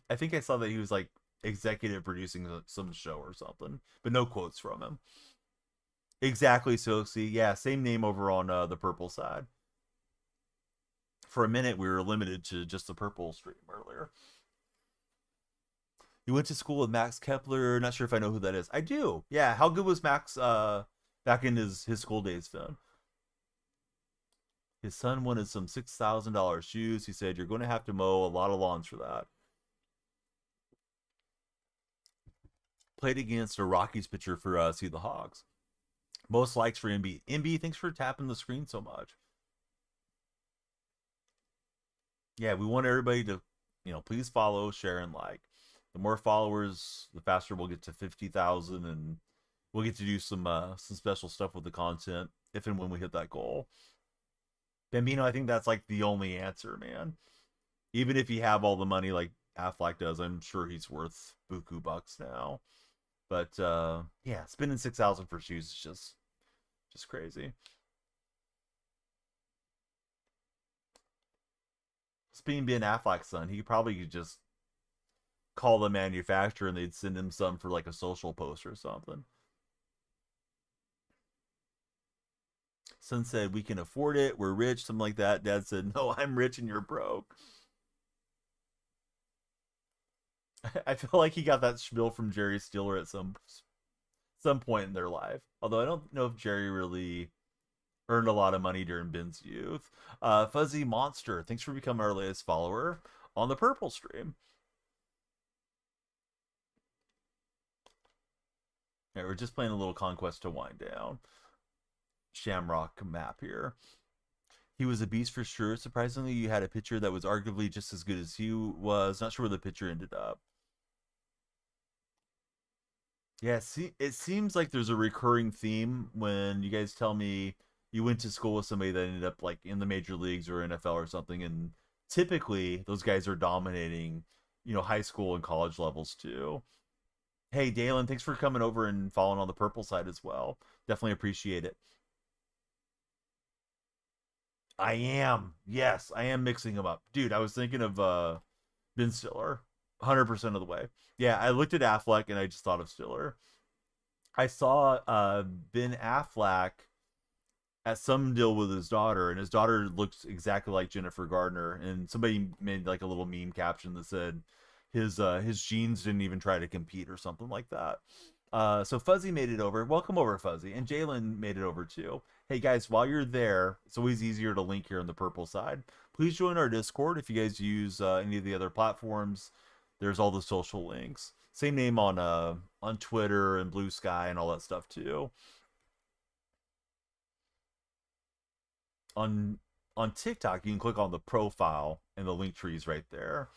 I think I saw that he was like executive producing some show or something, but no quotes from him. Exactly. So see, yeah, same name over on the purple side. For a minute, we were limited to just the purple stream earlier. You went to school with Max Kepler. Not sure if I know who that is. I do. Yeah. How good was Max back in his school days, Phil? His son wanted some $6,000 shoes. He said, you're going to have to mow a lot of lawns for that. Played against a Rockies pitcher for See the Hogs. Most likes for MB. MB, thanks for tapping the screen so much. Yeah, we want everybody to, please follow, share, and like. The more followers, the faster we'll get to 50,000, and we'll get to do some special stuff with the content if and when we hit that goal. Bambino, I think that's like the only answer, man. Even if you have all the money like Affleck does, I'm sure he's worth buku bucks now. But yeah, spending 6,000 for shoes is just crazy. Speaking Ben Affleck's son, he probably could just call the manufacturer and they'd send him some for like a social post or something. Son said, we can afford it, we're rich, something like that. Dad said, no, I'm rich and you're broke. I feel like he got that spiel from Jerry Stiller at some point in their life. Although I don't know if Jerry really earned a lot of money during Ben's youth. Fuzzy Monster, thanks for becoming our latest follower on the Purple stream. Yeah, we're just playing a little Conquest to wind down. Shamrock map here. He was a beast for sure. Surprisingly, you had a pitcher that was arguably just as good as he was. Not sure where the pitcher ended up. Yeah, see, it seems like there's a recurring theme when you guys tell me you went to school with somebody that ended up like in the major leagues or NFL or something, and typically those guys are dominating, high school and college levels too. Hey, Dalen, thanks for coming over and following on the purple side as well. Definitely appreciate it. I am. Yes, I am mixing them up. Dude, I was thinking of Ben Stiller 100% of the way. Yeah, I looked at Affleck and I just thought of Stiller. I saw Ben Affleck at some deal with his daughter, and his daughter looks exactly like Jennifer Gardner. And somebody made like a little meme caption that said his genes didn't even try to compete or something like that. So Fuzzy made it over. Welcome over, Fuzzy, and Jalen made it over too. Hey guys, while you're there, it's always easier to link here on the purple side. Please join our Discord if you guys use any of the other platforms. There's all the social links. Same name on Twitter and Blue Sky and all that stuff too. On on TikTok, you can click on the profile and the link trees right there.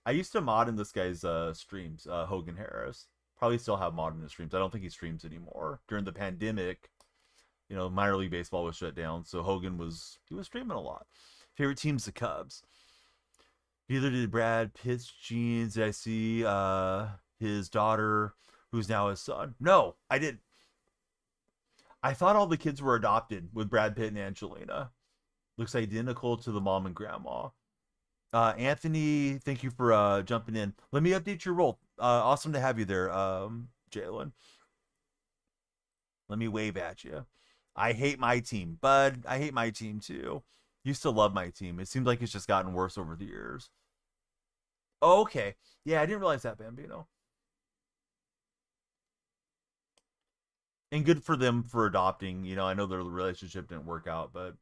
I used to mod in this guy's streams, Hogan Harris. Probably still have mod in his streams. I don't think he streams anymore. During the pandemic, minor league baseball was shut down, so Hogan was streaming a lot. Favorite team's the Cubs. Neither did Brad Pitt's genes. Did I see his daughter, who's now his son? No, I didn't. I thought all the kids were adopted with Brad Pitt and Angelina. Looks identical to the mom and grandma. Anthony, thank you for jumping in. Let me update your role. Awesome to have you there, Jalen. Let me wave at you. I hate my team, bud. I hate my team too. Used to love my team. It seems like it's just gotten worse over the years. Oh, okay. Yeah, I didn't realize that, Bambino. And good for them for adopting. I know their relationship didn't work out, but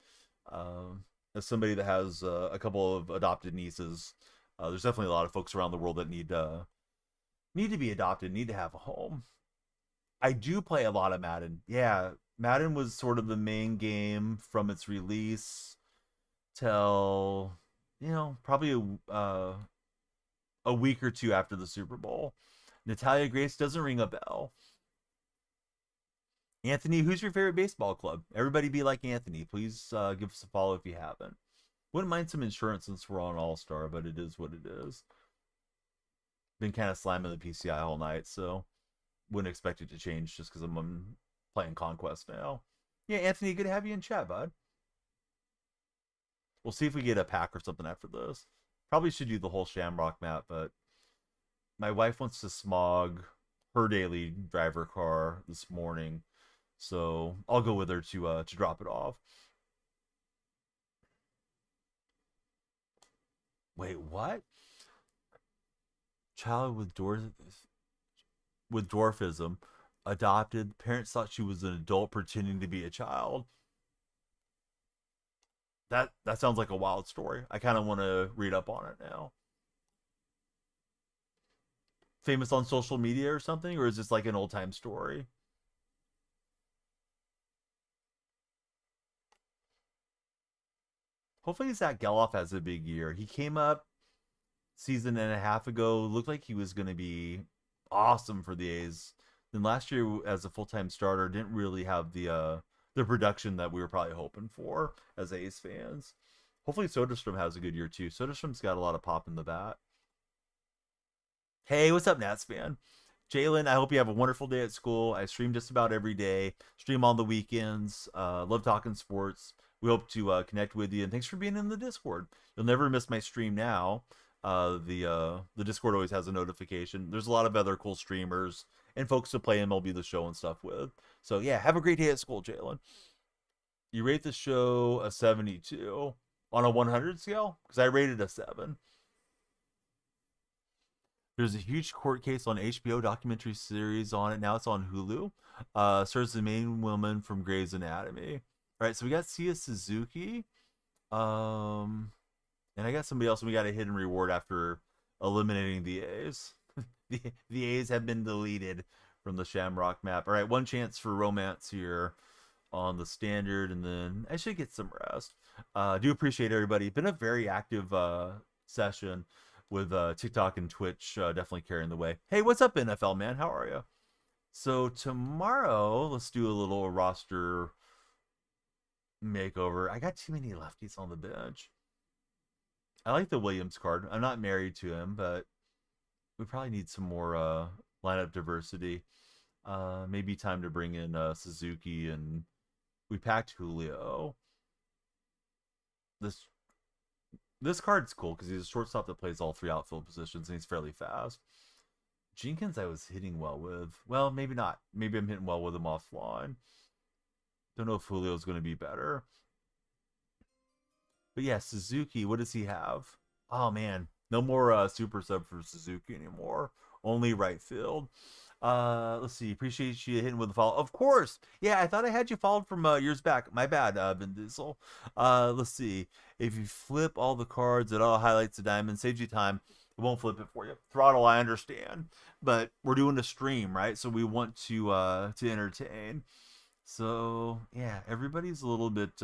as somebody that has a couple of adopted nieces, there's definitely a lot of folks around the world that need to be adopted, need to have a home. I do play a lot of Madden. Yeah, Madden was sort of the main game from its release till probably a week or two after the Super Bowl. Natalia Grace doesn't ring a bell. Anthony, who's your favorite baseball club? Everybody be like Anthony. Please give us a follow if you haven't. Wouldn't mind some insurance since we're on All Star, but it is what it is. Been kind of slamming the PCI all night, so wouldn't expect it to change just because I'm playing Conquest now. Yeah, Anthony, good to have you in chat, bud. We'll see if we get a pack or something after this. Probably should do the whole Shamrock map, but my wife wants to smog her daily driver car this morning, so I'll go with her to drop it off. Wait, what? Child with dwarfism adopted. Parents thought she was an adult pretending to be a child. That sounds like a wild story. I kind of want to read up on it now. Famous on social media or something, or is this like an old time story? Hopefully, Zach Geloff has a big year. He came up season and a half ago, looked like he was going to be awesome for the A's. Then last year, as a full time starter, didn't really have the production that we were probably hoping for as A's fans. Hopefully, Soderstrom has a good year too. Soderstrom's got a lot of pop in the bat. Hey, what's up, Nats fan? Jalen, I hope you have a wonderful day at school. I stream just about every day, stream on the weekends. Love talking sports. We hope to connect with you, and thanks for being in the Discord. You'll never miss my stream now. The Discord always has a notification. There's a lot of other cool streamers and folks to play MLB The Show and stuff with. So yeah, have a great day at school, Jalen. You rate the show a 72 on a 100 scale because I rated a 7. There's a huge court case on HBO documentary series on it. Now it's on Hulu. Stars the main woman from Grey's Anatomy. All right, so we got Sia Suzuki. And I got somebody else, and we got a hidden reward after eliminating the A's. the A's have been deleted from the Shamrock map. All right, one chance for romance here. on the standard, and then I should get some rest. Do appreciate everybody. Been a very active session with TikTok and Twitch, definitely carrying the way. Hey, what's up, NFL man? How are you? So tomorrow, let's do a little roster makeover. I got too many lefties on the bench. I like the Williams card. I'm not married to him, but we probably need some more lineup diversity. Maybe time to bring in Suzuki, and we packed Julio. This this card's cool because he's a shortstop that plays all three outfield positions and he's fairly fast. Jenkins I was hitting well with. Well, maybe not. Maybe I'm hitting well with him offline. Don't know if Julio's going to be better. But yeah, Suzuki, what does he have? Oh man, no more super sub for Suzuki anymore. Only right field. Let's see. Appreciate you hitting with the follow. Of course. Yeah, I thought I had you followed from years back. My bad, Vin Diesel. Let's see. If you flip all the cards, it all highlights the diamond, saves you time. It won't flip it for you. Throttle, I understand, but we're doing a stream, right? So we want to entertain. So yeah, everybody's a little bit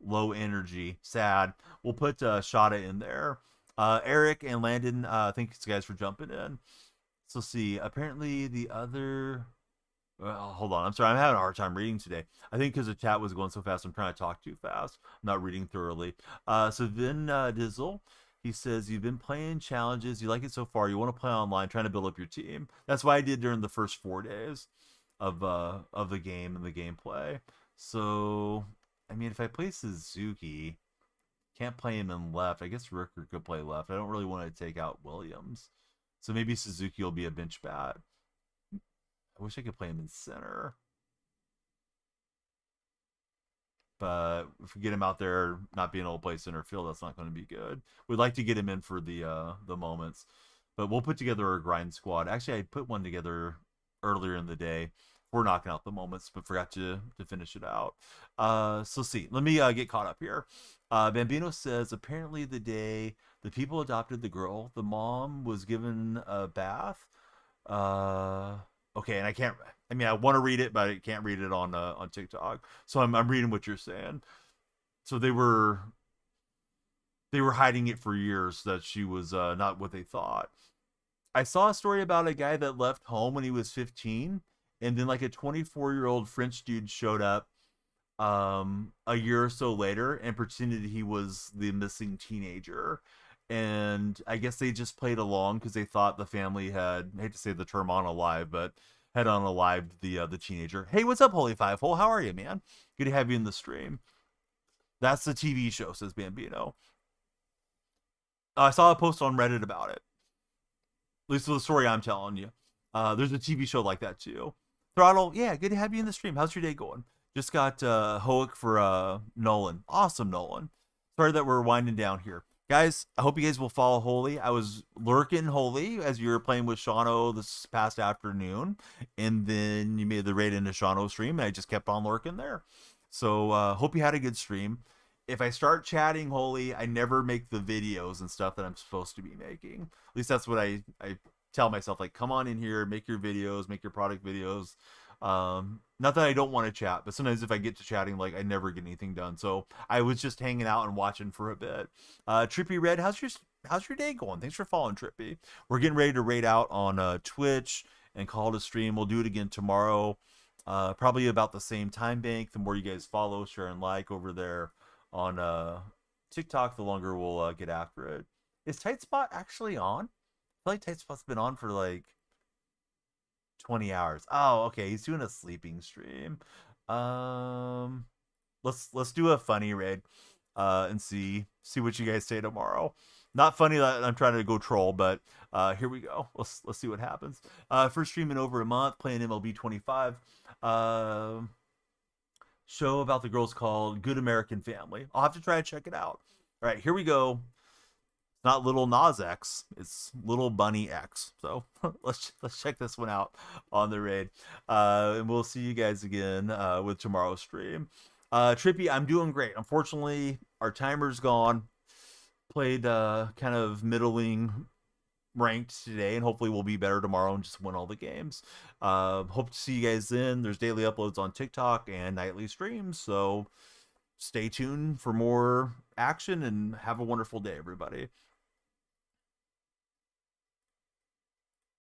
low energy, sad. We'll put Shada in there. Eric and Landon, thanks guys for jumping in. So see, apparently the other. Well, hold on. I'm sorry. I'm having a hard time reading today. I think because the chat was going so fast, I'm trying to talk too fast. I'm not reading thoroughly. So Vin Dizzle, he says you've been playing challenges. You like it so far. You want to play online, trying to build up your team. That's what I did during the first 4 days of the game and the gameplay. So I mean, if I play Suzuki, can't play him in left. I guess Ricker could play left. I don't really want to take out Williams. So maybe Suzuki will be a bench bat. I wish I could play him in center. But if we get him out there not being able to play center field, that's not going to be good. We'd like to get him in for the moments. But we'll put together a grind squad. Actually, I put one together earlier in the day. We're knocking out the moments, but forgot to finish it out. So see, let me get caught up here. Bambino says, apparently the day the people adopted the girl, the mom was given a bath. Okay, and I want to read it, but I can't read it on TikTok. So I'm reading what you're saying. So they were hiding it for years that she was not what they thought. I saw a story about a guy that left home when he was 15, and then like a 24-year-old French dude showed up a year or so later and pretended he was the missing teenager. And I guess they just played along because they thought the family had, I hate to say the term unalive, but had unalived the teenager. Hey, what's up, Holy Five Hole? How are you, man? Good to have you in the stream. That's the TV show, says Bambino. I saw a post on Reddit about it. At least with the story I'm telling you. There's a TV show like that too. Throttle, yeah, good to have you in the stream. How's your day going? Just got Hoek for Nolan. Awesome, Nolan. Sorry that we're winding down here. Guys, I hope you guys will follow Holy. I was lurking Holy as you were playing with Shano this past afternoon. And then you made the raid into Shano's stream, and I just kept on lurking there. So hope you had a good stream. If I start chatting Holy, I never make the videos and stuff that I'm supposed to be making. At least that's what I tell myself. Like, come on in here, make your videos, make your product videos. Not that I don't want to chat, but sometimes if I get to chatting, like, I never get anything done. So I was just hanging out and watching for a bit. Trippy Red, how's your day going? Thanks for following, Trippy. We're getting ready to raid out on Twitch and call it a stream. We'll do it again tomorrow, probably about the same time bank. The more you guys follow, share, and like over there on TikTok, the longer we'll get after it. Is Tight Spot actually on? I feel like Tight Spot's been on for like 20 hours. Oh, okay. He's doing a sleeping stream. Let's do a funny raid and see what you guys say tomorrow. Not funny that I'm trying to go troll, but here we go. Let's see what happens. First stream in over a month, playing MLB 25. Show about the girls called Good American Family. I'll have to try to check it out. All right, here we go. It's not Little Nas X, it's Little Bunny X. So let's check this one out on the raid, and we'll see you guys again with tomorrow's stream. Trippy, I'm doing great. Unfortunately, our timer's gone. Played kind of middling ranked today, and hopefully we'll be better tomorrow and just win all the games. Hope to see you guys then. There's daily uploads on TikTok and nightly streams, so stay tuned for more action and have a wonderful day, everybody.